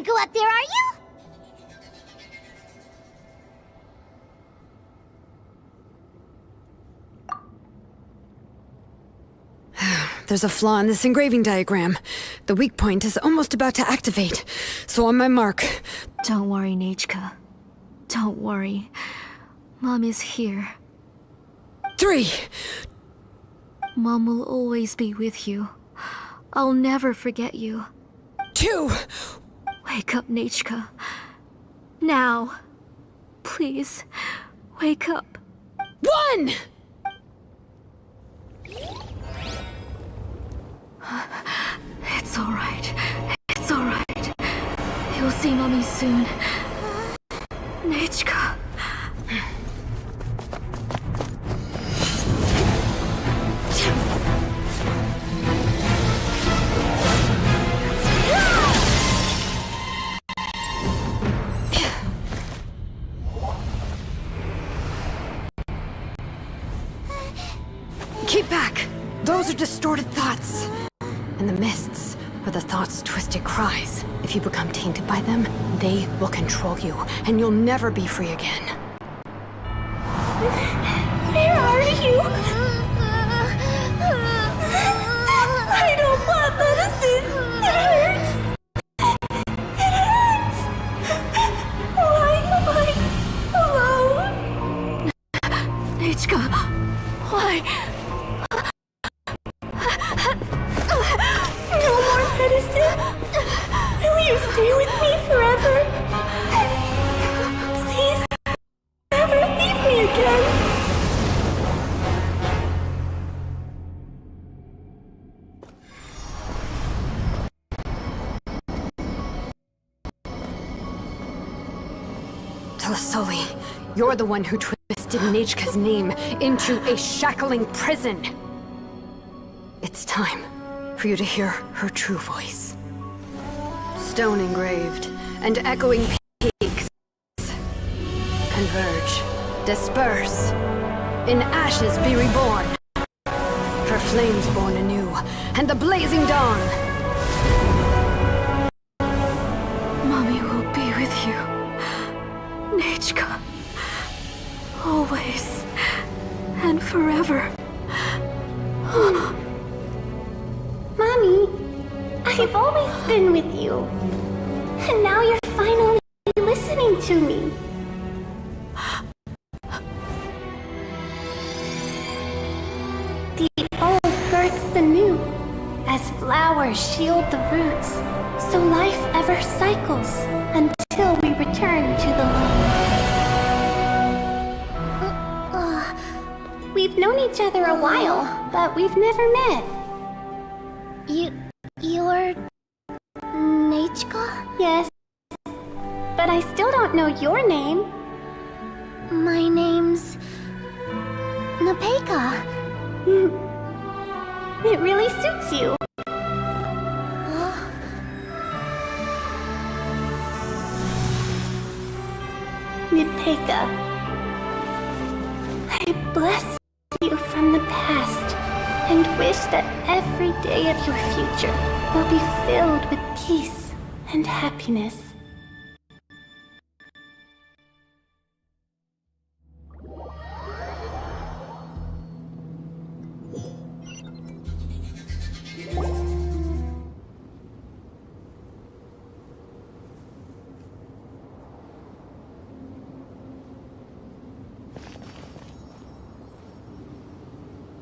gonna go up there, are you? There's a flaw in this engraving diagram. The weak point is almost about to activate. So on my mark. Don't worry, Nechka. Don't worry. Mom is here. 3. Mom will always be with you. I'll never forget you. 2. Wake up, Nechka. Now. Please, wake up. 1! It's alright. It's alright. You'll see Mommy soon. Nechka. Keep back! Those are distorted thoughts. And the mists are the thoughts' twisted cries. If you become tainted by them, they will control you, and you'll never be free again. Where are you? I don't want medicine. It hurts. It hurts. Why am I alone? Nechka, why? No more medicine. Will you stay with me forever? Please, never leave me again. Telasoli, you're the one who twisted Nechka's name into a shackling prison. It's time for you to hear her true voice. Stone engraved and echoing peaks converge, disperse, in ashes be reborn, for flames born anew, and the blazing dawn. Mommy will be with you. Nechka. Always. And forever. Mommy, I've always been with you. And now you're finally listening to me. The old births the new, as flowers shield the roots, so life ever cycles until we return to the loam. We've known each other a while, but we've never met. You're... Nechka? Yes. But I still don't know your name. My name's... Nepeka. It really suits you. Nepeka. I bless you from the past and wish that every day of your future will be filled with peace and happiness.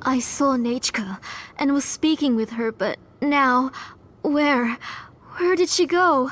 I saw Nechka and was speaking with her, but now, where did she go?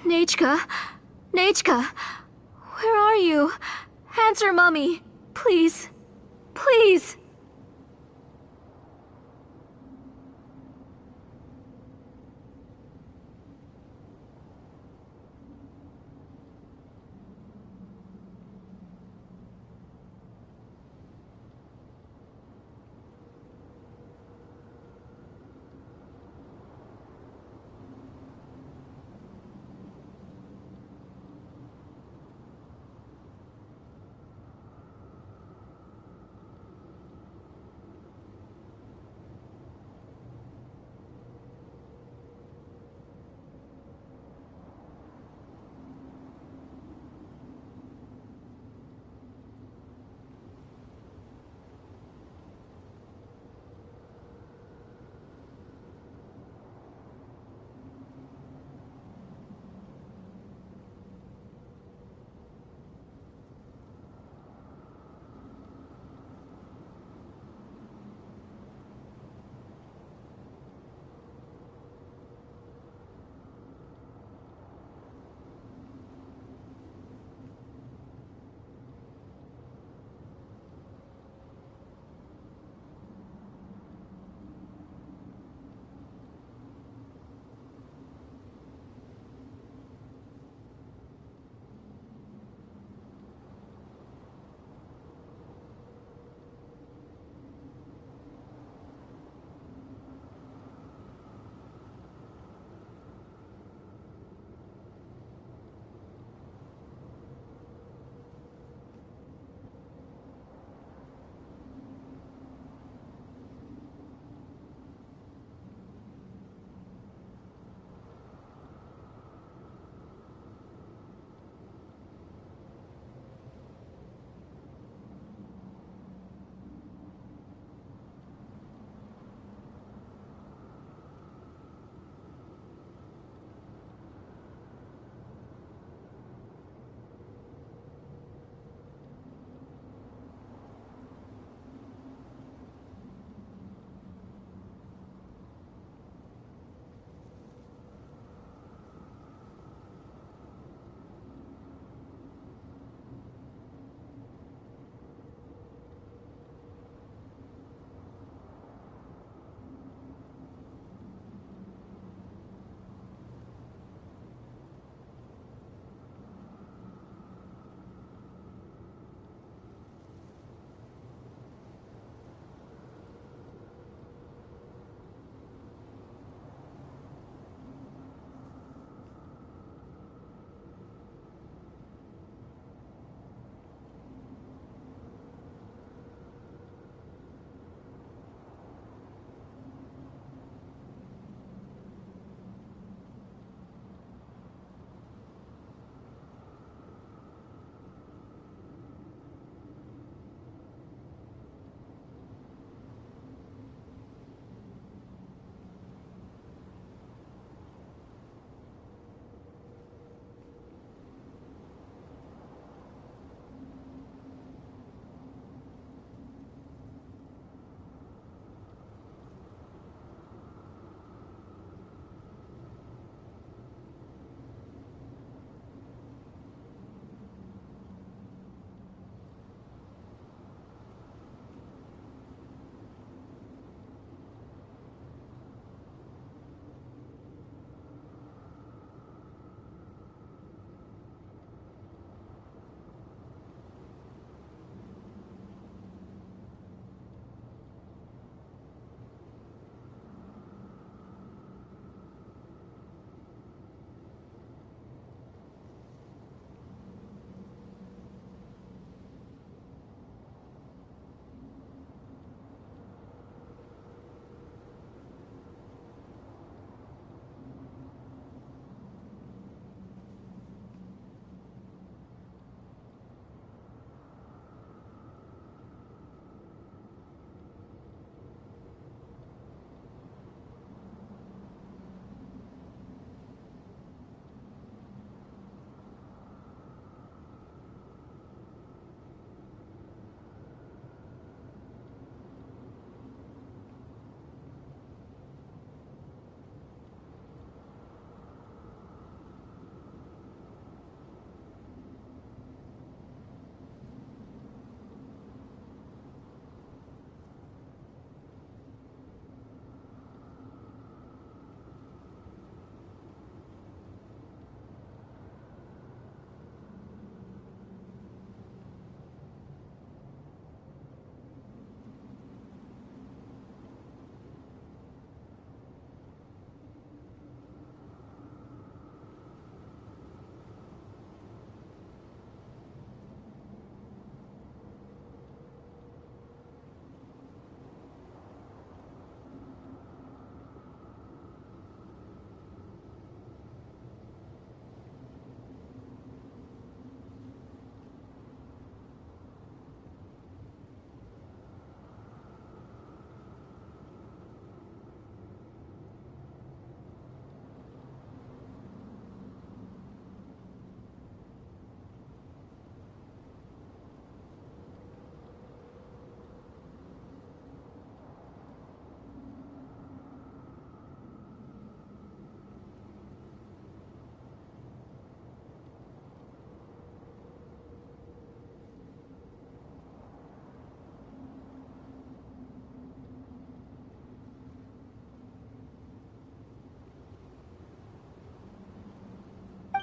Nachka? Nachka? Where are you? Answer Mommy. Please. Please.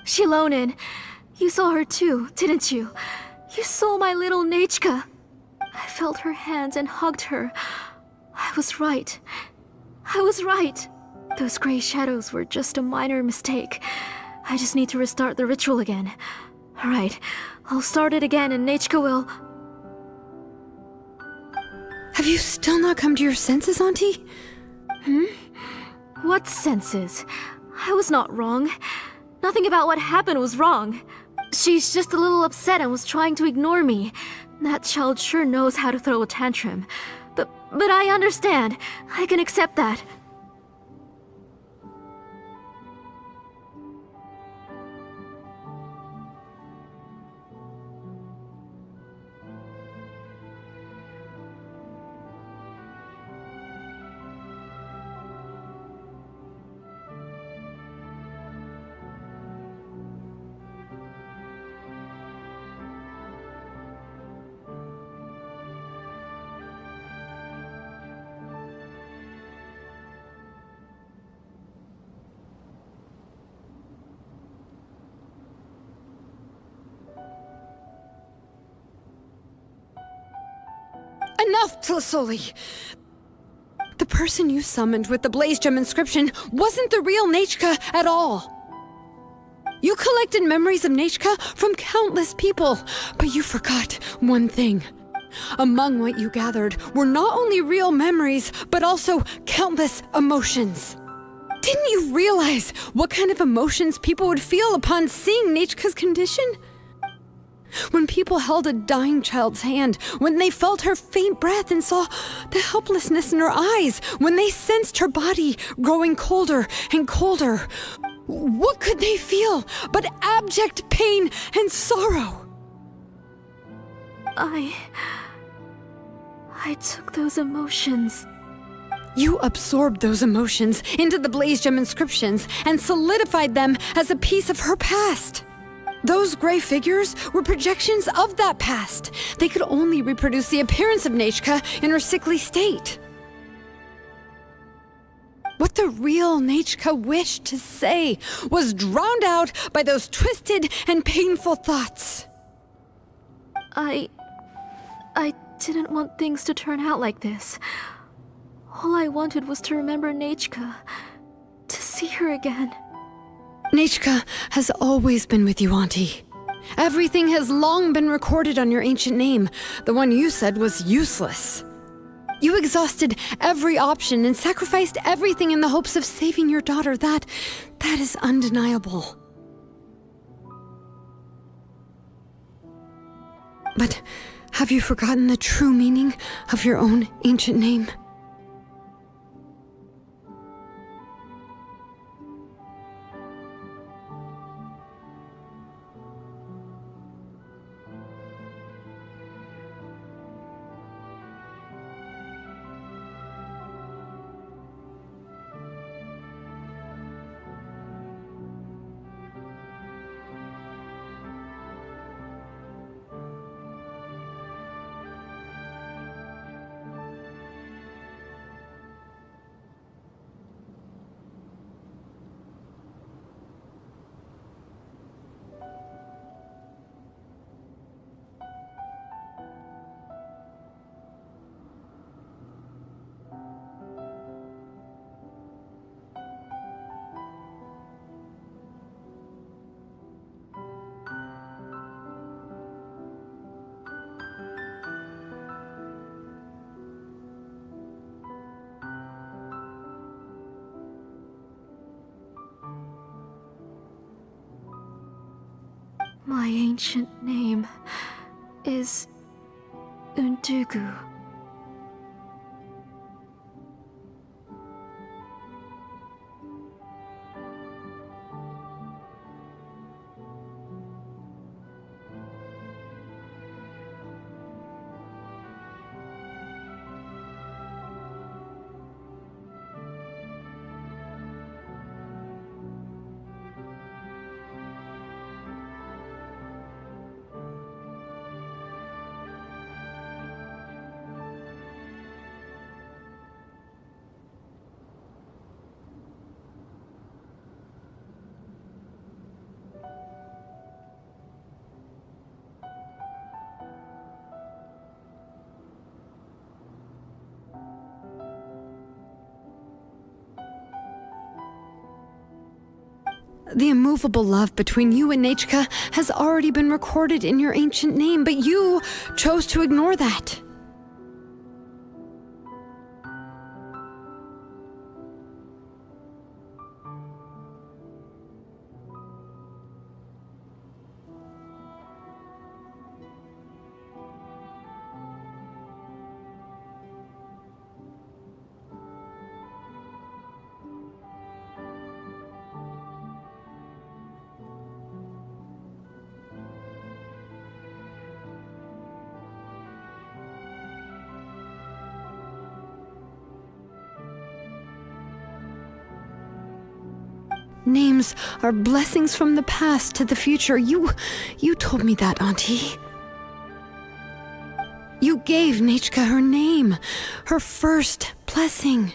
Shilonen, you saw her too, didn't you? You saw my little Nechka. I felt her hands and hugged her. I was right. I was right. Those gray shadows were just a minor mistake. I just need to restart the ritual again. Alright, I'll start it again and Nechka will... Have you still not come to your senses, Auntie? What senses? I was not wrong. Nothing about what happened was wrong. She's just a little upset and was trying to ignore me. That child sure knows how to throw a tantrum. But I understand. I can accept that. Enough, Tlasoli! The person you summoned with the Blaze Gem inscription wasn't the real Nechka at all. You collected memories of Nechka from countless people, but you forgot one thing. Among what you gathered were not only real memories, but also countless emotions. Didn't you realize what kind of emotions people would feel upon seeing Nechka's condition? When people held a dying child's hand, when they felt her faint breath and saw the helplessness in her eyes, when they sensed her body growing colder and colder, what could they feel but abject pain and sorrow? I took those emotions. You absorbed those emotions into the Blaze Gem inscriptions and solidified them as a piece of her past. Those gray figures were projections of that past. They could only reproduce the appearance of Nechka in her sickly state. What the real Nechka wished to say was drowned out by those twisted and painful thoughts. I didn't want things to turn out like this. All I wanted was to remember Nechka, to see her again. Nechka has always been with you, Auntie. Everything has long been recorded on your ancient name. The one you said was useless. You exhausted every option and sacrificed everything in the hopes of saving your daughter. That is undeniable. But have you forgotten the true meaning of your own ancient name? My ancient name is Undugu. The immovable love between you and Nechka has already been recorded in your ancient name, but you chose to ignore that. Names are blessings from the past to the future. You told me that, Auntie. You gave Nechka her name, her first blessing.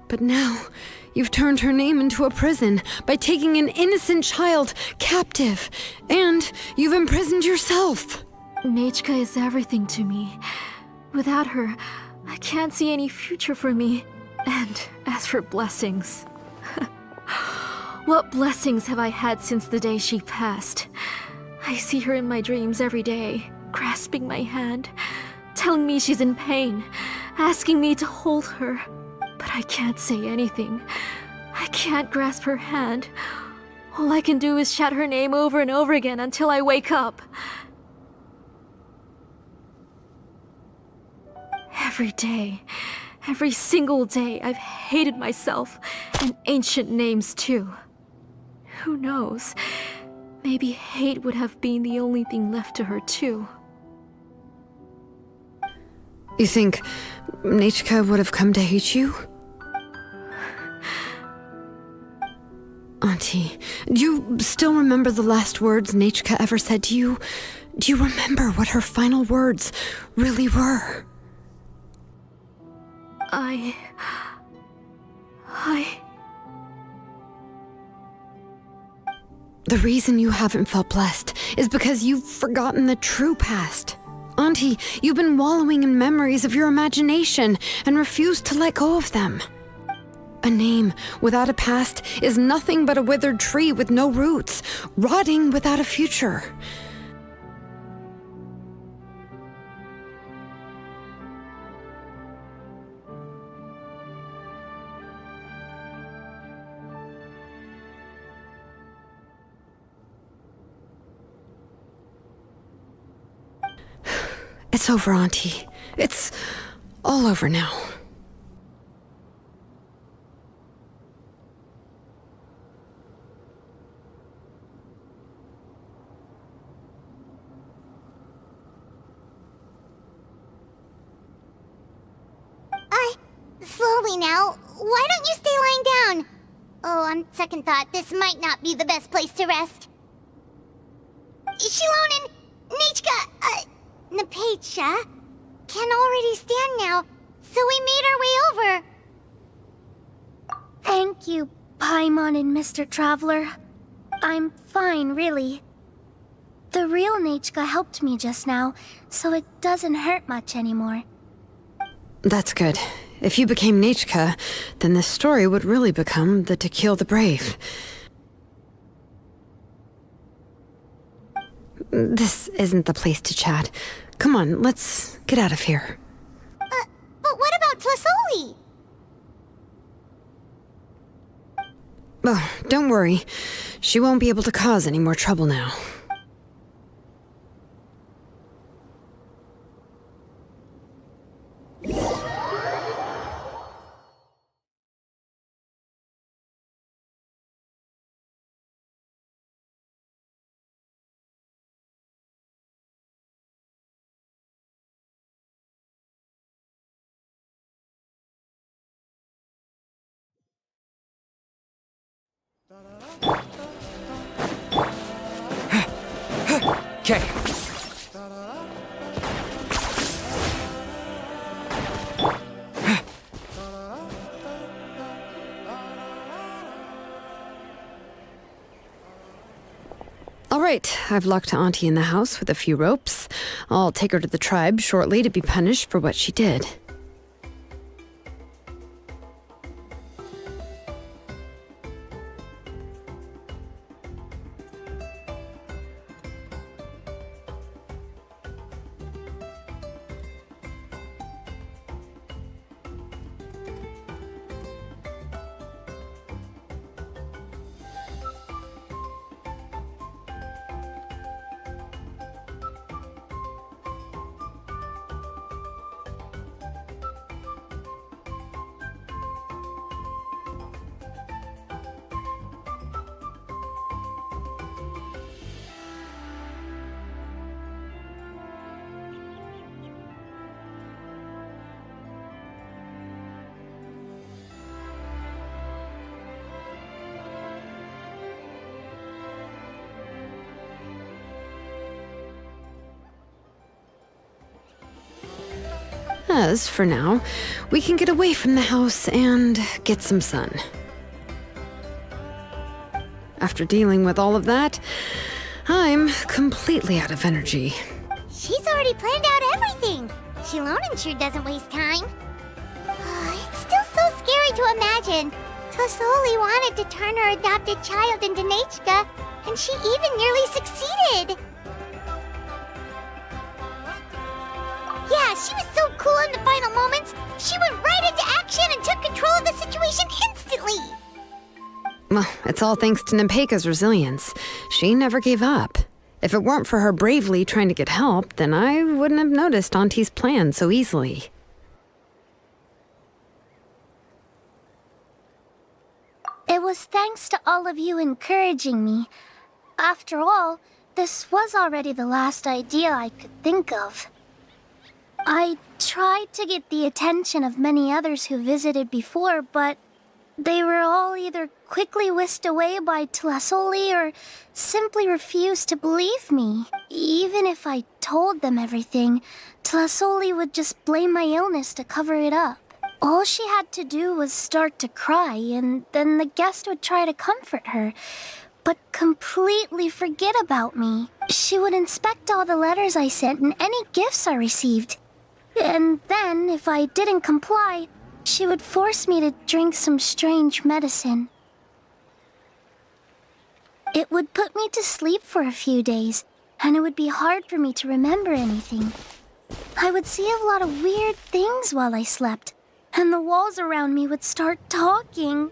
But now, you've turned her name into a prison by taking an innocent child captive, and you've imprisoned yourself. Nechka is everything to me. Without her, I can't see any future for me. And as for blessings... what blessings have I had since the day she passed? I see her in my dreams every day, grasping my hand, telling me she's in pain, asking me to hold her. But I can't say anything. I can't grasp her hand. All I can do is shout her name over and over again until I wake up. Every day, every single day, I've hated myself, and ancient names too. Who knows? Maybe hate would have been the only thing left to her too. You think Nechka would have come to hate you? Auntie, do you still remember the last words Nechka ever said to you? Do you remember what her final words really were? The reason you haven't felt blessed is because you've forgotten the true past. Auntie, you've been wallowing in memories of your imagination and refused to let go of them. A name without a past is nothing but a withered tree with no roots, rotting without a future. It's over, Auntie. It's all over now. Slowly now. Why don't you stay lying down? Oh, on second thought, this might not be the best place to rest. Shilonen, Nichka, Napecha can already stand now, so we made our way over. Thank you, Paimon and Mr. Traveler. I'm fine, really. The real Nachka helped me just now, so it doesn't hurt much anymore. That's good. If you became Nachka, then this story would really become the To Kill the Brave. This isn't the place to chat. Come on, let's get out of here. But what about Tlasoli? Oh, don't worry. She won't be able to cause any more trouble now. Okay. All right, I've locked Auntie in the house with a few ropes. I'll take her to the tribe shortly to be punished for what she did. As for now, we can get away from the house and get some sun. After dealing with all of that, I'm completely out of energy. She's already planned out everything. Shilonen sure doesn't waste time. It's still so scary to imagine. Tlasoli wanted to turn her adopted child into Nachka, and she even nearly succeeded. Yeah, she was so cool in the final moments. She went right into action and took control of the situation instantly. Well, it's all thanks to Nempeka's resilience. She never gave up. If it weren't for her bravely trying to get help, then I wouldn't have noticed Auntie's plan so easily. It was thanks to all of you encouraging me. After all, this was already the last idea I could think of. I tried to get the attention of many others who visited before, but they were all either quickly whisked away by Tlasoli or simply refused to believe me. Even if I told them everything, Tlasoli would just blame my illness to cover it up. All she had to do was start to cry, and then the guest would try to comfort her, but completely forget about me. She would inspect all the letters I sent and any gifts I received. And then, if I didn't comply, she would force me to drink some strange medicine. It would put me to sleep for a few days, and it would be hard for me to remember anything. I would see a lot of weird things while I slept, and the walls around me would start talking.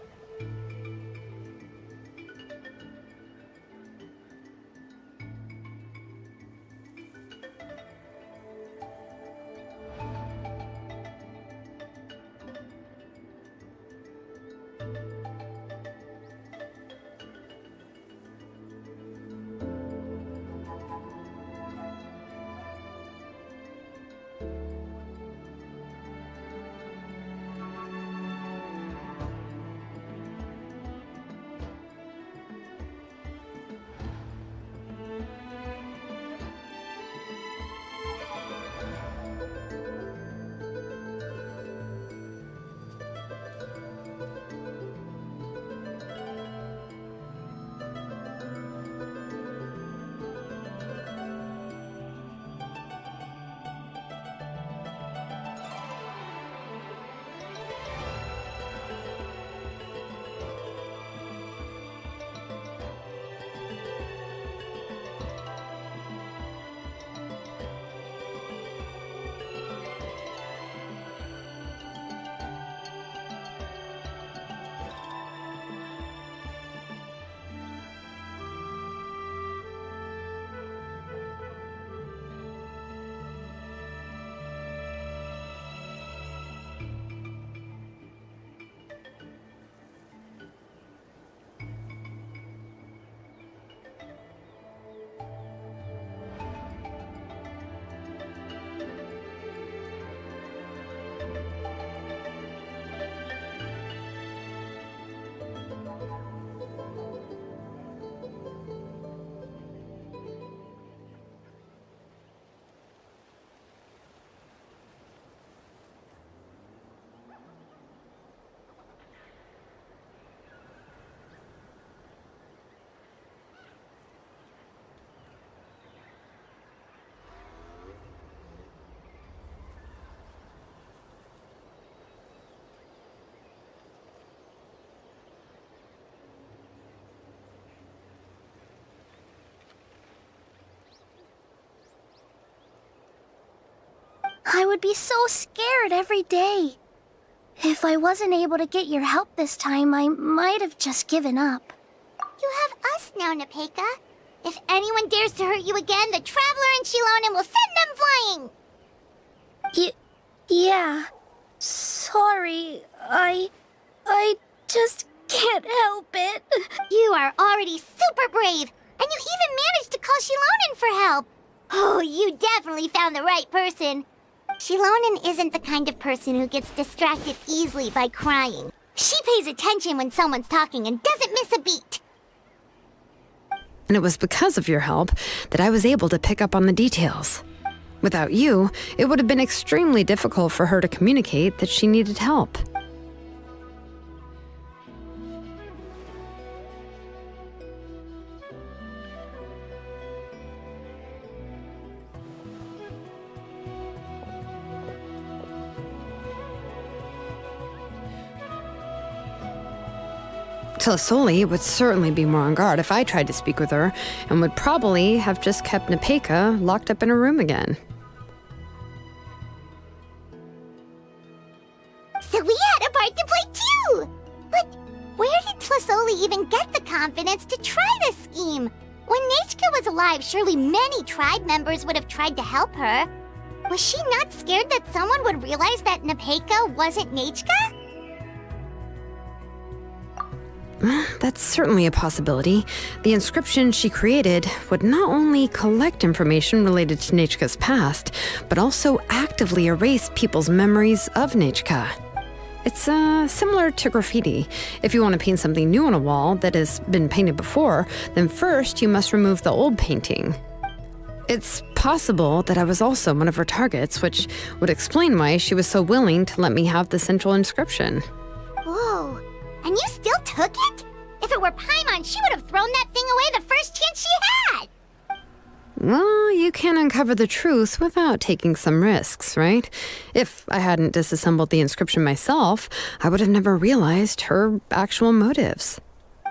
I would be so scared every day. If I wasn't able to get your help this time, I might have just given up. You have us now, Nepeka. If anyone dares to hurt you again, the Traveler and Shilonen will send them flying! Yeah. Sorry, I just can't help it. You are already super brave, and you even managed to call Shilonen for help. Oh, you definitely found the right person. Shilonen isn't the kind of person who gets distracted easily by crying. She pays attention when someone's talking and doesn't miss a beat. And it was because of your help that I was able to pick up on the details. Without you, it would have been extremely difficult for her to communicate that she needed help. Tlisoli would certainly be more on guard if I tried to speak with her, and would probably have just kept Nepeka locked up in her room again. So we had a part to play too! But where did Tlisoli even get the confidence to try this scheme? When Nechka was alive, surely many tribe members would have tried to help her. Was she not scared that someone would realize that Nepeka wasn't Nechka? That's certainly a possibility. The inscription she created would not only collect information related to Nechka's past, but also actively erase people's memories of Nechka. It's similar to graffiti. If you want to paint something new on a wall that has been painted before, then first you must remove the old painting. It's possible that I was also one of her targets, which would explain why she was so willing to let me have the central inscription. Whoa, and you still took it? If it were Paimon, she would have thrown that thing away the first chance she had! Well, you can't uncover the truth without taking some risks, right? If I hadn't disassembled the inscription myself, I would have never realized her actual motives.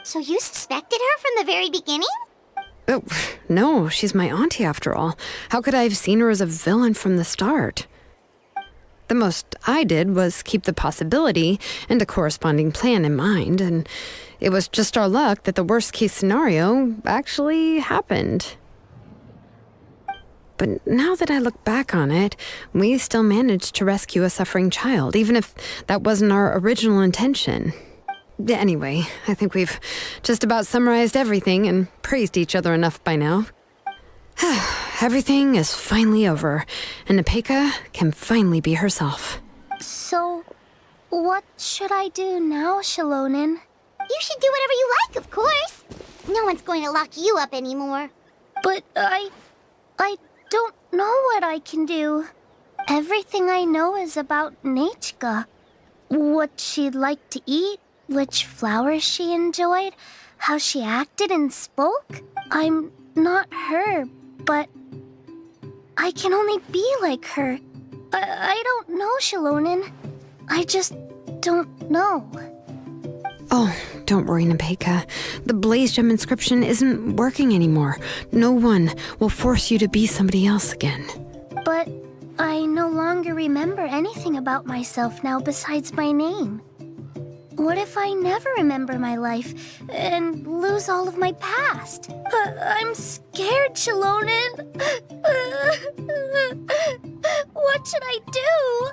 So you suspected her from the very beginning? Oh, no, she's my auntie after all. How could I have seen her as a villain from the start? The most I did was keep the possibility and a corresponding plan in mind, and it was just our luck that the worst-case scenario actually happened. But now that I look back on it, we still managed to rescue a suffering child, even if that wasn't our original intention. Anyway, I think we've just about summarized everything and praised each other enough by now. Everything is finally over, and Nepeka can finally be herself. So, what should I do now, Shilonen? You should do whatever you like, of course. No one's going to lock you up anymore. But I don't know what I can do. Everything I know is about Nechka. What she'd like to eat, which flowers she enjoyed, how she acted and spoke. I'm not her, but I can only be like her. I don't know, Shilonen. I just don't know. Oh, don't worry, Nepeka. The Blaze Gem inscription isn't working anymore. No one will force you to be somebody else again. But I no longer remember anything about myself now besides my name. What if I never remember my life and lose all of my past? I'm scared, Shilonen. What should I do?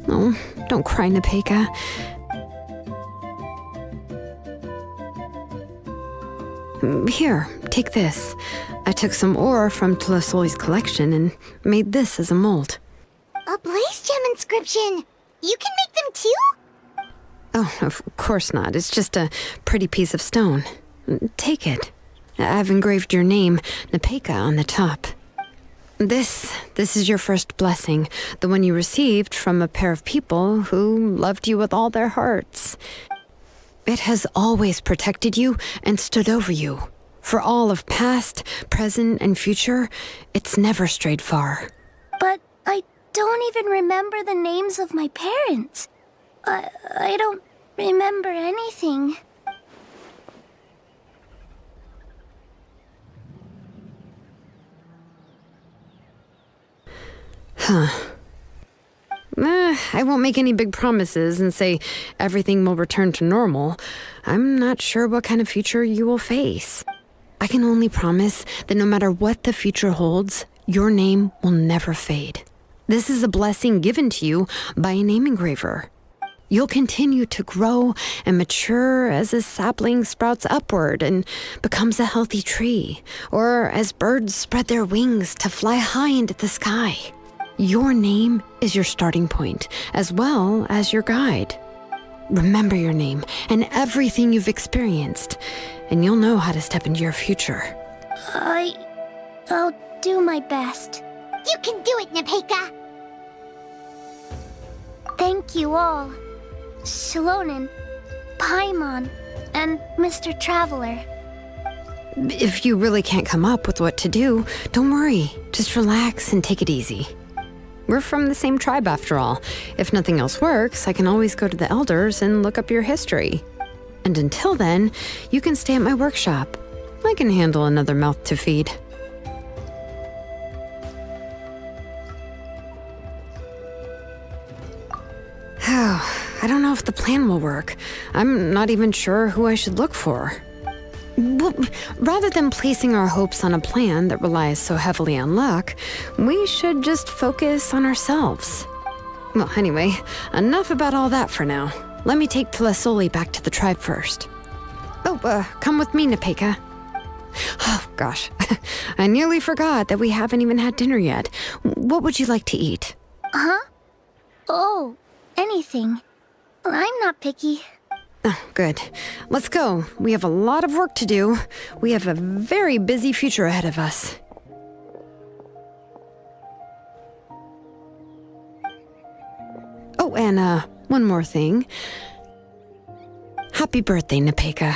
Oh, don't cry, Nepeka. Here, take this. I took some ore from Tlisoli's collection and made this as a mold. A Blaze Gem inscription! You can make them too? Oh, of course not. It's just a pretty piece of stone. Take it. I've engraved your name, Nepeka, on the top. This is your first blessing, the one you received from a pair of people who loved you with all their hearts. It has always protected you and stood over you. For all of past, present, and future, it's never strayed far. But I don't even remember the names of my parents. I don't remember anything. I won't make any big promises and say everything will return to normal. I'm not sure what kind of future you will face. I can only promise that no matter what the future holds, your name will never fade. This is a blessing given to you by a name engraver. You'll continue to grow and mature as a sapling sprouts upward and becomes a healthy tree, or as birds spread their wings to fly high into the sky. Your name is your starting point, as well as your guide. Remember your name and everything you've experienced, and you'll know how to step into your future. I'll do my best. You can do it, Nepeka! Thank you all. Shilonen, Paimon, and Mr. Traveler. If you really can't come up with what to do, don't worry. Just relax and take it easy. We're from the same tribe after all. If nothing else works, I can always go to the elders and look up your history. And until then, you can stay at my workshop. I can handle another mouth to feed. I don't know if the plan will work. I'm not even sure who I should look for. Well, rather than placing our hopes on a plan that relies so heavily on luck, we should just focus on ourselves. Well, anyway, enough about all that for now. Let me take Tlasoli back to the tribe first. Oh, come with me, Nepeka. Oh, gosh. I nearly forgot that we haven't even had dinner yet. What would you like to eat? Huh? Oh, anything. I'm not picky. Oh, good. Let's go. We have a lot of work to do. We have a very busy future ahead of us. Oh, and one more thing. Happy birthday, Nepeka.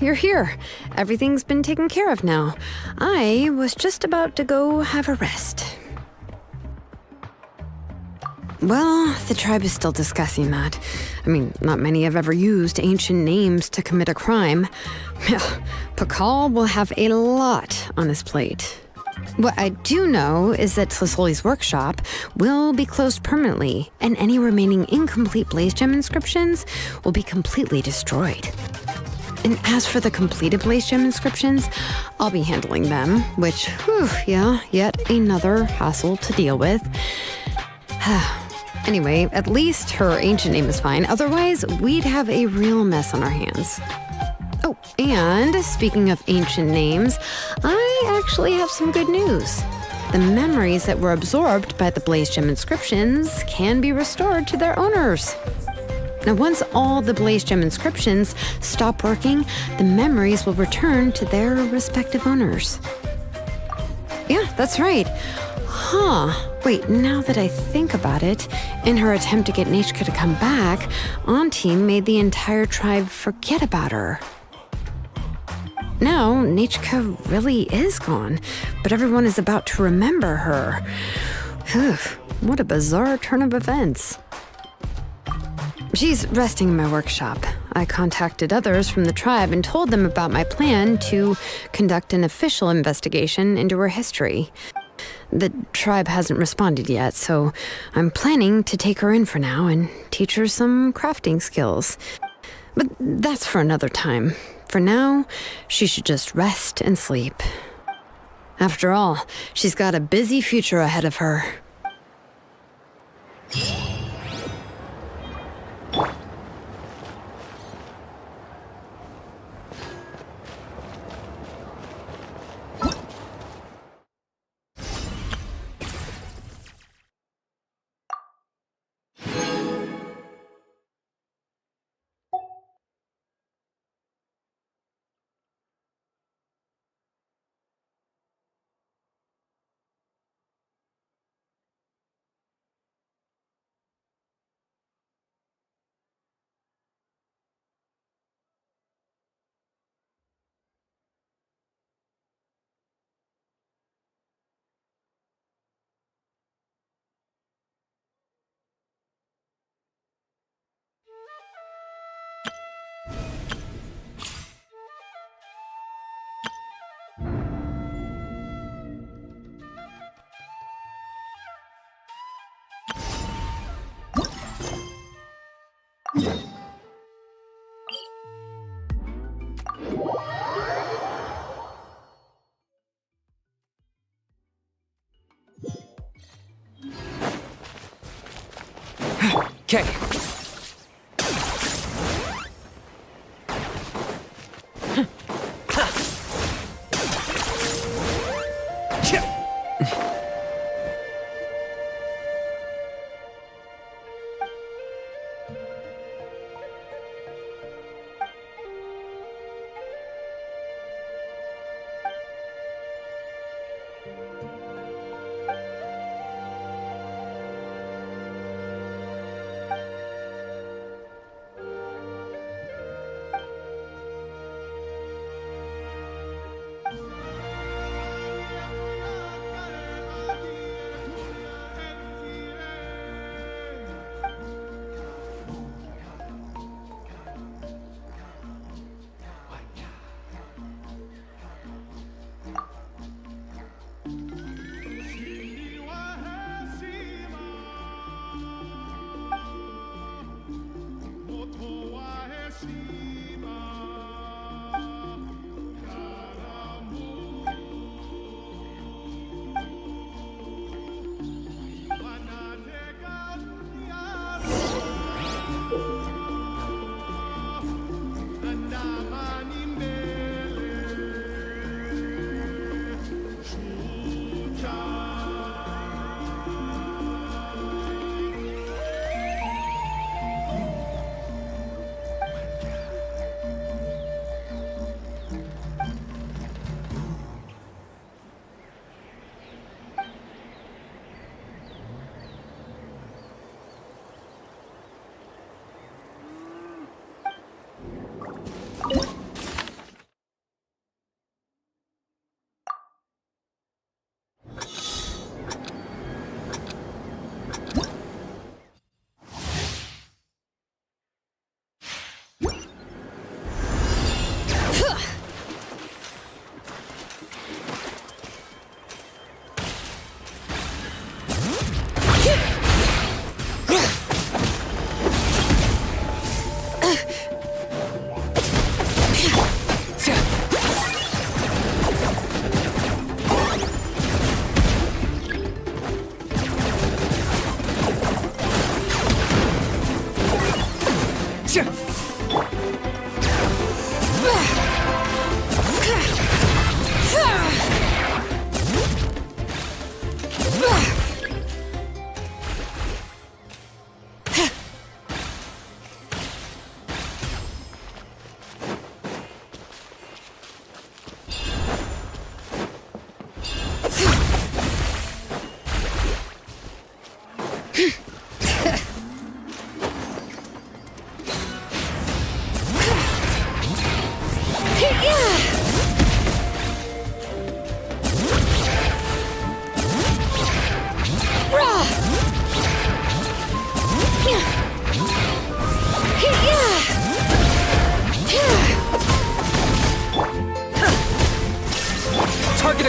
you're here. Everything's been taken care of now. I was just about to go have a rest. Well, the tribe is still discussing that. I mean, not many have ever used ancient names to commit a crime. Pakal will have a lot on his plate. What I do know is that Tlazoli's workshop will be closed permanently, and any remaining incomplete Blaze Gem inscriptions will be completely destroyed. And as for the completed Blaze Gem inscriptions, I'll be handling them, which, yet another hassle to deal with. Anyway, at least her ancient name is fine. Otherwise, we'd have a real mess on our hands. Oh, and speaking of ancient names, I actually have some good news. The memories that were absorbed by the Blaze Gem inscriptions can be restored to their owners. Now, once all the Blaze Gem inscriptions stop working, the memories will return to their respective owners. Yeah, that's right. Wait, now that I think about it, in her attempt to get Nechka to come back, Auntie made the entire tribe forget about her. Now, Nechka really is gone, but everyone is about to remember her. What a bizarre turn of events. She's resting in my workshop. I contacted others from the tribe and told them about my plan to conduct an official investigation into her history. The tribe hasn't responded yet, so I'm planning to take her in for now and teach her some crafting skills. But that's for another time. For now, she should just rest and sleep. After all, she's got a busy future ahead of her. Okay.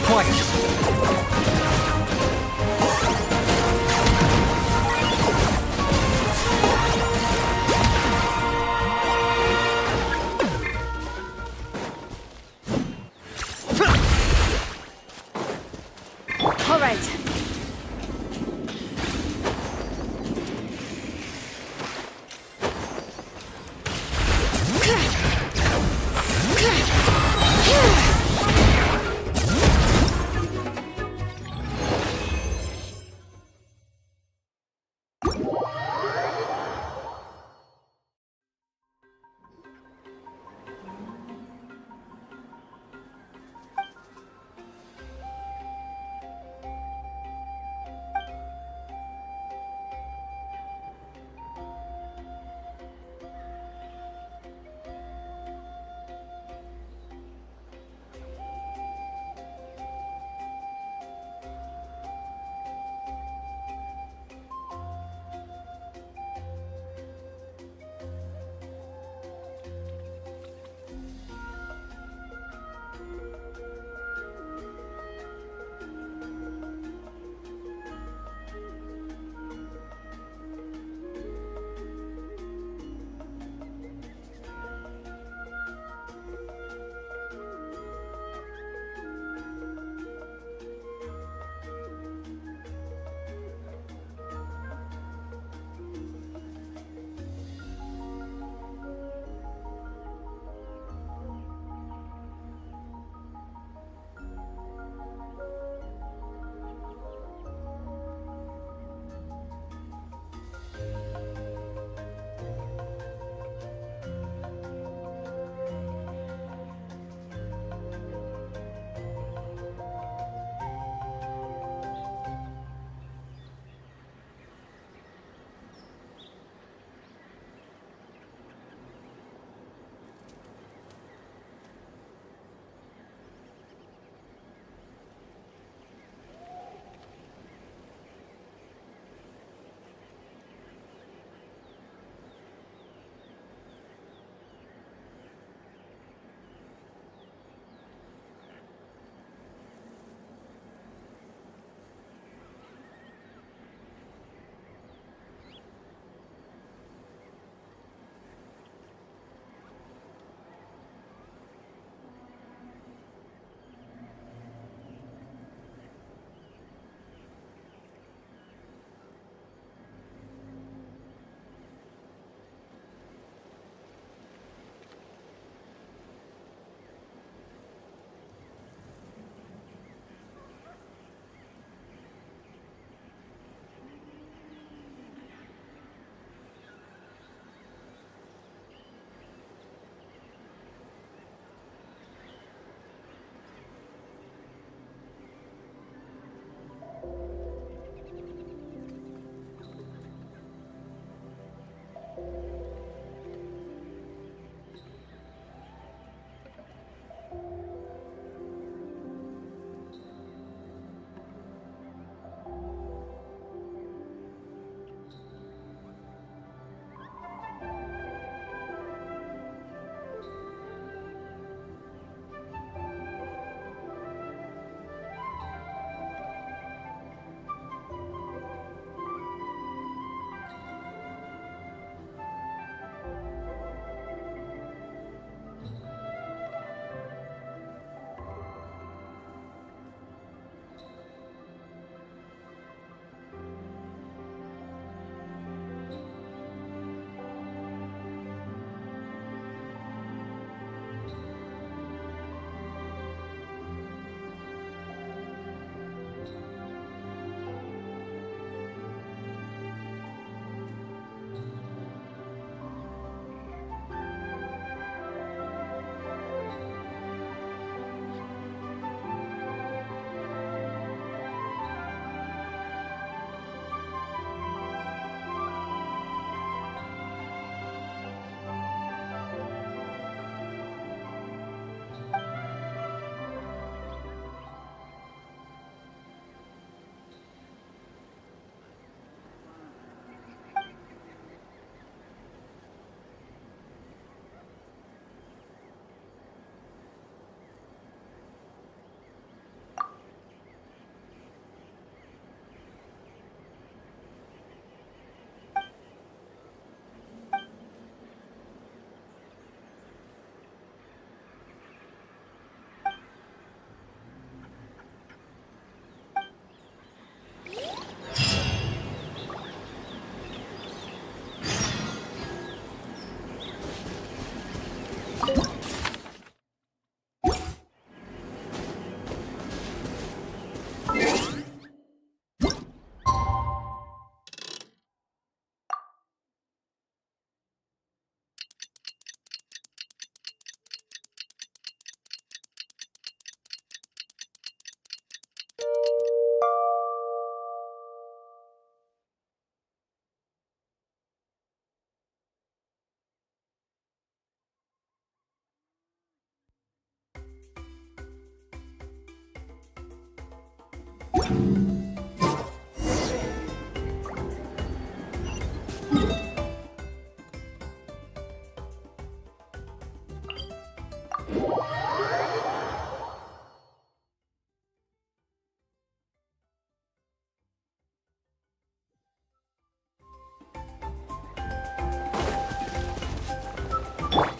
quiet. All right.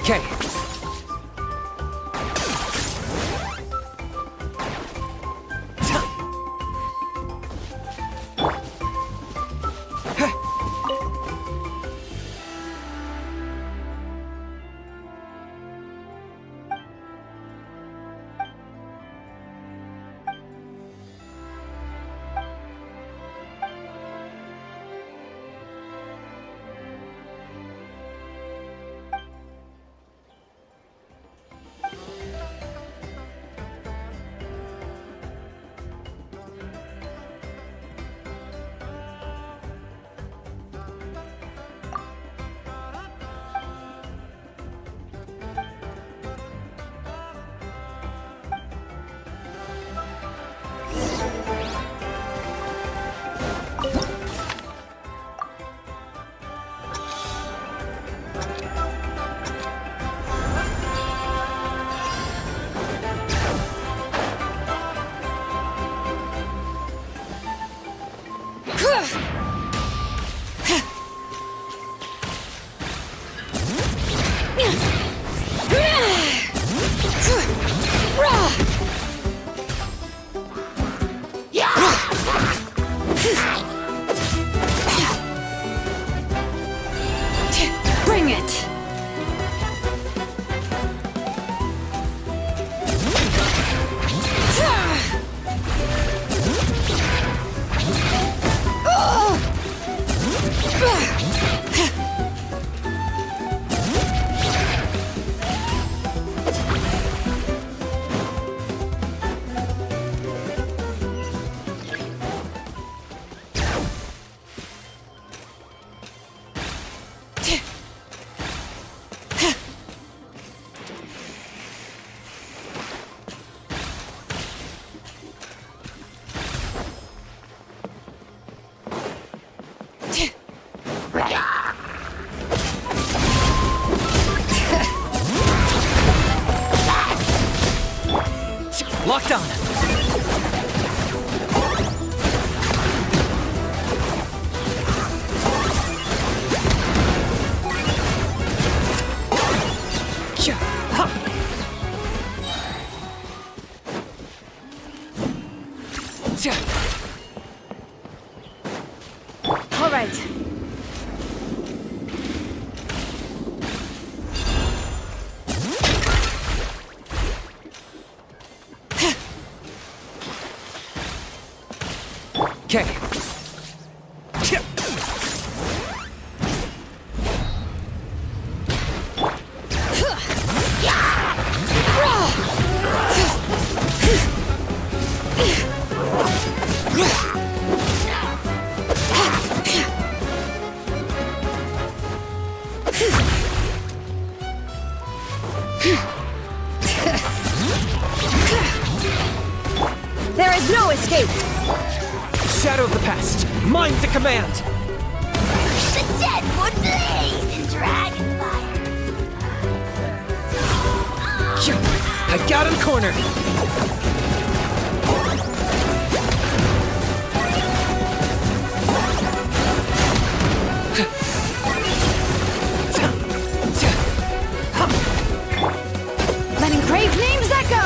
Okay. Bring it! Locked on. All right. Okay. There is no escape! Shadow of the past. Mine to command. The dead would blaze in dragonfire. I got him cornered. Let engraved names echo!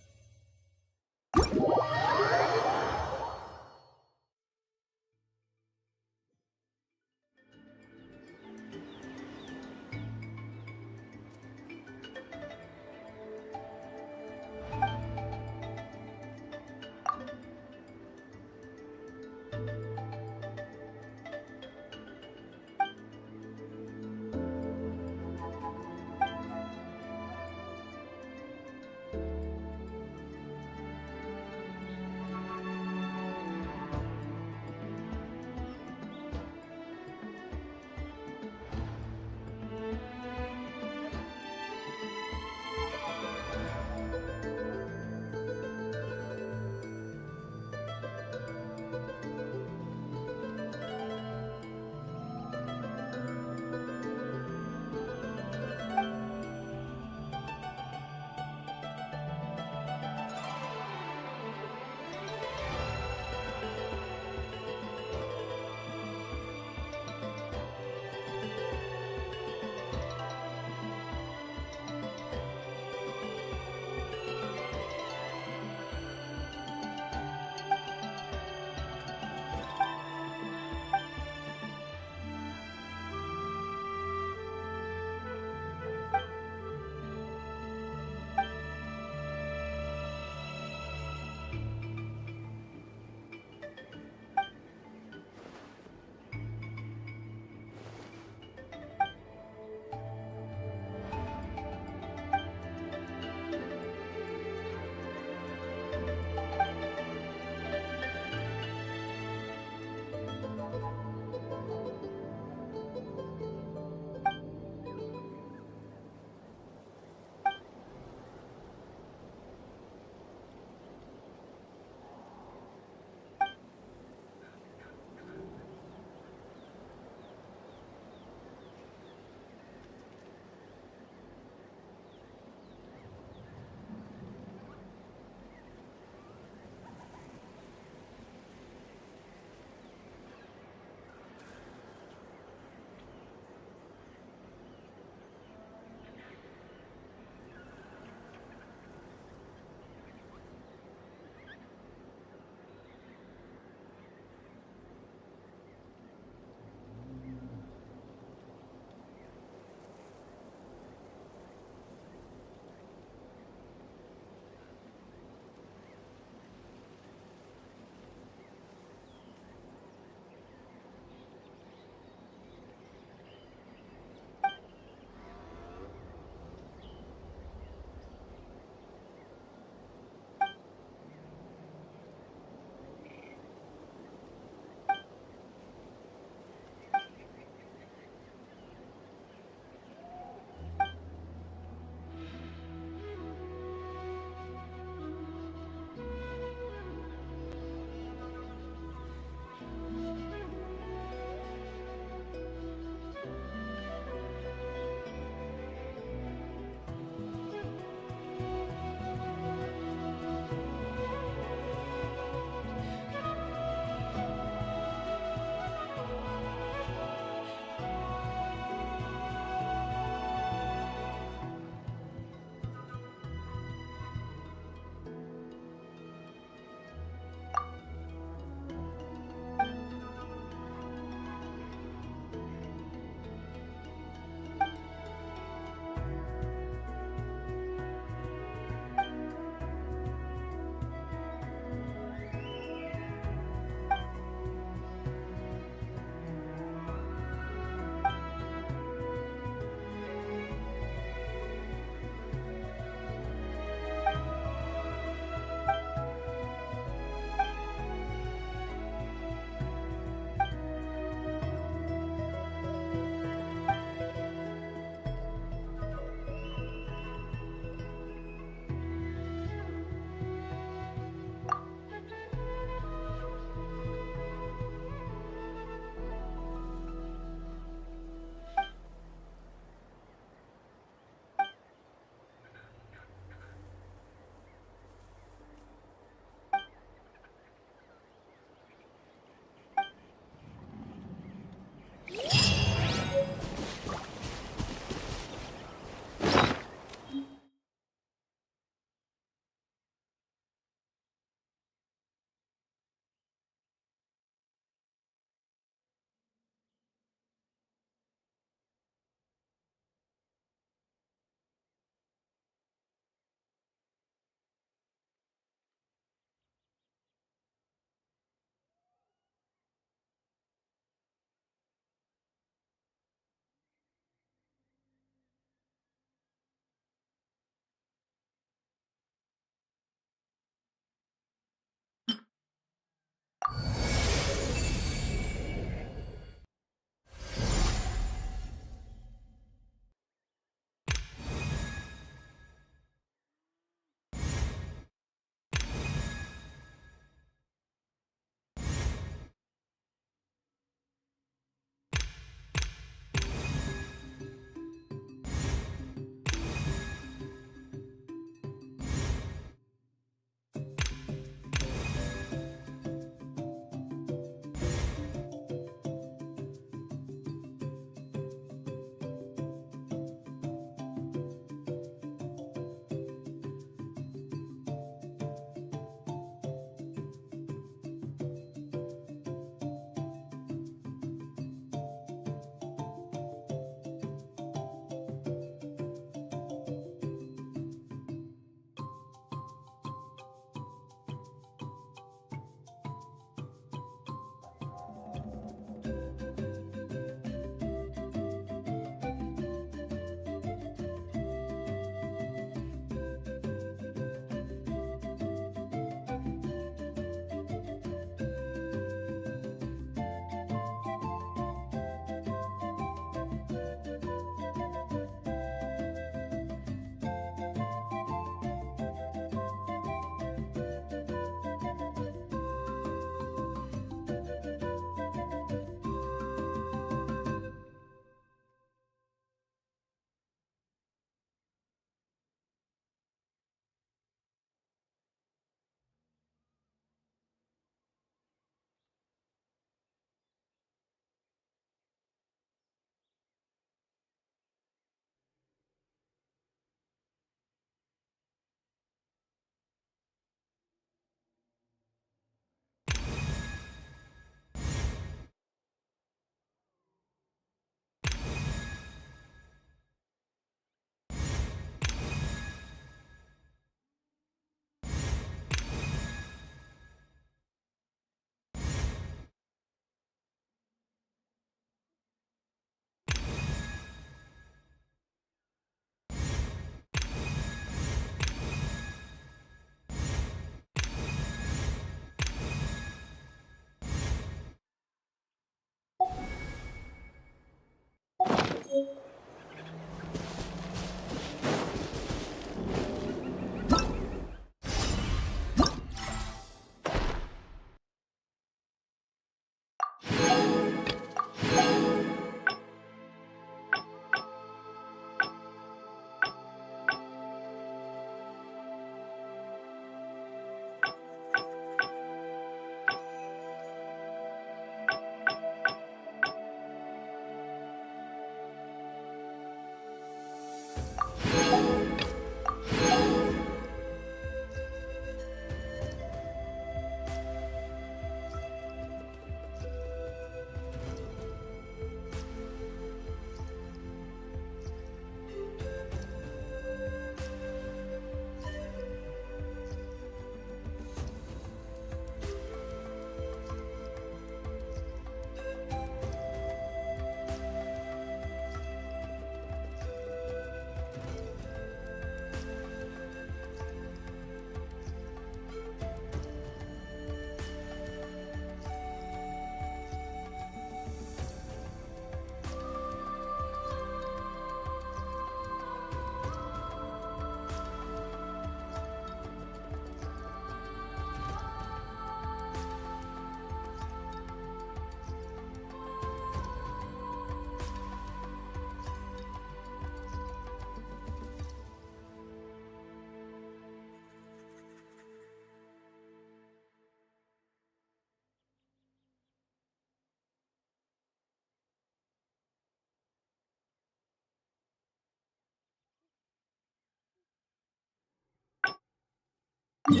Okay.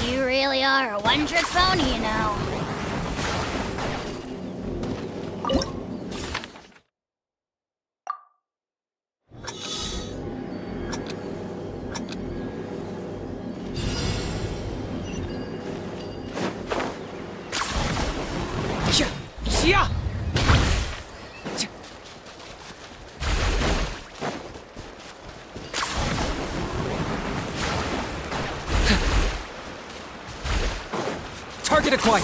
You really are a one-trick pony, you know. Yeah. Target acquired.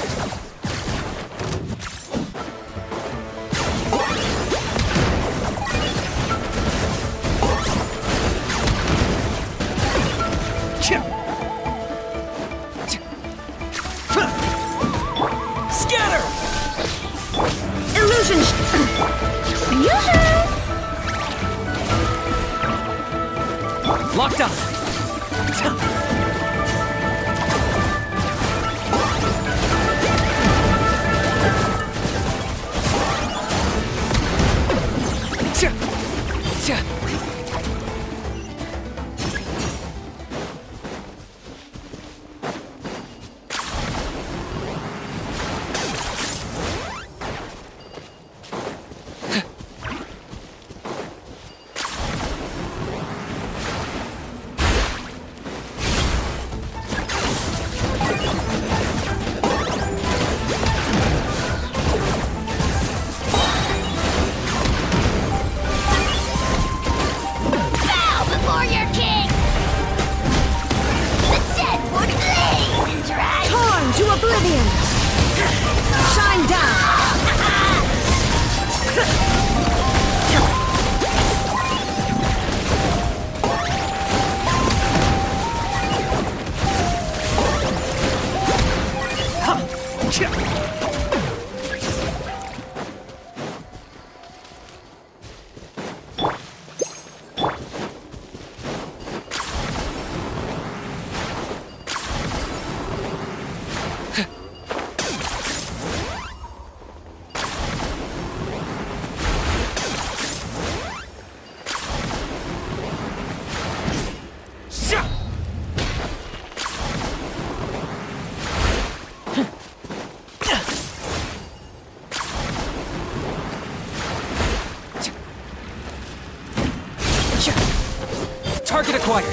Scatter! Illusion! Locked on. Bow before your king! The dead would blaze, right? Torn to oblivion! Shine down! Target acquired.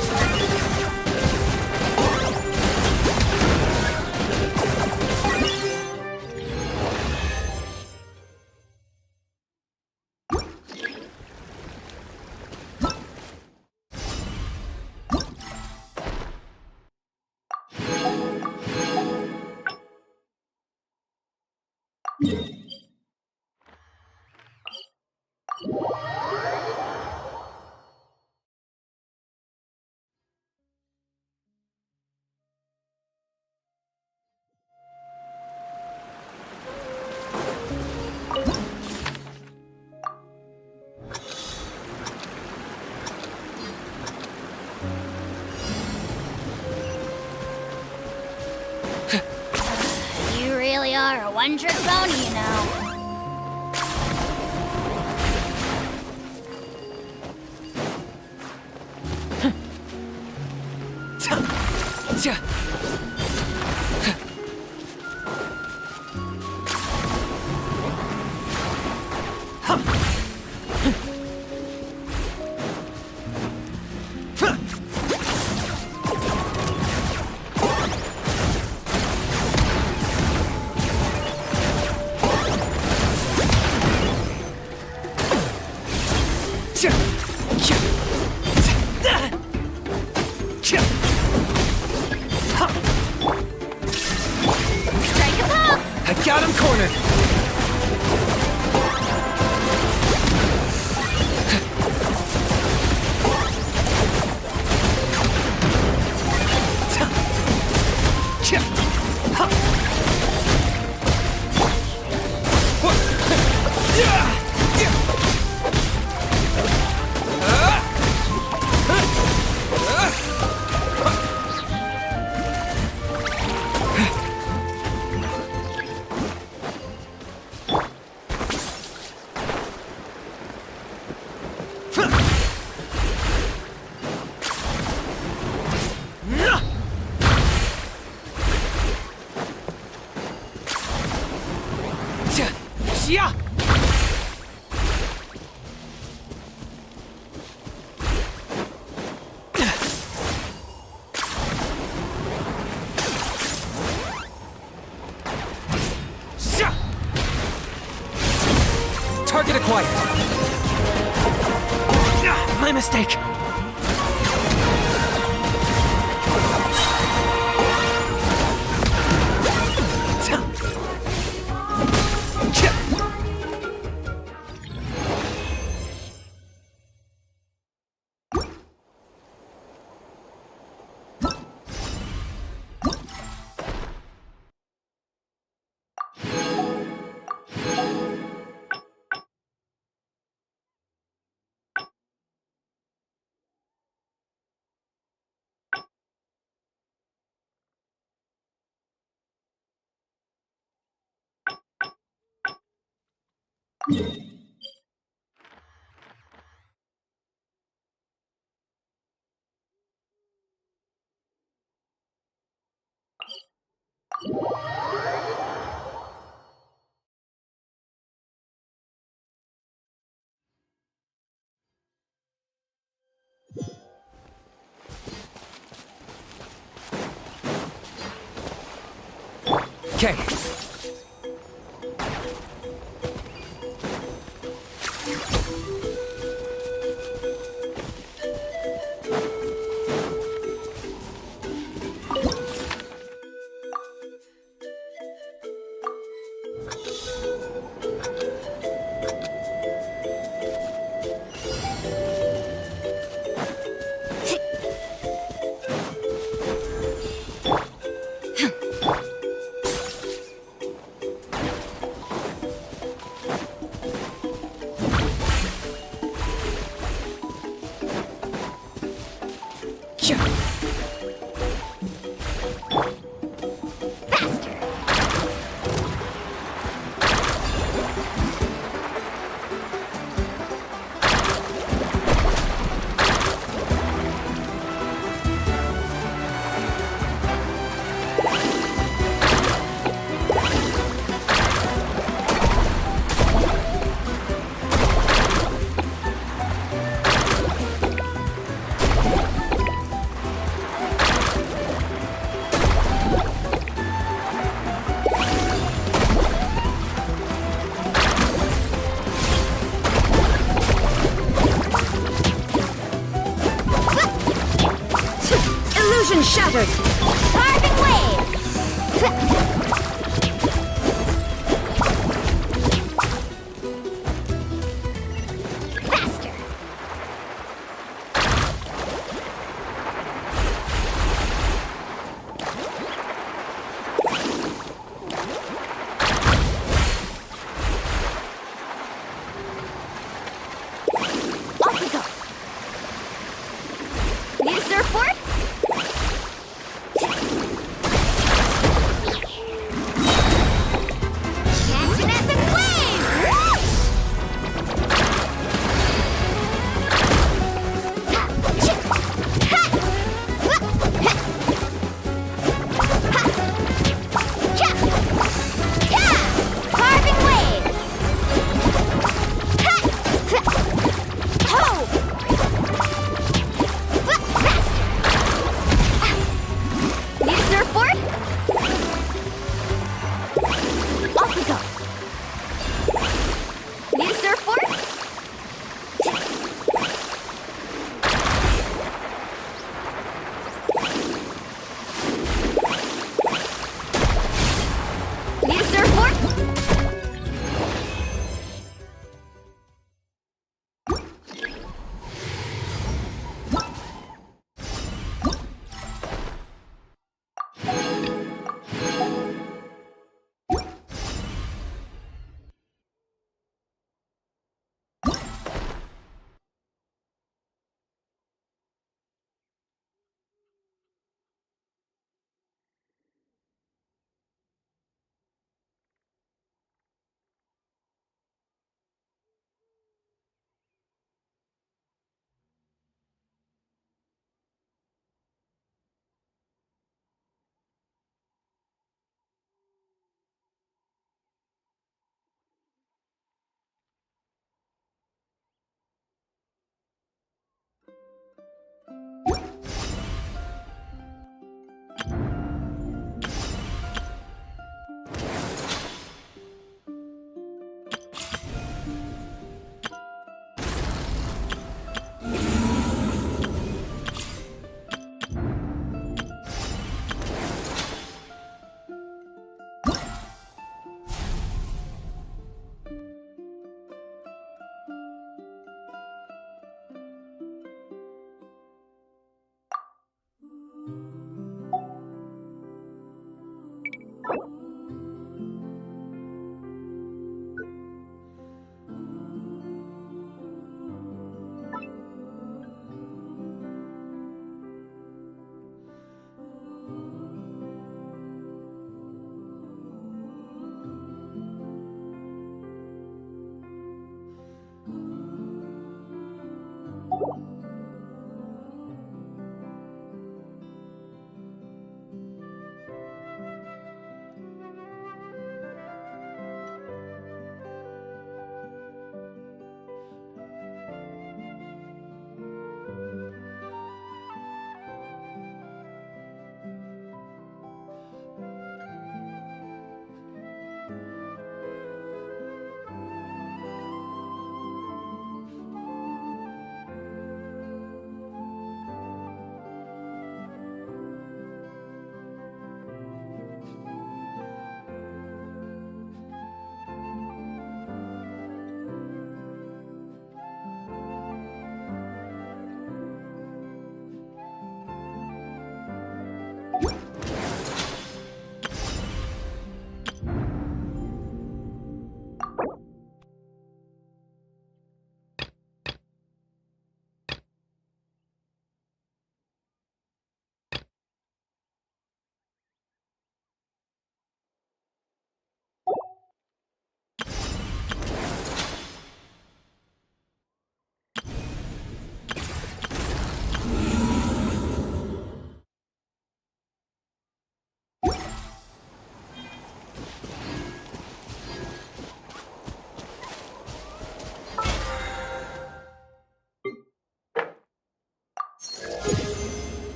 You really are a one-trick pony, you know. I got him cornered. Target acquired. My mistake. Okay. Illusion shattered! Carving waves! Faster! Off we go! Need a surfboard?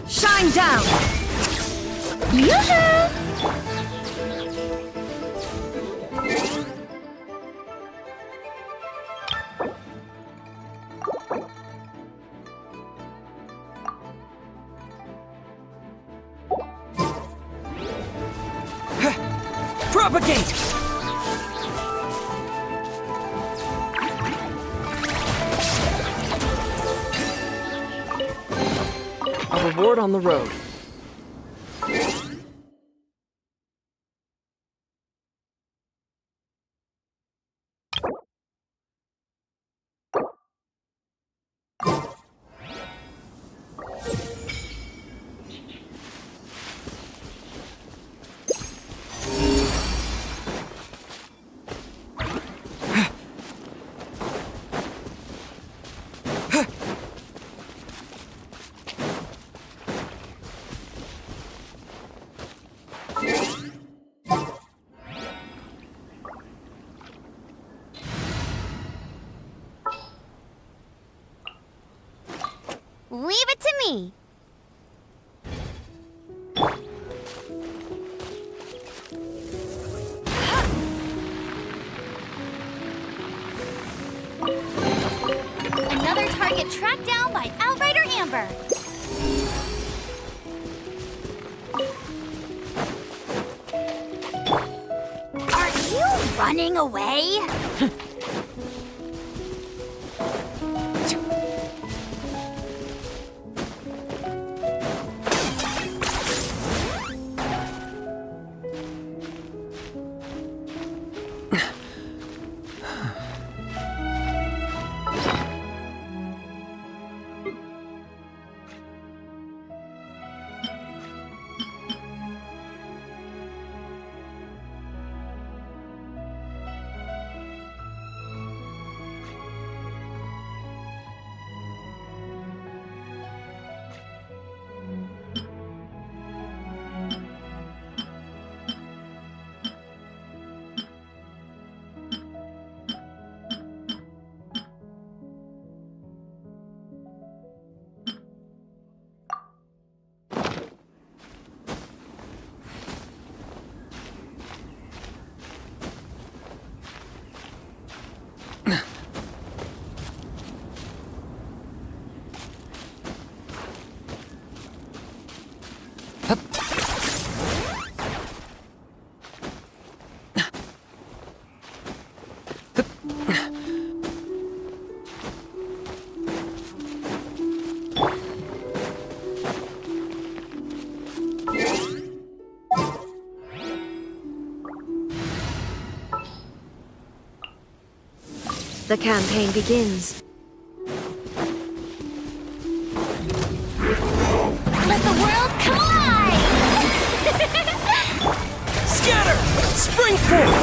Shine down! Yoo-hoo! Propagate! A reward on the road. Leave it to me. Another target tracked down by Outrider Amber. Are you running away? The campaign begins. Let the world collide! Scatter! Spring forth!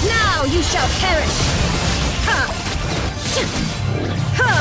Now you shall perish! Ha! Ha!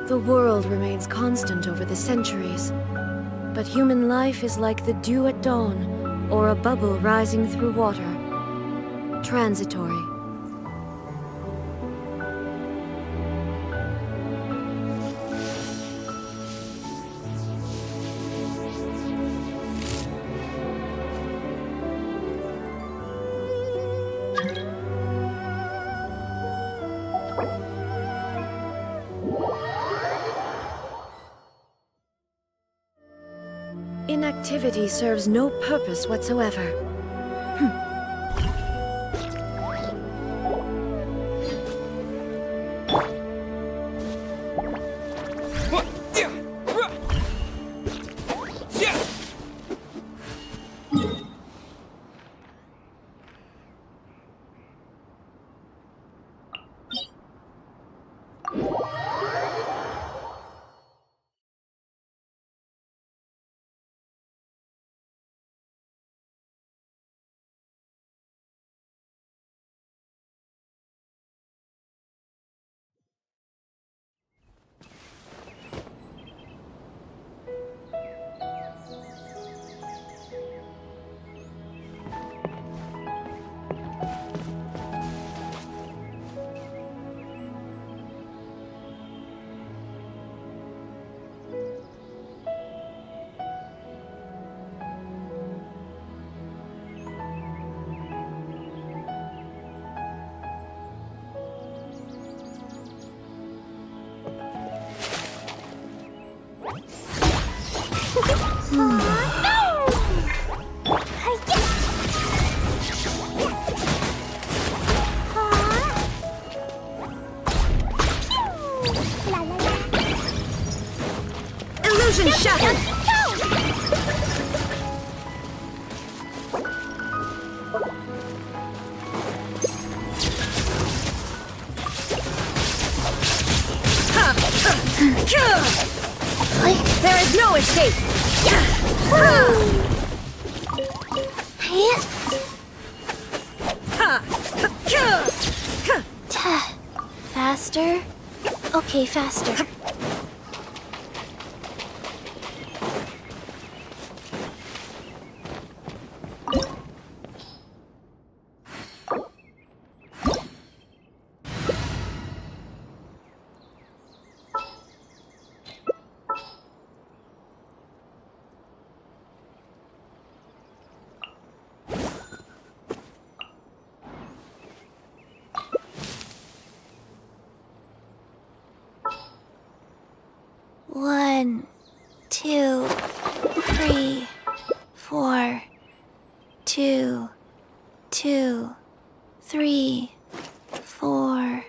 The world remains constant over the centuries, but human life is like the dew at dawn, or a bubble rising through water. Transitory. Inactivity serves no purpose whatsoever. Illusion shattered! There is no escape! Faster? Okay, faster. One, two, three, four. 2, 2, 3, 4.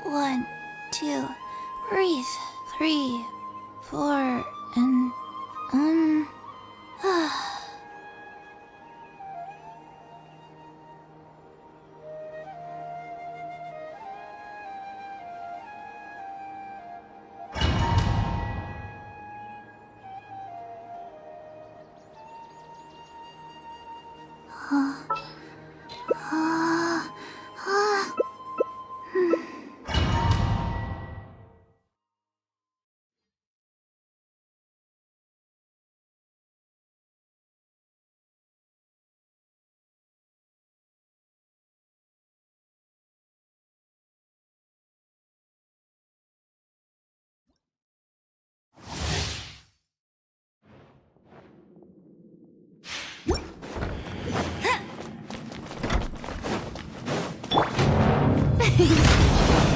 One, two, breathe. 3, 4, and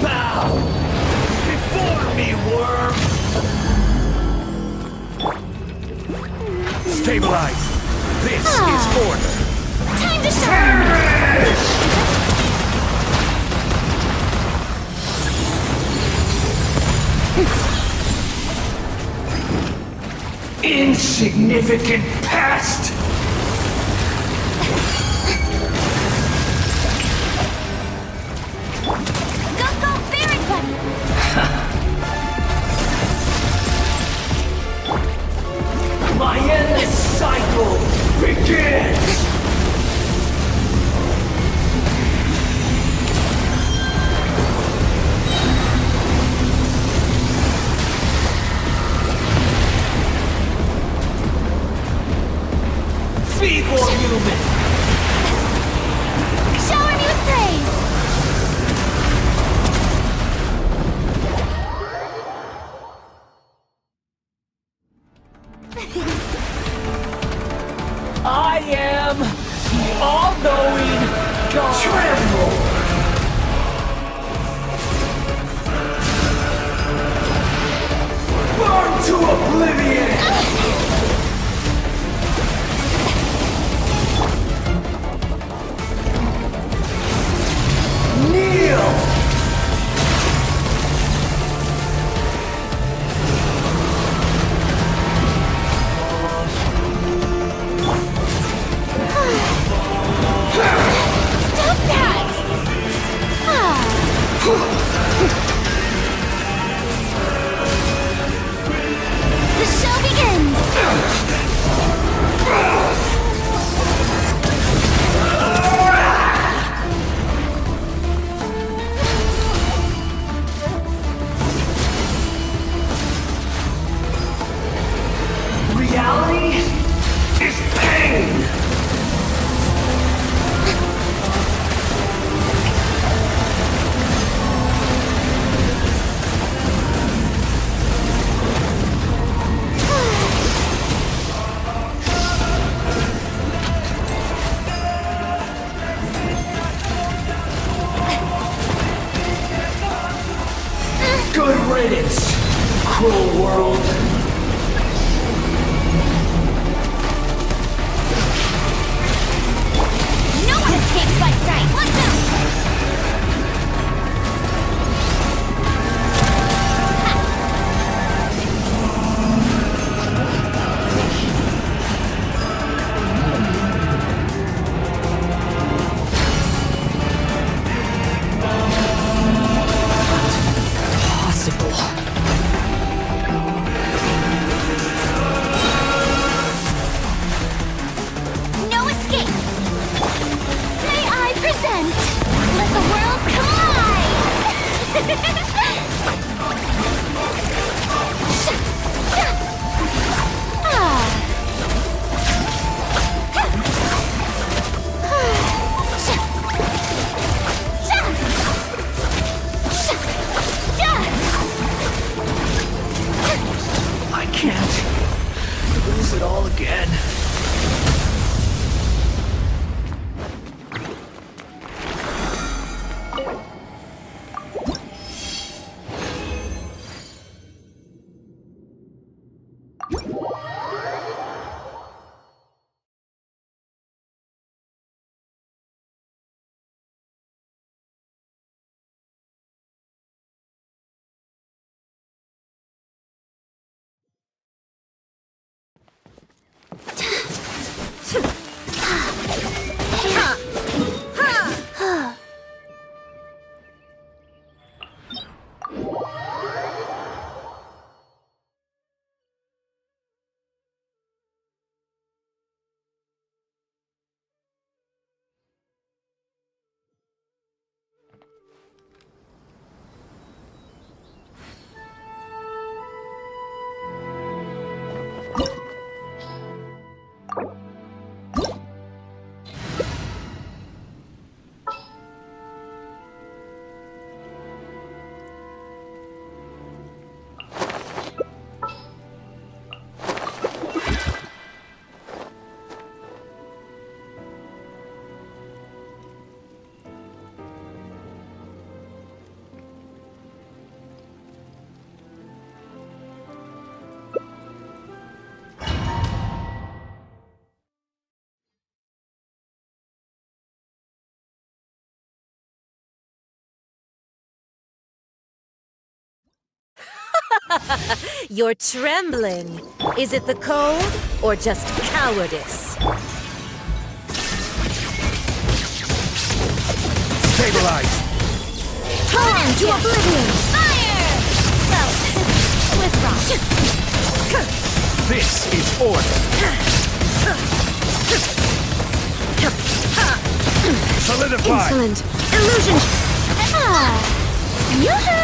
Bow before me, worm! Stabilize! This is order! Time to shine! Insignificant pest! Go, Barret Buddy! My endless cycle begins! Feeble human! Shower me with praise! I am the all-knowing God. Tremble! Good riddance, cruel world. No one escapes my sight! Watch out! No escape! May I present? Let the world I can't lose it all again. You're trembling. Is it the cold or just cowardice? Stabilize! Turn to oblivion! Fire! Well, withdraw. This is order. Solidify! Excellent. Illusion! Yoo-hoo!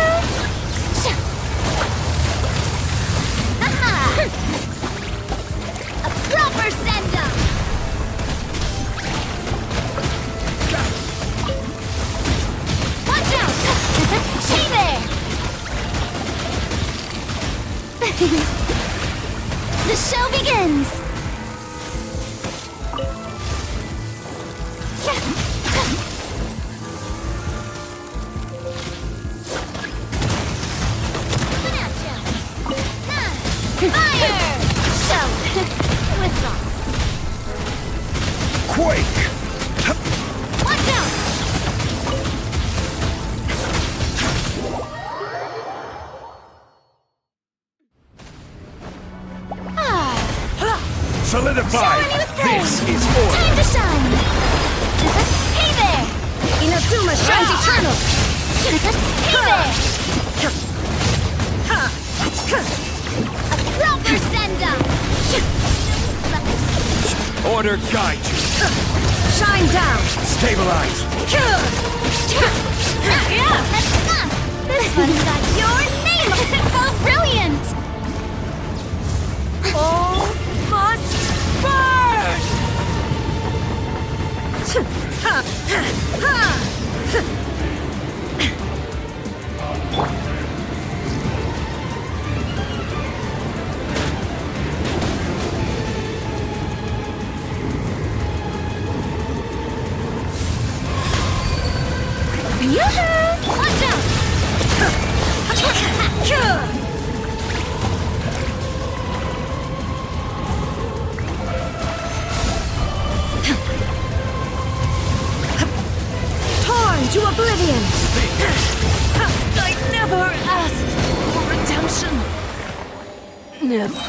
A proper send-up! Watch out! Stay there! The show begins! Fire! So, withdraw. Quake! Watch out! Solidify! Shower me with praise! This is order! Time to shine! Hey there! Inazuma shines eternal! Hey there! A proper send-up! Order guide you! Shine down! Stabilize! This one's got your name! Oh, brilliant! All must burn! Yoo-hoo! Watch out! Torn to oblivion! I never asked for redemption. Never.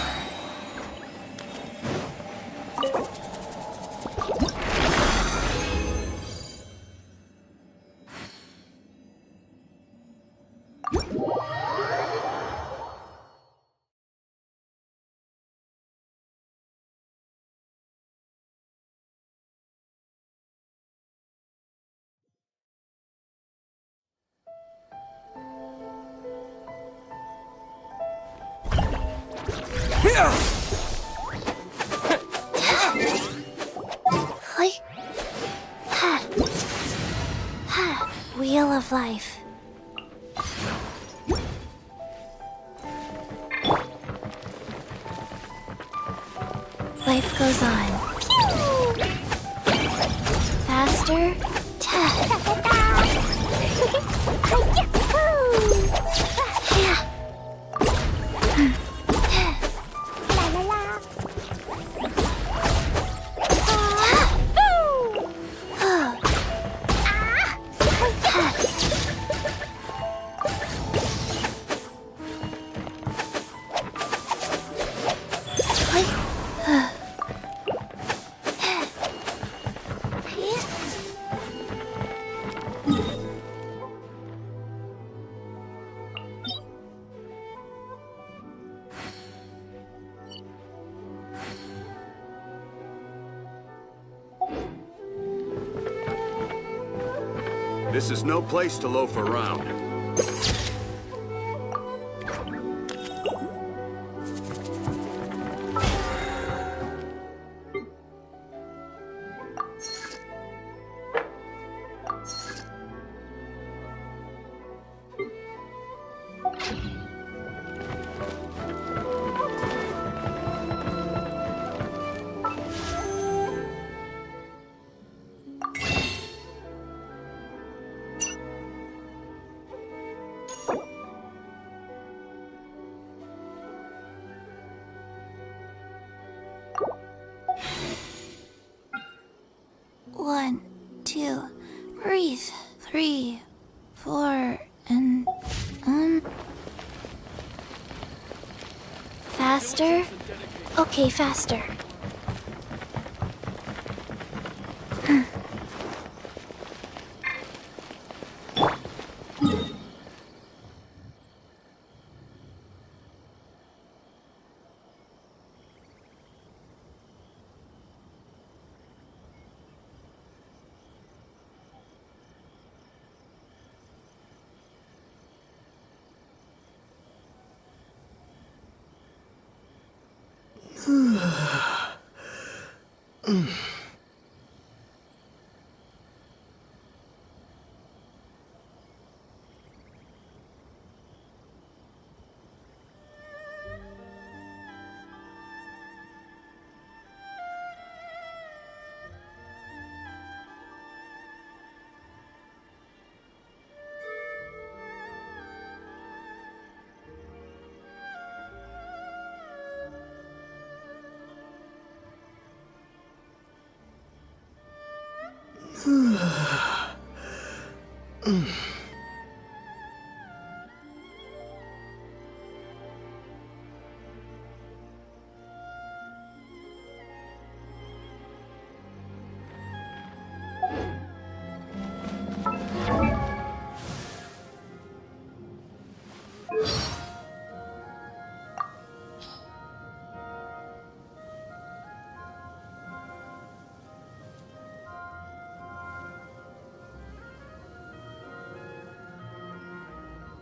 Wheel of life. Life goes on. Faster. This is no place to loaf around. One, two, breathe. 3, 4, and faster? Okay, faster.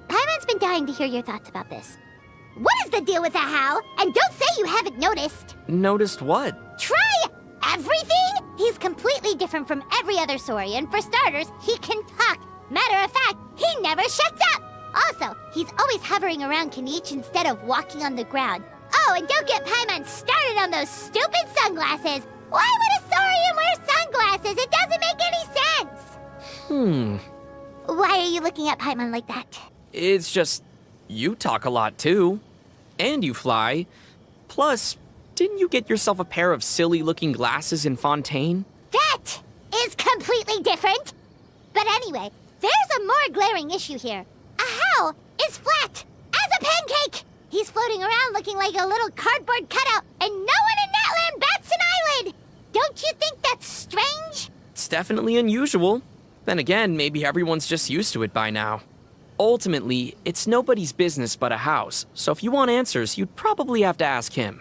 Paimon's been dying to hear your thoughts about this. What is the deal with the Hal? And don't say you haven't noticed. Noticed what? Try everything? He's completely different from every other Saurian. For starters, he can talk. Matter of fact, he never shuts up. Also, he's always hovering around Kinich instead of walking on the ground. Oh, and don't get Paimon started on those stupid sunglasses. Why would a Saurian wear sunglasses? It doesn't make any sense. Hmm. Why are you looking at Paimon like that? It's just... You talk a lot too. And you fly. Plus, didn't you get yourself a pair of silly-looking glasses in Fontaine? That is completely different. But anyway, there's a more glaring issue here. A How is flat as a pancake. He's floating around looking like a little cardboard cutout, and no one in that land bats an eyelid. Don't you think that's strange? It's definitely unusual. Then again, maybe everyone's just used to it by now. Ultimately, it's nobody's business but a house, so if you want answers, you'd probably have to ask him.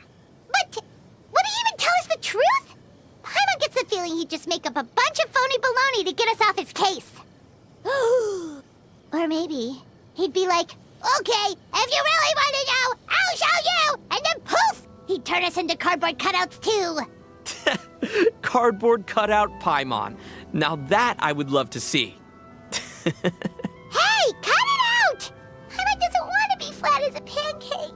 But would he even tell us the truth? Paimon gets the feeling he'd just make up a bunch of phony baloney to get us off his case. Or maybe he'd be like, okay, if you really want to know, I'll show you! And then poof! He'd turn us into cardboard cutouts too. Cardboard cutout Paimon. Now that I would love to see. Hey, cut it out! Paimon doesn't want to be flat as a pancake.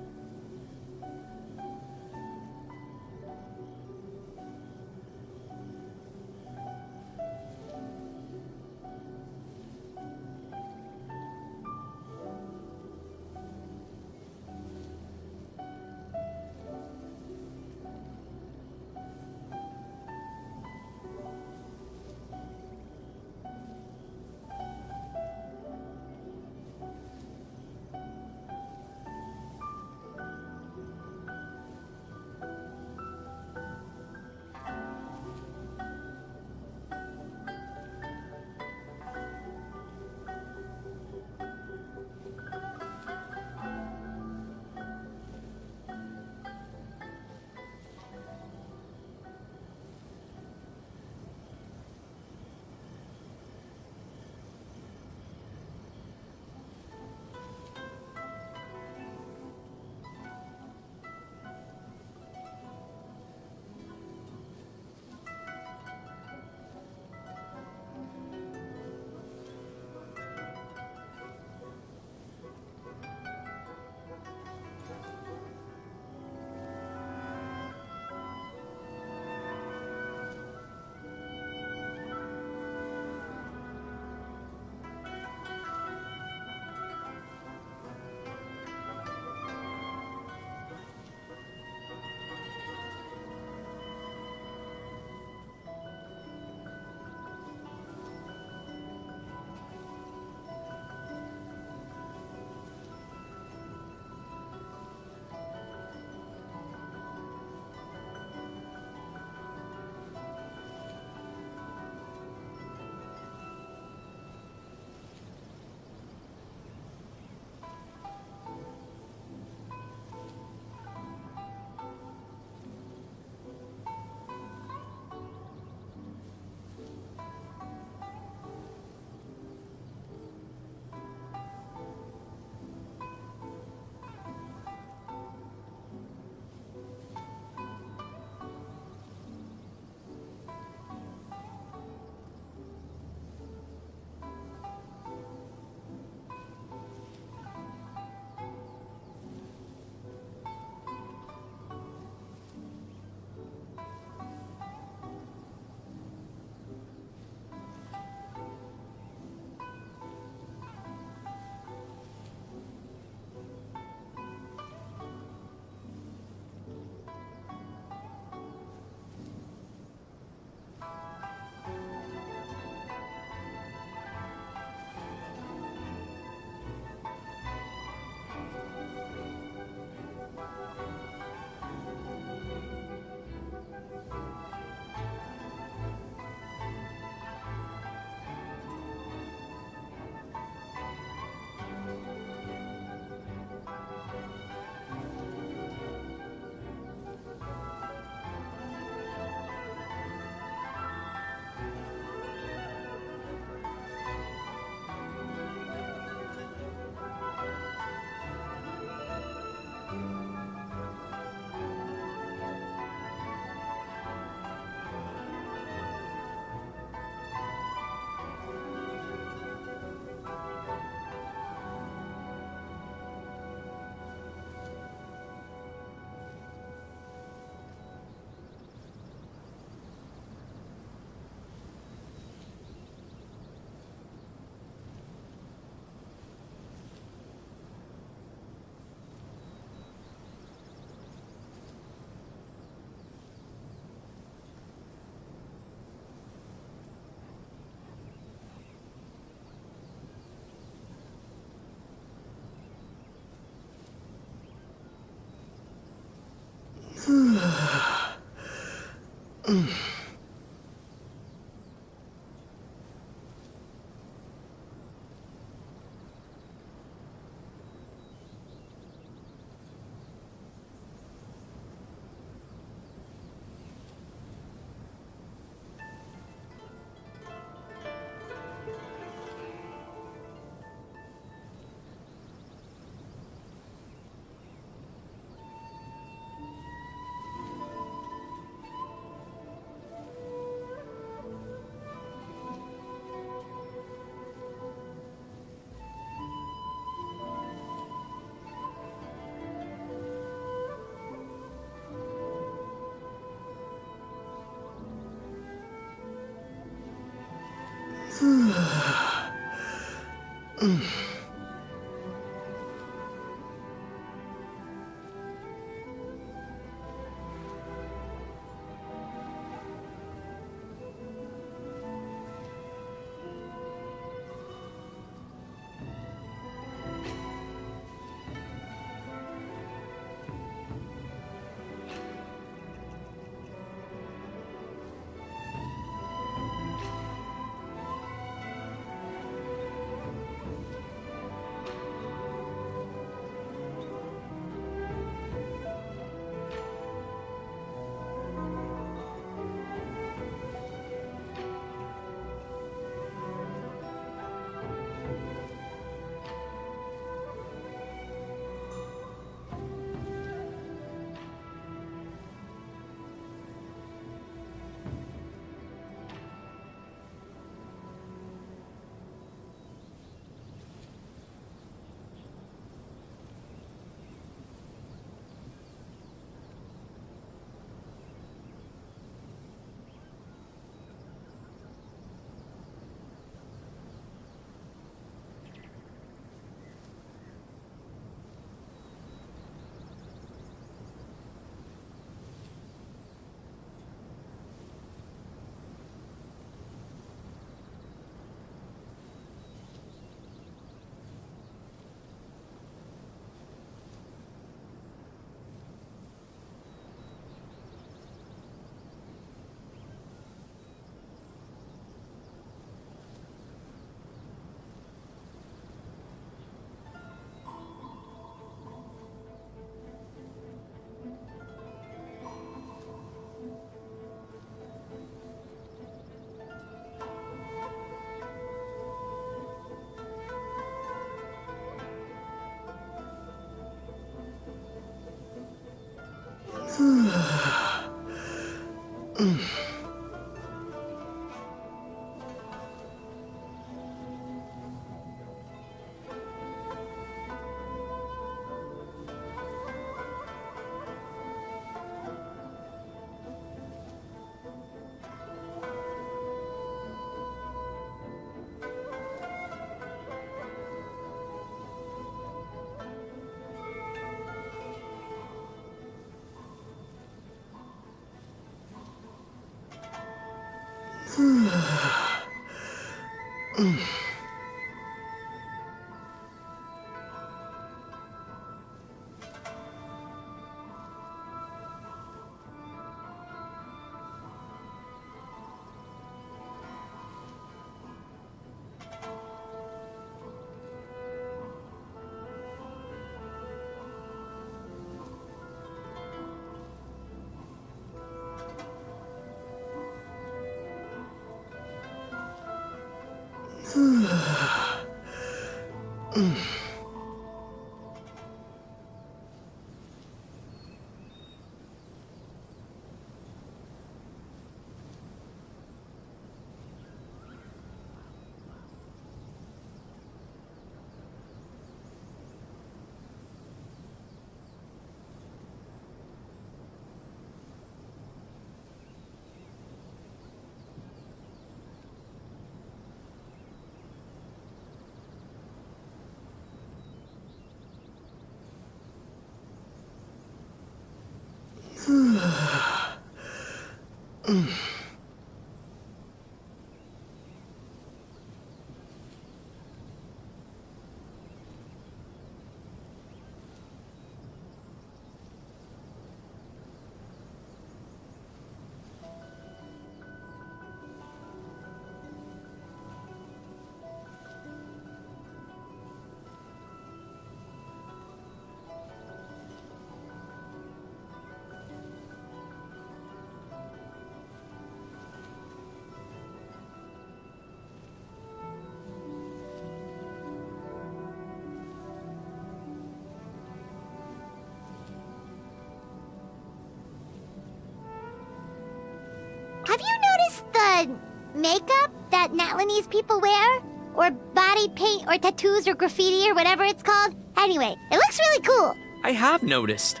have you noticed the makeup that Natlanese people wear? Or body paint or tattoos or graffiti or whatever it's called? Anyway, it looks really cool. I have noticed.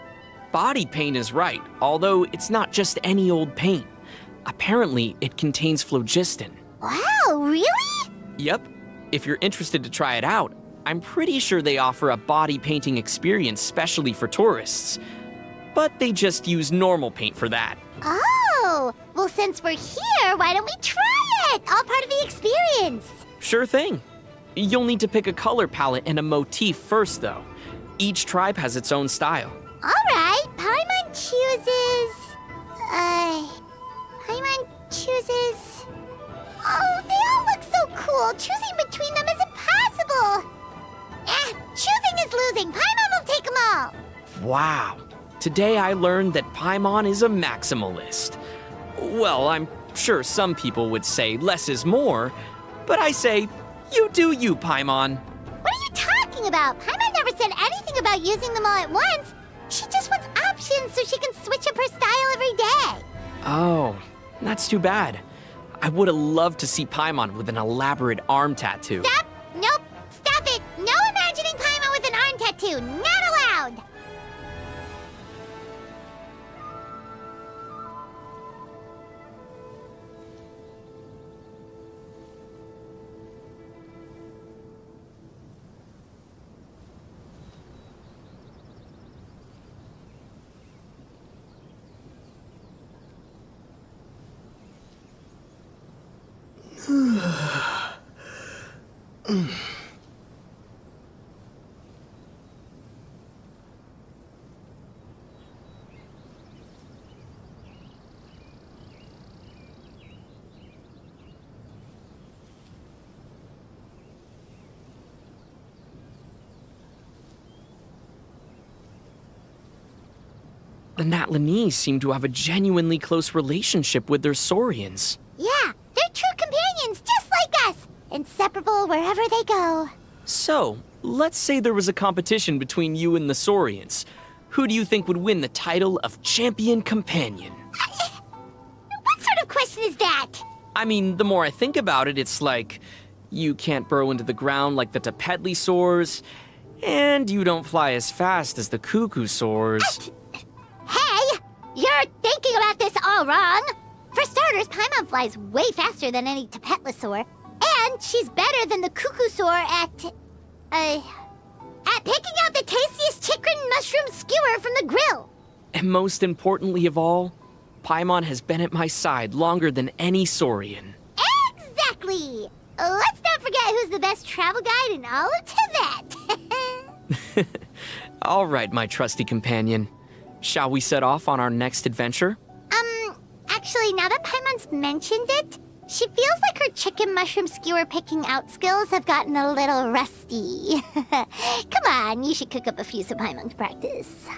Body paint is right, although it's not just any old paint. Apparently, it contains phlogiston. Wow, really? Yep. If you're interested to try it out, I'm pretty sure they offer a body painting experience specially for tourists. But they just use normal paint for that. Oh, well, since we're here, why don't we try it? All part of the experience. Sure thing. You'll need to pick a color palette and a motif first, though. Each tribe has its own style. All right, Paimon chooses... Paimon chooses... Oh, they all look so cool. Choosing between them is impossible. Choosing is losing. Paimon will take them all. Wow. Today I learned that Paimon is a maximalist. Well, I'm sure some people would say less is more, but I say, you do you, Paimon. What are you talking about? Paimon never said anything about using them all at once. She just wants options so she can switch up her style every day. Oh, that's too bad. I would have loved to see Paimon with an elaborate arm tattoo. Stop! Nope! Stop it! No imagining Paimon with an arm tattoo! Not allowed! The Natlanese seem to have a genuinely close relationship with their Saurians. Yeah, they're true companions, just like us! Inseparable wherever they go. So, let's say there was a competition between you and the Saurians. Who do you think would win the title of Champion Companion? What sort of question is that? I mean, the more I think about it, it's like, you can't burrow into the ground like the Tapetli-saurs, and you don't fly as fast as the Cuckoo-saurs. Hey! You're thinking about this all wrong! For starters, Paimon flies way faster than any Tapetli-saur, and she's better than the Cuckoo-saur at picking out the tastiest chikrin mushroom skewer from the grill! And most importantly of all, Paimon has been at my side longer than any Saurian. Exactly! Let's not forget who's the best travel guide in all of Tibet! All right, my trusty companion. Shall we set off on our next adventure? Actually, now that Paimon's mentioned it, she feels like her chicken mushroom skewer picking out skills have gotten a little rusty. Come on, you should cook up a few so Paimon can practice.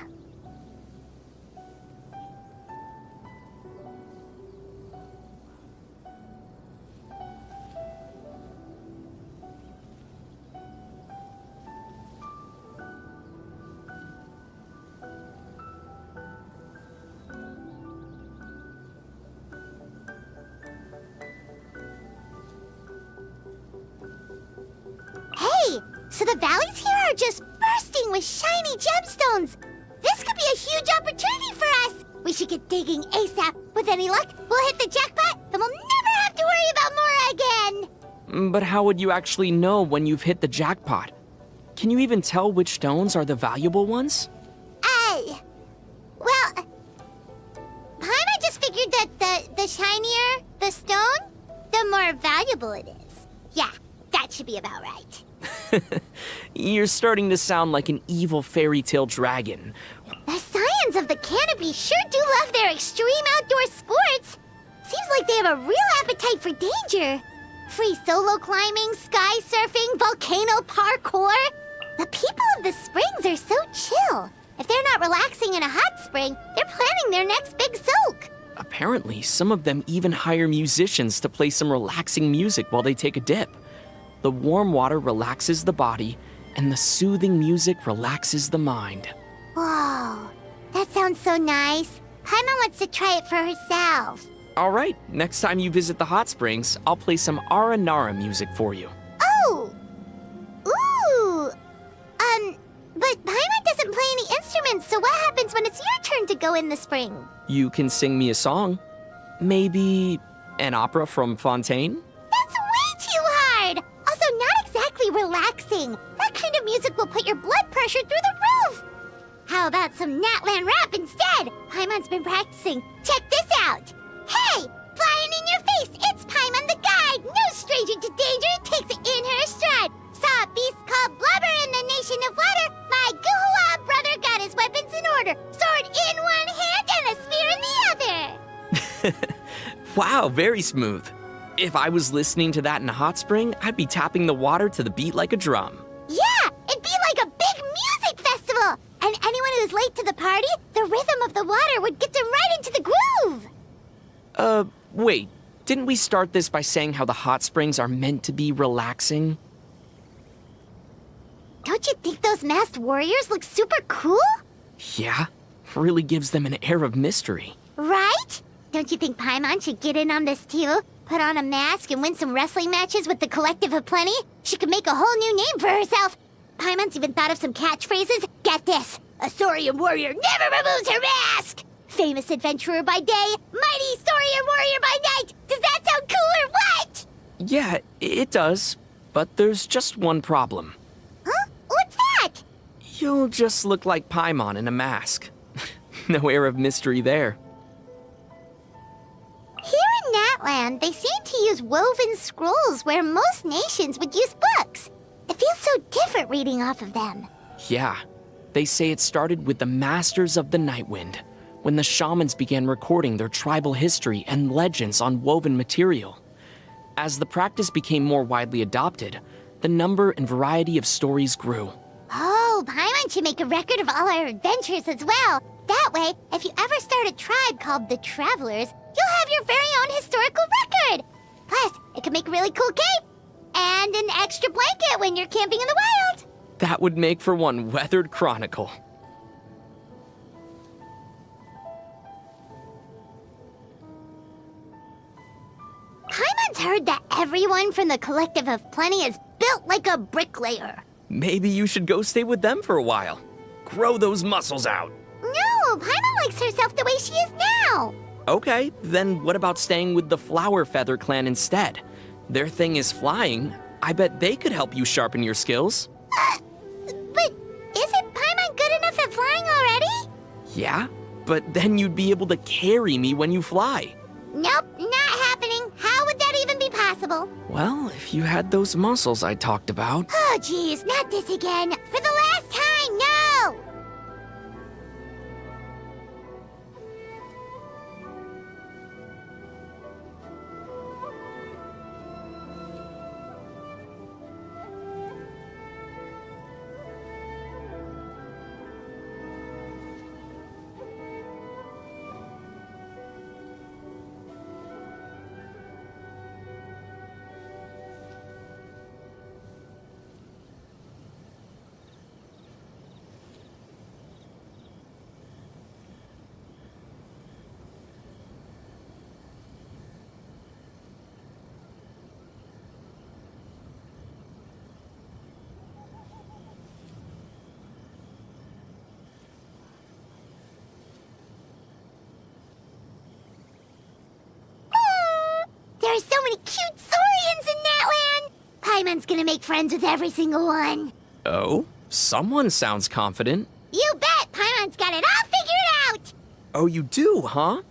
Hey, so the valleys here are just bursting with shiny gemstones. This could be a huge opportunity for us. We should get digging ASAP. With any luck, we'll hit the jackpot and we'll never have to worry about Mora again. But how would you actually know when you've hit the jackpot? Can you even tell which stones are the valuable ones? Well, Paimon just figured that the shinier the stone, the more valuable it is. Yeah, that should be about right. You're starting to sound like an evil fairy tale dragon. The Scions of the Canopy sure do love their extreme outdoor sports. Seems like they have a real appetite for danger. Free solo climbing, sky surfing, volcano parkour. The people of the springs are so chill. If they're not relaxing in a hot spring, they're planning their next big soak. Apparently, some of them even hire musicians to play some relaxing music while they take a dip. The warm water relaxes the body, and the soothing music relaxes the mind. Whoa, that sounds so nice. Paimon wants to try it for herself. All right, next time you visit the hot springs, I'll play some Aranara music for you. Oh! Ooh! But Paimon doesn't play any instruments, so what happens when it's your turn to go in the spring? You can sing me a song. Maybe an opera from Fontaine? That's way too hard! Also, not exactly relaxing. That kind of music will put your blood pressure through the roof! How about some Natlan rap instead? Paimon's been practicing. Check this out! Hey! Flying in your face! It's Paimon the guide! No stranger to danger! Takes it in her stride! Saw a beast called Blubber in the nation of water! My Guhua brother got his weapons in order! Sword in one hand and a spear in the other! Wow, very smooth. If I was listening to that in a hot spring, I'd be tapping the water to the beat like a drum. Yeah! It'd be like a big music festival! And anyone who's late to the party, the rhythm of the water would get them right into the groove! Wait. Didn't we start this by saying how the hot springs are meant to be relaxing? Don't you think those masked warriors look super cool? Yeah, really gives them an air of mystery. Right? Don't you think Paimon should get in on this too? Put on a mask and win some wrestling matches with the Collective of Plenty? She could make a whole new name for herself! Paimon's even thought of some catchphrases. Get this! A Saurian warrior never removes her mask! Famous adventurer by day, mighty Saurian warrior by night! Does that sound cool or what? Yeah, it does. But there's just one problem. Huh? What's that? You'll just look like Paimon in a mask. No air of mystery there. Here in Natland, they seem to use woven scrolls where most nations would use books. It feels so different reading off of them. Yeah, they say it started with the Masters of the Nightwind, when the shamans began recording their tribal history and legends on woven material. As the practice became more widely adopted, the number and variety of stories grew. Oh, Paimon should make a record of all our adventures as well. That way, if you ever start a tribe called the Travelers, you'll have your very own historical record. Plus, it could make a really cool cape and an extra blanket when you're camping in the wild. That would make for one weathered chronicle. Paimon's heard that everyone from the Collective of Plenty is built like a bricklayer. Maybe you should go stay with them for a while. Grow those muscles out. No, Paimon likes herself the way she is now. Okay, then what about staying with the Flower Feather clan instead? Their thing is flying. I bet they could help you sharpen your skills. But isn't Paimon good enough at flying already? Yeah, but then you'd be able to carry me when you fly. Nope, not happening. How would that even be possible? Well, if you had those muscles I talked about. Oh, geez, not this again. For the last time, no! There are so many cute Saurians in Natland! Paimon's gonna make friends with every single one. Oh, someone sounds confident. You bet! Paimon's got it all figured out! Oh, you do, huh?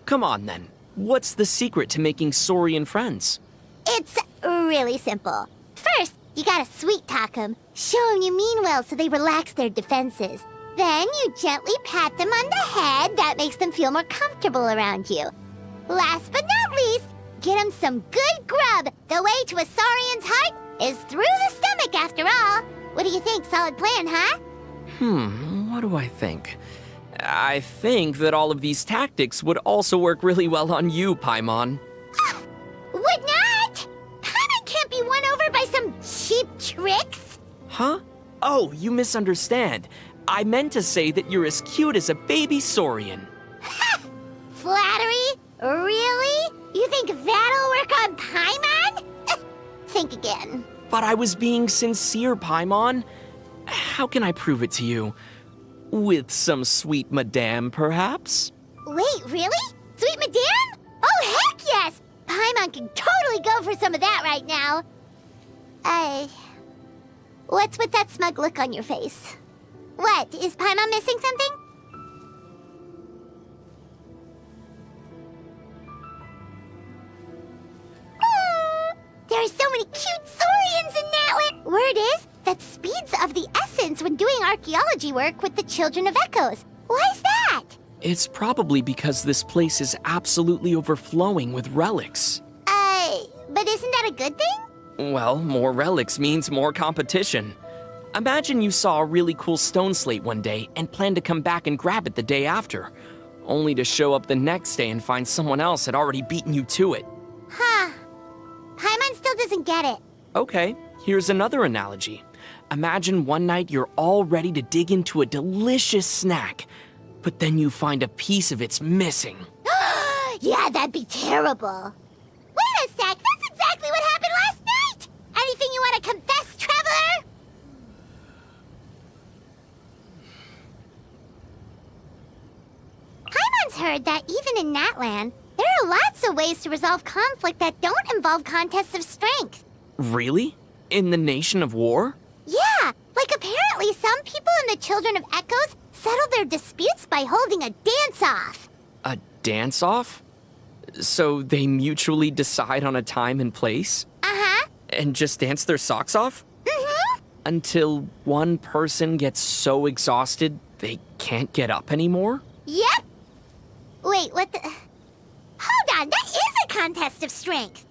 Come on then. What's the secret to making Saurian friends? It's really simple. First, you gotta sweet-talk them. Show them you mean well so they relax their defenses. Then you gently pat them on the head. That makes them feel more comfortable around you. Last but not least, get them some good grub. The way to a Saurian's heart is through the stomach, after all. What do you think? Solid plan, huh? What do I think? I think that all of these tactics would also work really well on you, Paimon. Would not! Paimon can't be won over by some cheap tricks. Huh? Oh, you misunderstand. I meant to say that you're as cute as a baby Saurian. Flattery? Really? You think that'll work on Paimon? Think again. But I was being sincere, Paimon. How can I prove it to you? With some sweet madame, perhaps? Wait, really? Sweet Madame? Oh, heck yes! Paimon can totally go for some of that right now. What's with that smug look on your face? What, is Paimon missing something? There are so many cute saurians in Natlan! Word is that speed's of the essence when doing archaeology work with the Children of Echoes. Why is that? It's probably because this place is absolutely overflowing with relics. But isn't that a good thing? Well, more relics means more competition. Imagine you saw a really cool stone slate one day and planned to come back and grab it the day after, only to show up the next day and find someone else had already beaten you to it. Huh. Paimon still doesn't get it. Okay, here's another analogy. Imagine one night you're all ready to dig into a delicious snack, but then you find a piece of it's missing. Yeah, that'd be terrible. Wait a sec, that's exactly what happened last night! Anything you want to confess, Traveler? Paimon's heard that even in Natlan, there are lots of ways to resolve conflict that don't involve contests of strength. Really? In the Nation of War? Yeah, like apparently some people in the Children of Echoes settle their disputes by holding a dance-off. A dance-off? So they mutually decide on a time and place? Uh-huh. And just dance their socks off? Mm-hmm. Until one person gets so exhausted they can't get up anymore? Yep. Wait, what the... Hold on, that is a contest of strength.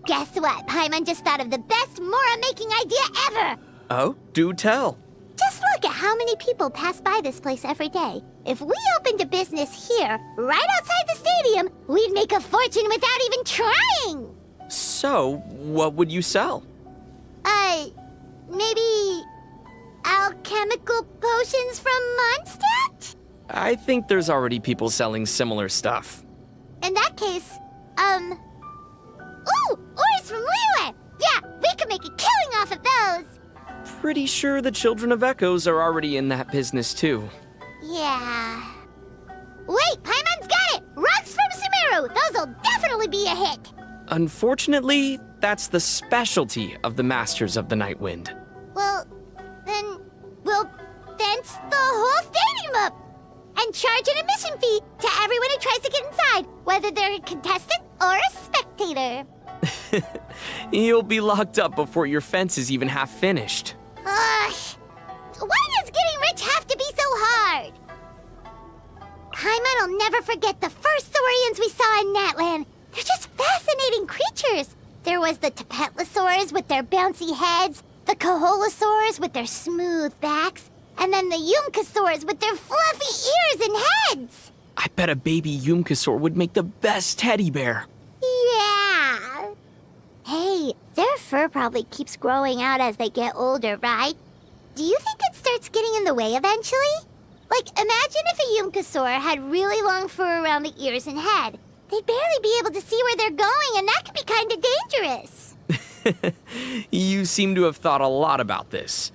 Guess what? Paimon just thought of the best Mora-making idea ever! Oh, do tell. Just look at how many people pass by this place every day. If we opened a business here, right outside the stadium, we'd make a fortune without even trying! So, what would you sell? Maybe... alchemical potions from Mondstadt? I think there's already people selling similar stuff. In that case, Ooh! Ores from Liyue! Yeah, we could make a killing off of those! Pretty sure the Children of Echoes are already in that business too. Yeah... Wait, Paimon's got it! Rugs from Sumeru! Those'll definitely be a hit! Unfortunately, that's the specialty of the Masters of the Night Wind. Well, then... we'll fence the whole stadium up! And charge an admission fee to everyone who tries to get inside, whether they're a contestant or a spectator. You'll be locked up before your fence is even half finished. Why does getting rich have to be so hard? Paimon will never forget the first saurians we saw in Natlan. They're just fascinating creatures. There was the Tapetlosaurs with their bouncy heads, the Koholosaurs with their smooth backs, and then the Yumkasaurs with their fluffy ears and heads. I bet a baby Yumkasaur would make the best teddy bear. Yeah. Hey, their fur probably keeps growing out as they get older, right? Do you think it starts getting in the way eventually? Like, imagine if a Yumkasaur had really long fur around the ears and head. They'd barely be able to see where they're going, and that could be kind of dangerous. You seem to have thought a lot about this.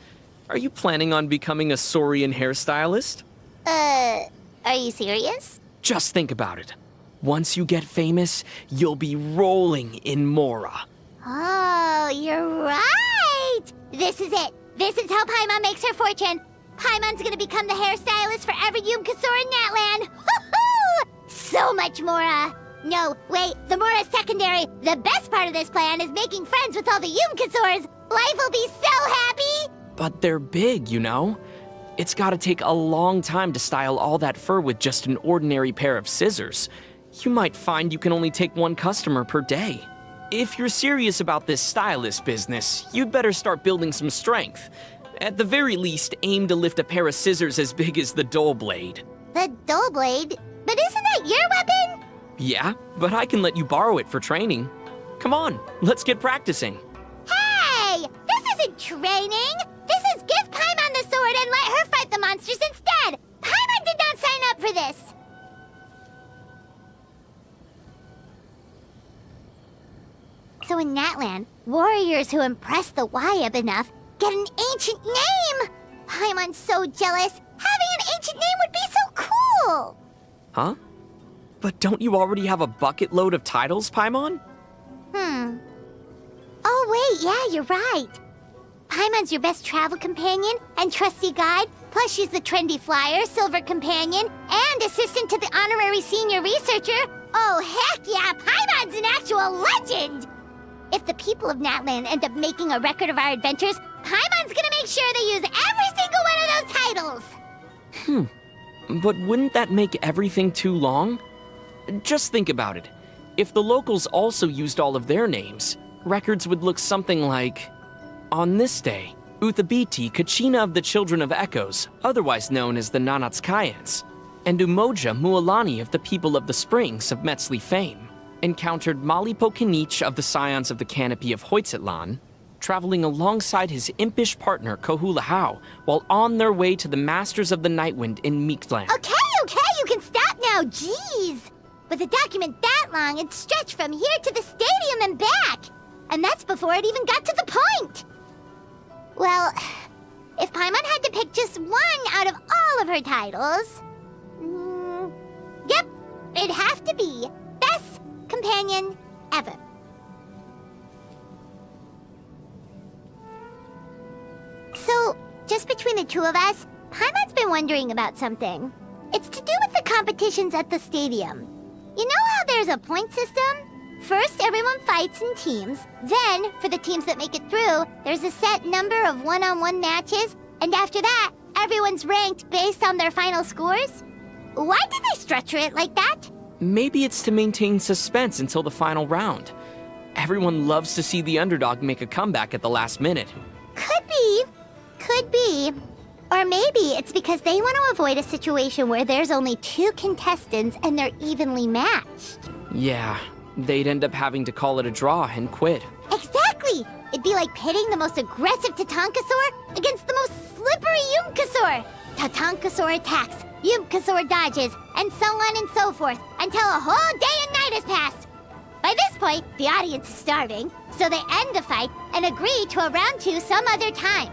Are you planning on becoming a saurian hairstylist? Are you serious? Just think about it. Once you get famous, you'll be rolling in Mora. Oh, you're right! This is it. This is how Paimon makes her fortune. Paimon's gonna become the hairstylist for every Yumkasaur in Natlan. Woohoo! So much Mora. No, wait, the Mora's secondary. The best part of this plan is making friends with all the Yumkasaurs. Life will be so happy! But they're big, you know? It's gotta take a long time to style all that fur with just an ordinary pair of scissors. You might find you can only take one customer per day. If you're serious about this stylist business, you'd better start building some strength. At the very least, aim to lift a pair of scissors as big as the Dull Blade. The Dull Blade? But isn't that your weapon? Yeah, but I can let you borrow it for training. Come on, let's get practicing. Hey! This isn't training! This is give Paimon the sword and let her fight the monsters instead! Paimon did not sign how in Natlan, warriors who impress the Wyab enough get an ancient name! Paimon's so jealous! Having an ancient name would be so cool! Huh? But don't you already have a bucket load of titles, Paimon? Oh wait, yeah, you're right. Paimon's your best travel companion and trusty guide, plus she's the trendy flyer, silver companion, and assistant to the honorary senior researcher. Oh heck yeah, Paimon's an actual legend! If the people of Natlan end up making a record of our adventures, Paimon's gonna make sure they use every single one of those titles! But wouldn't that make everything too long? Just think about it. If the locals also used all of their names, records would look something like... On this day, Uthabiti, Kachina of the Children of Echoes, otherwise known as the Nanatskayans, and Umoja Mualani of the People of the Springs of Metzli fame, encountered Malipo Kinich of the Scions of the Canopy of Hoytzitlan, traveling alongside his impish partner Kohulahau while on their way to the Masters of the Nightwind in Meekland. Okay, you can stop now, jeez! With a document that long, it stretched from here to the stadium and back! And that's before it even got to the point! Well, if Paimon had to pick just one out of all of her titles... yep, it'd have to be Best Companion Ever. So, just between the two of us, Paimon's been wondering about something. It's to do with the competitions at the stadium. You know how there's a point system? First, everyone fights in teams. Then, for the teams that make it through, there's a set number of one-on-one matches. And after that, everyone's ranked based on their final scores. Why did they structure it like that? Maybe it's to maintain suspense until the final round. Everyone loves to see the underdog make a comeback at the last minute. Could be. Could be. Or maybe it's because they want to avoid a situation where there's only 2 contestants and they're evenly matched. Yeah, they'd end up having to call it a draw and quit. Exactly! It'd be like pitting the most aggressive Tatankasaur against the most slippery Yumkasaur. Tatankasaur attacks, Yumkasaur dodges, and so on and so forth until a whole day and night has passed. By this point, the audience is starving, so they end the fight and agree to a round 2 some other time.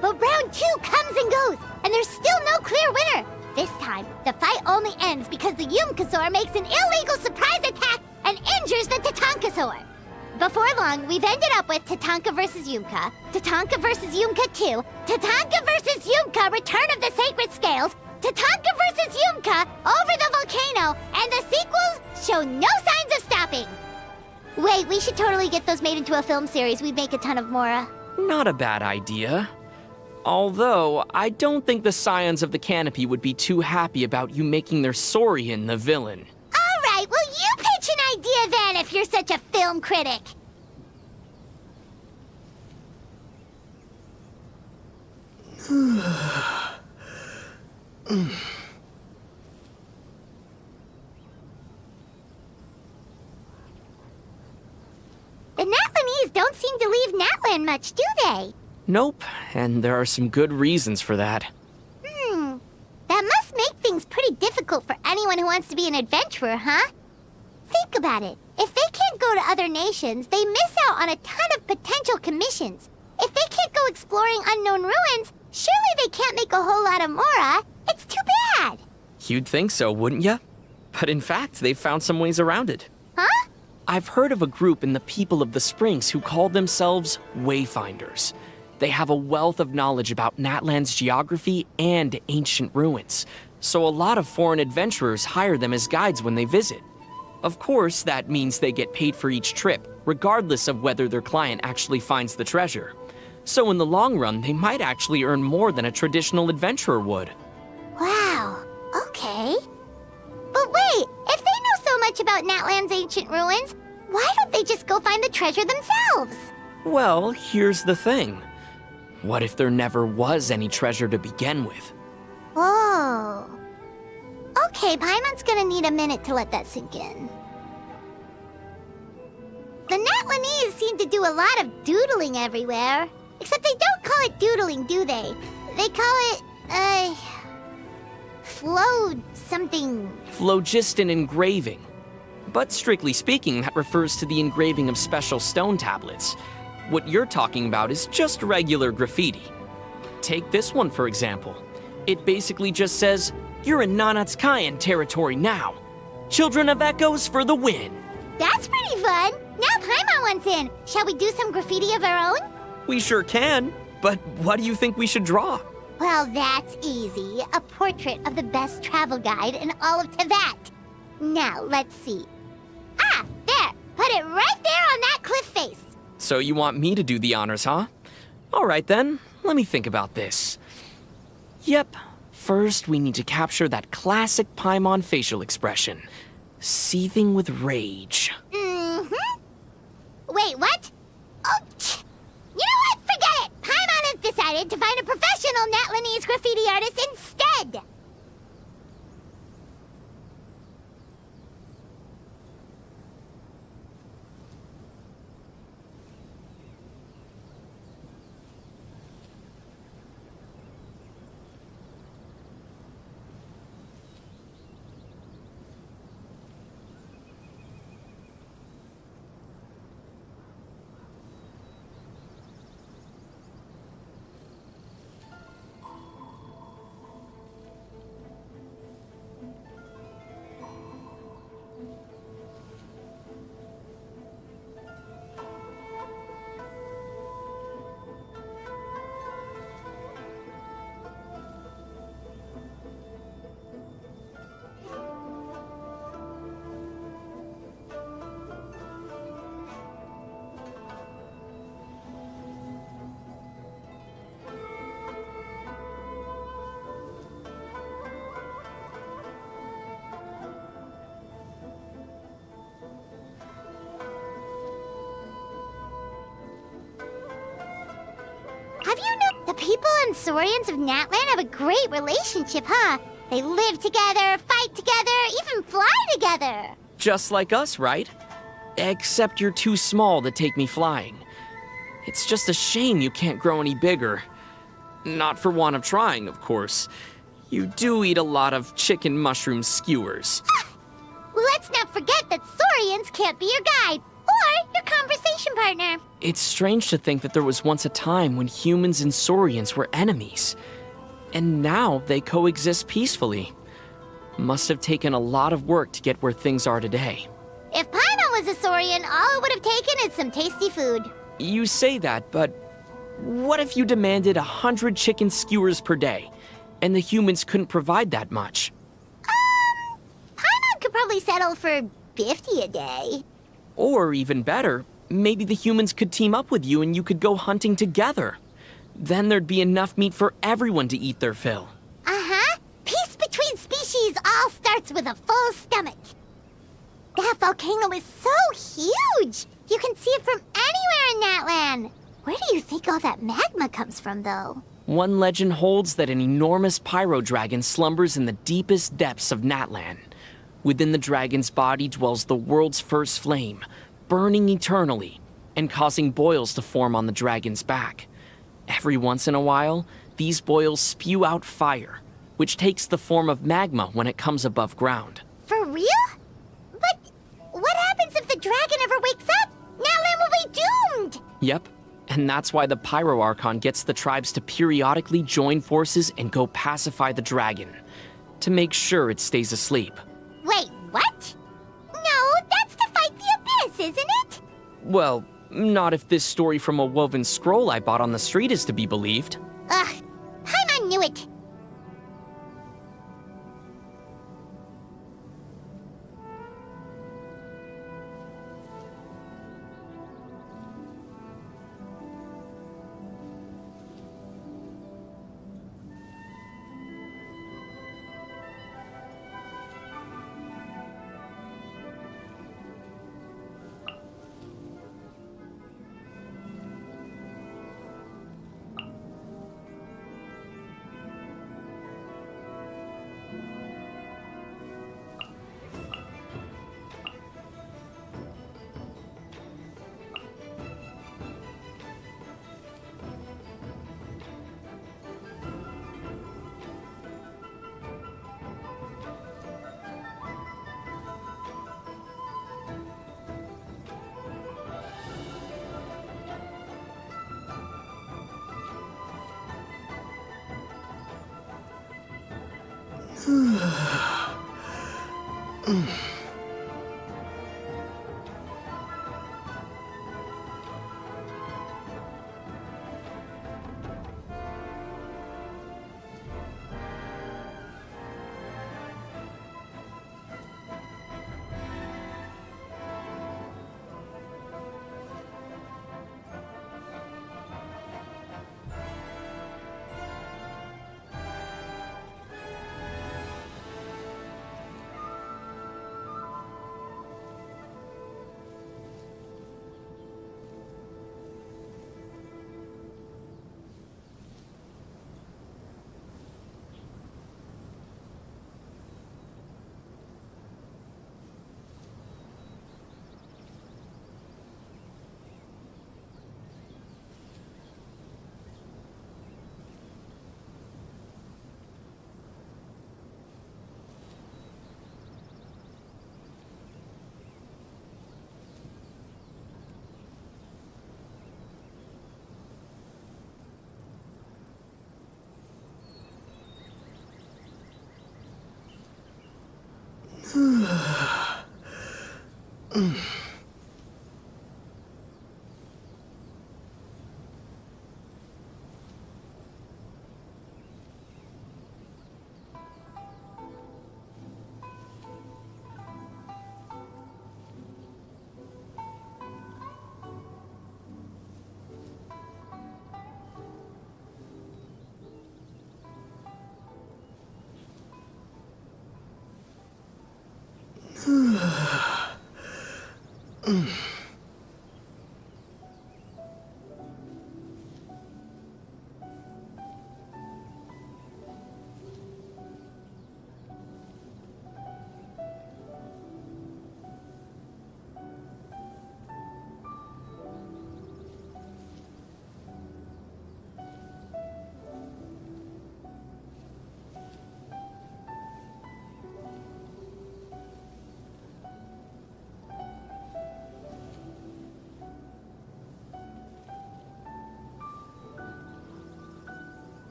But round 2 comes and goes, and there's still no clear winner. This time, the fight only ends because the Yumkasaur makes an illegal surprise attack and injures the Tatankasaur. Before long, we've ended up with Tatanka versus Yumka, Tatanka versus Yumka 2, Tatanka versus Yumka Return of the Sacred Scales, Tatanka versus Yumka Over the Volcano, and the sequels show no signs of stopping. Wait, we should totally get those made into a film series. We'd make a ton of Mora. Not a bad idea. Although, I don't think the Scions of the Canopy would be too happy about you making their Saurian the villain. All right, well, you pitch an idea then if you're such a film critic. The Natlanese don't seem to leave Natlan much, do they? Nope, and there are some good reasons for that. That must make things pretty difficult for anyone who wants to be an adventurer, huh? Think about it. If they can't go to other nations, they miss out on a ton of potential commissions. If they can't go exploring unknown ruins, surely they can't make a whole lot of Mora. It's too bad. You'd think so, wouldn't ya? But in fact, they've found some ways around it. Huh? I've heard of a group in the People of the Springs who call themselves Wayfinders. They have a wealth of knowledge about Natlan's geography and ancient ruins, so a lot of foreign adventurers hire them as guides when they visit. Of course, that means they get paid for each trip, regardless of whether their client actually finds the treasure. So in the long run, they might actually earn more than a traditional adventurer would. Wow, okay. But wait, if they know so much about Natlan's ancient ruins, why don't they just go find the treasure themselves? Well, here's the thing. What if there never was any treasure to begin with? Whoa. Okay, Paimon's gonna need a minute to let that sink in. The Natlanese seem to do a lot of doodling everywhere. Except they don't call it doodling, do they? They call it, flow something. Phlogiston engraving. But strictly speaking, that refers to the engraving of special stone tablets. What you're talking about is just regular graffiti. Take this one, for example. It basically just says, "You're in Nanatsukayan territory now. Children of Echoes for the win." That's pretty fun. Now Paimon wants in. Shall we do some graffiti of our own? We sure can, but what do you think we should draw? Well, that's easy. A portrait of the best travel guide in all of Teyvat. Now, let's see. Ah, there! Put it right there on that cliff face. So you want me to do the honors, huh? All right then, let me think about this. Yep, first we need to capture that classic Paimon facial expression. Seething with rage. Mm-hmm. Wait, what? Oh, you know what? Forget it! Paimon has decided to find a professional Natlanese graffiti artist instead! Have you known the people and Saurians of Natlan have a great relationship, huh? They live together, fight together, even fly together. Just like us, right? Except you're too small to take me flying. It's just a shame you can't grow any bigger. Not for want of trying, of course. You do eat a lot of chicken mushroom skewers. Let's not forget that Saurians can't be your guide or your conversation partner. It's strange to think that there was once a time when humans and Saurians were enemies. And now they coexist peacefully. Must have taken a lot of work to get where things are today. If Paimon was a Saurian, all it would have taken is some tasty food. You say that, but what if you demanded 100 chicken skewers per day, and the humans couldn't provide that much? Paimon could probably settle for 50 a day. Or even better, maybe the humans could team up with you and you could go hunting together. Then there'd be enough meat for everyone to eat their fill. Uh-huh. Peace between species all starts with a full stomach. That volcano is so huge! You can see it from anywhere in Natlan. Where do you think all that magma comes from, though? One legend holds that an enormous pyro dragon slumbers in the deepest depths of Natlan. Within the dragon's body dwells the world's first flame, burning eternally and causing boils to form on the dragon's back. Every once in a while, these boils spew out fire, which takes the form of magma when it comes above ground. For real? But what happens if the dragon ever wakes up? Natlan will be doomed! Yep, and that's why the Pyro Archon gets the tribes to periodically join forces and go pacify the dragon, to make sure it stays asleep. Wait, what? No, that's to fight the abyss, isn't it? Well, not if this story from a woven scroll I bought on the street is to be believed. Ugh, Paimon knew it.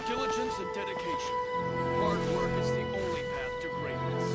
Diligence and dedication. Hard work is the only path to greatness.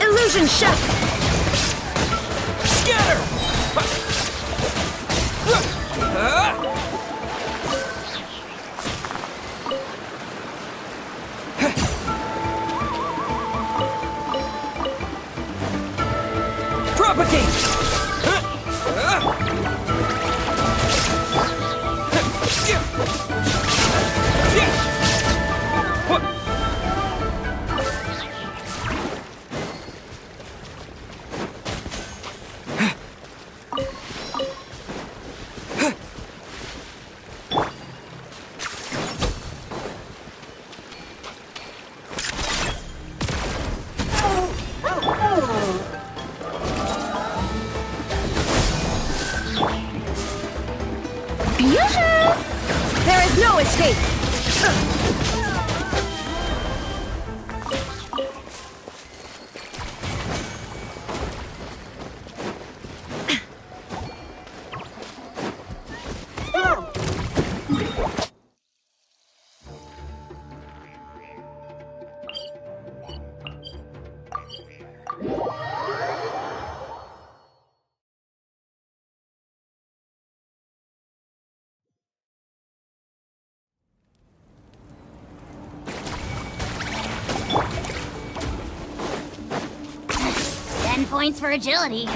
Illusion shot! Scatter! Propagate! There is no escape! Points for agility.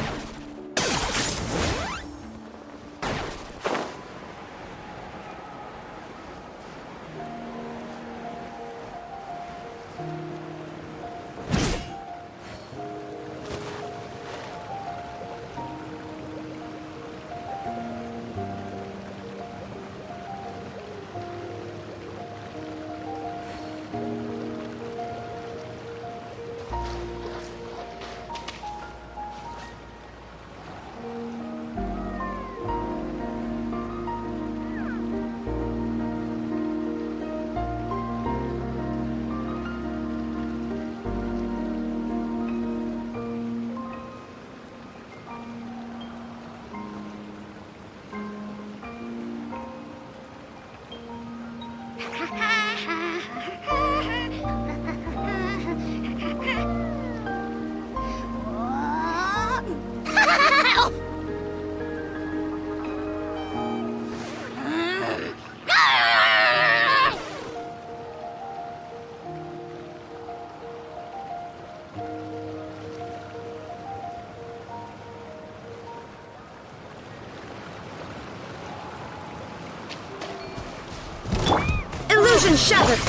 Illusion shattered!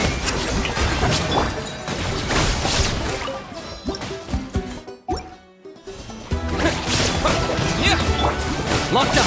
Locked up!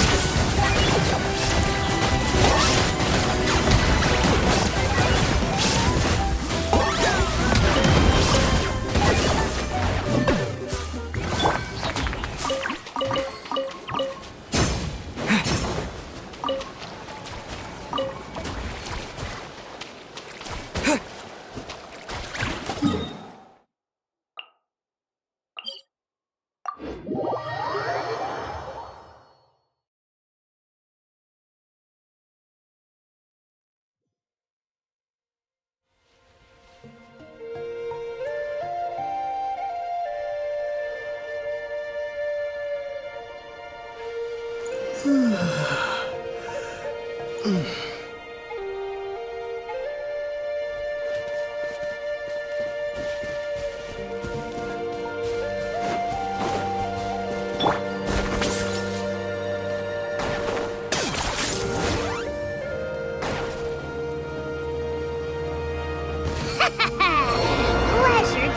Pleasure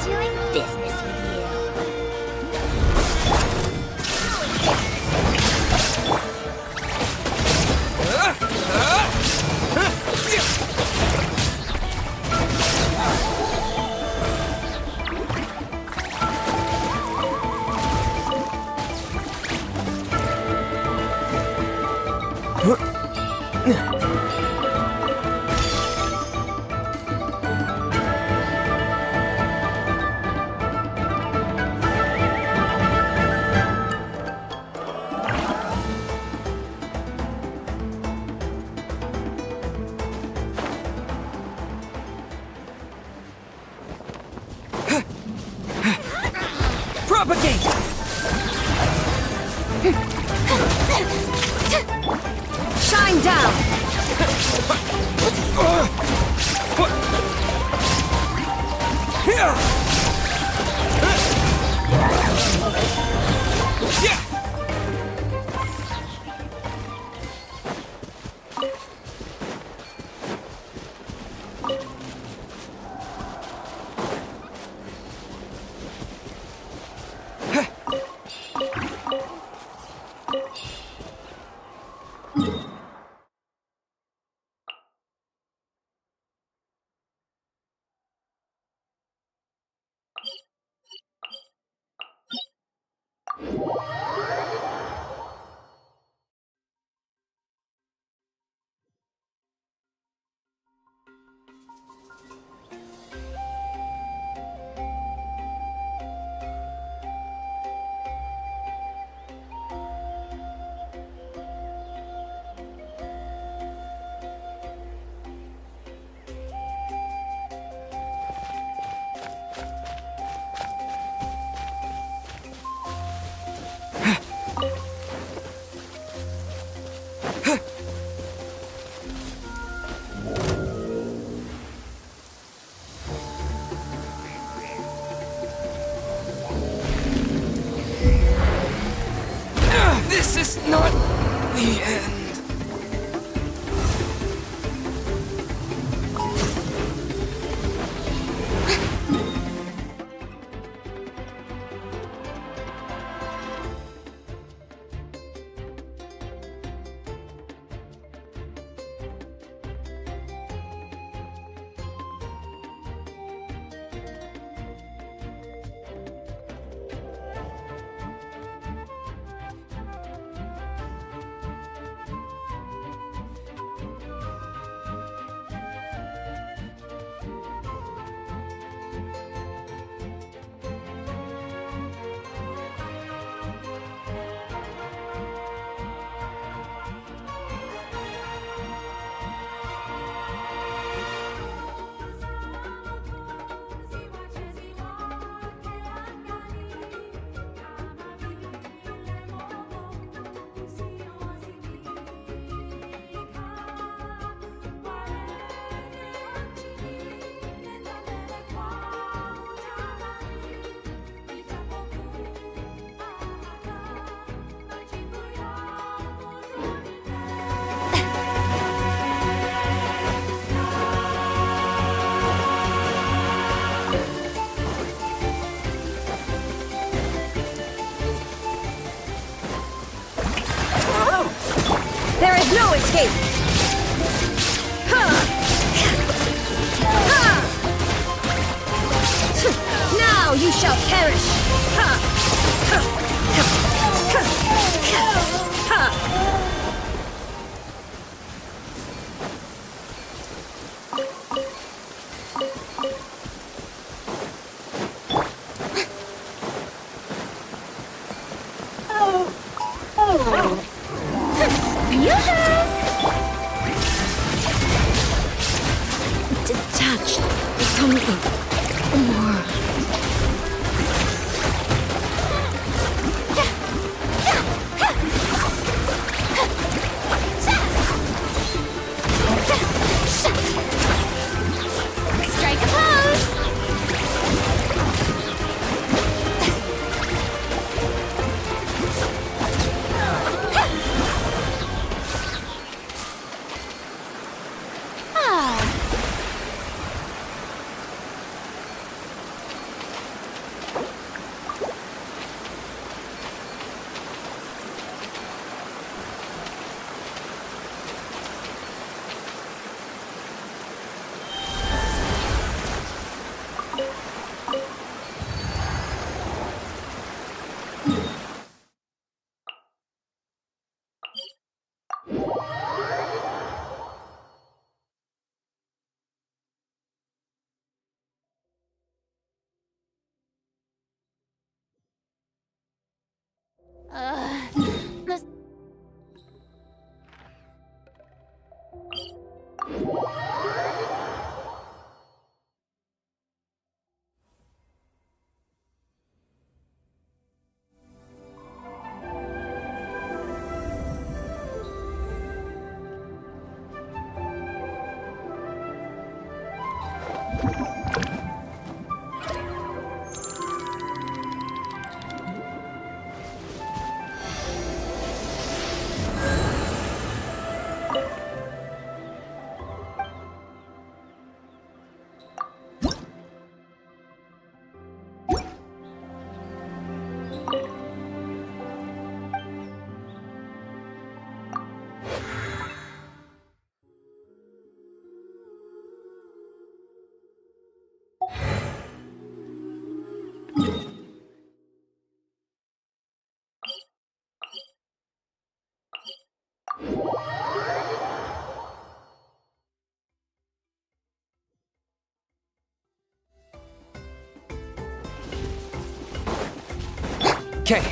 doing business with you. Propagate! Shine down! This is not the end. There is no escape! Now you shall perish! Detached from the world. Okay.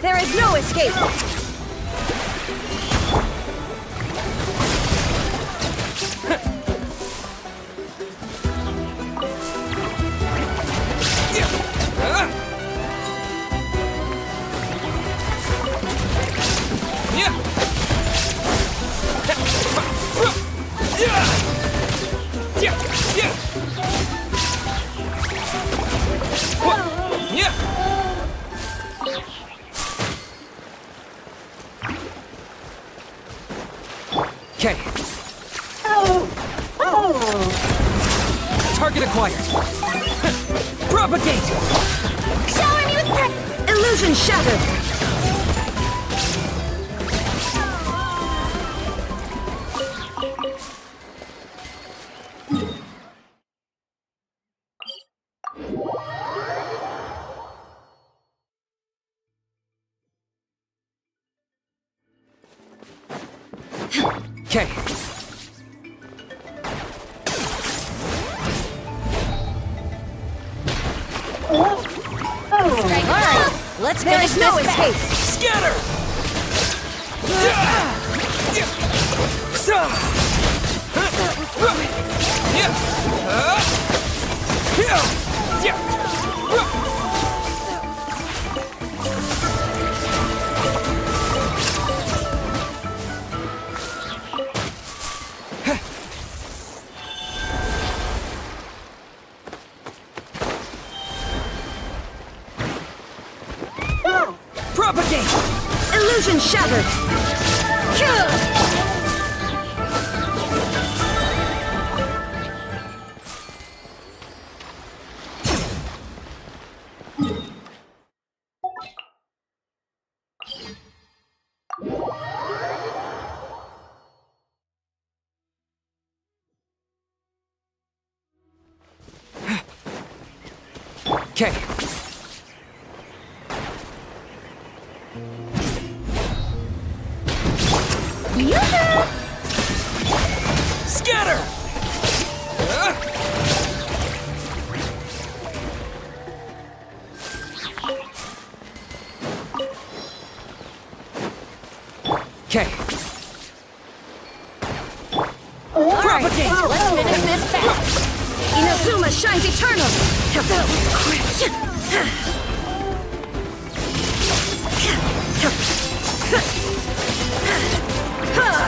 There is no escape! Okay. Target acquired. Propagate! Shower me with Illusion shattered! Okay. Alright, let's There finish is no this escape! Scatter! Propagate! Illusion shattered! Okay. Scatter! Okay. Propagate! Let's finish this battle! Inazuma shines eternal! That was quick!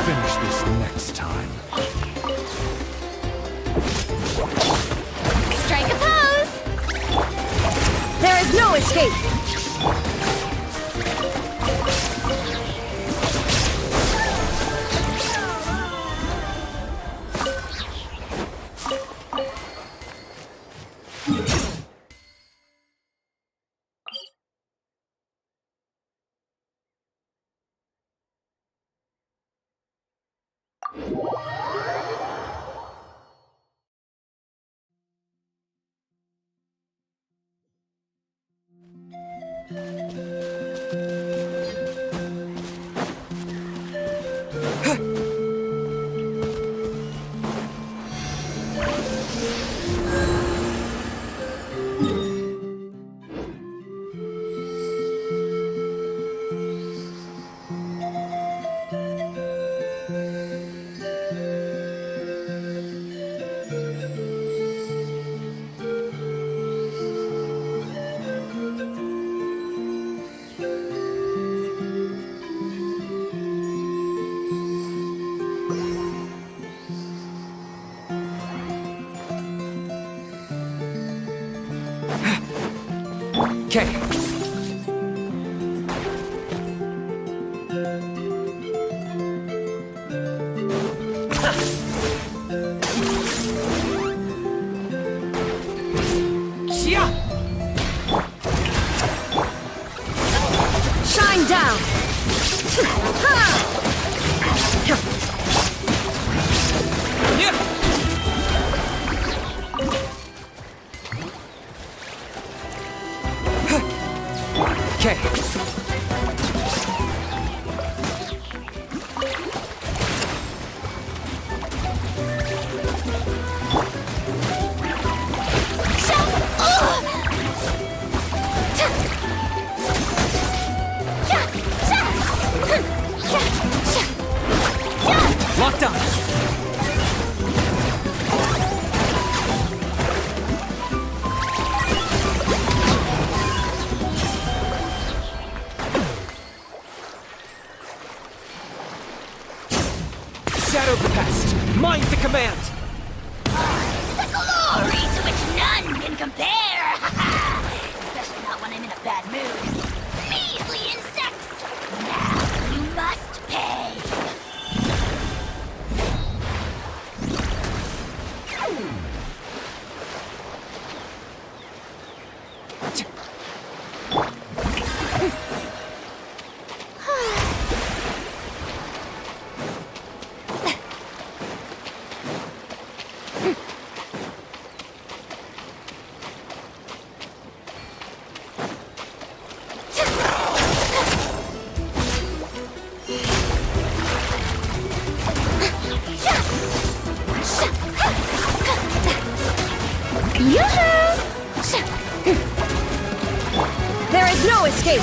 Finish this next time. strike a pose! There is no escape! Okay. Shine down! Okay. Locked on. Shadow the pest! Mine to command! The glory to which none can compare! Especially not when I'm in a bad mood. Measly insects! Now you must pay! There is no escape!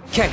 Okay.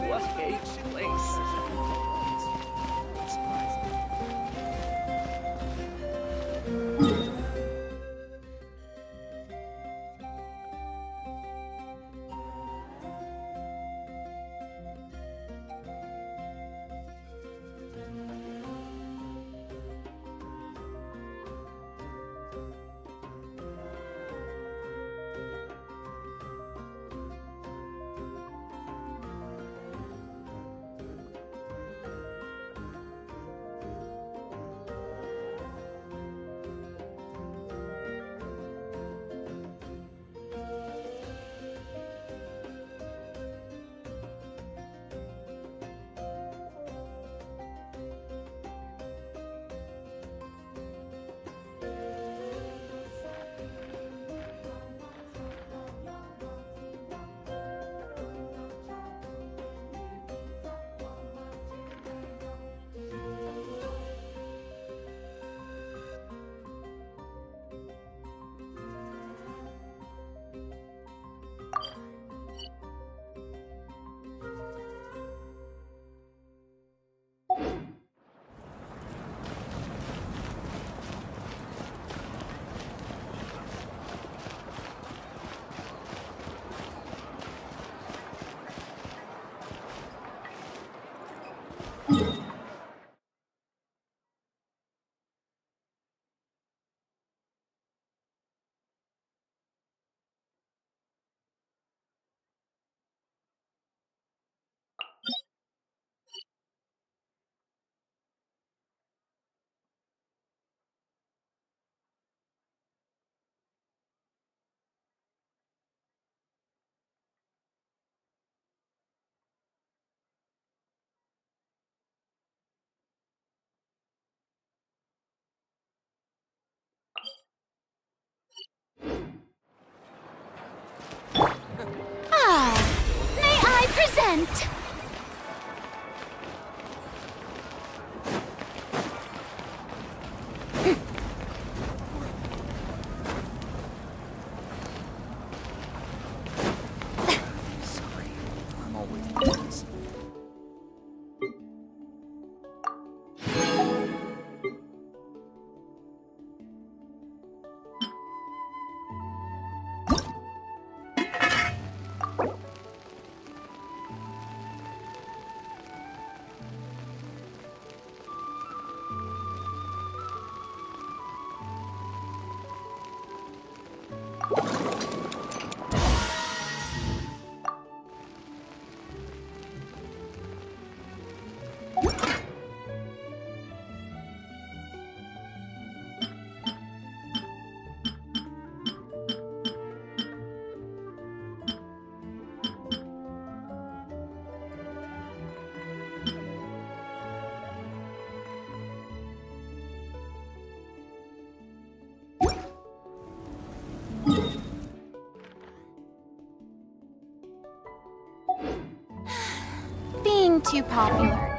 What a place. can't. Being too popular.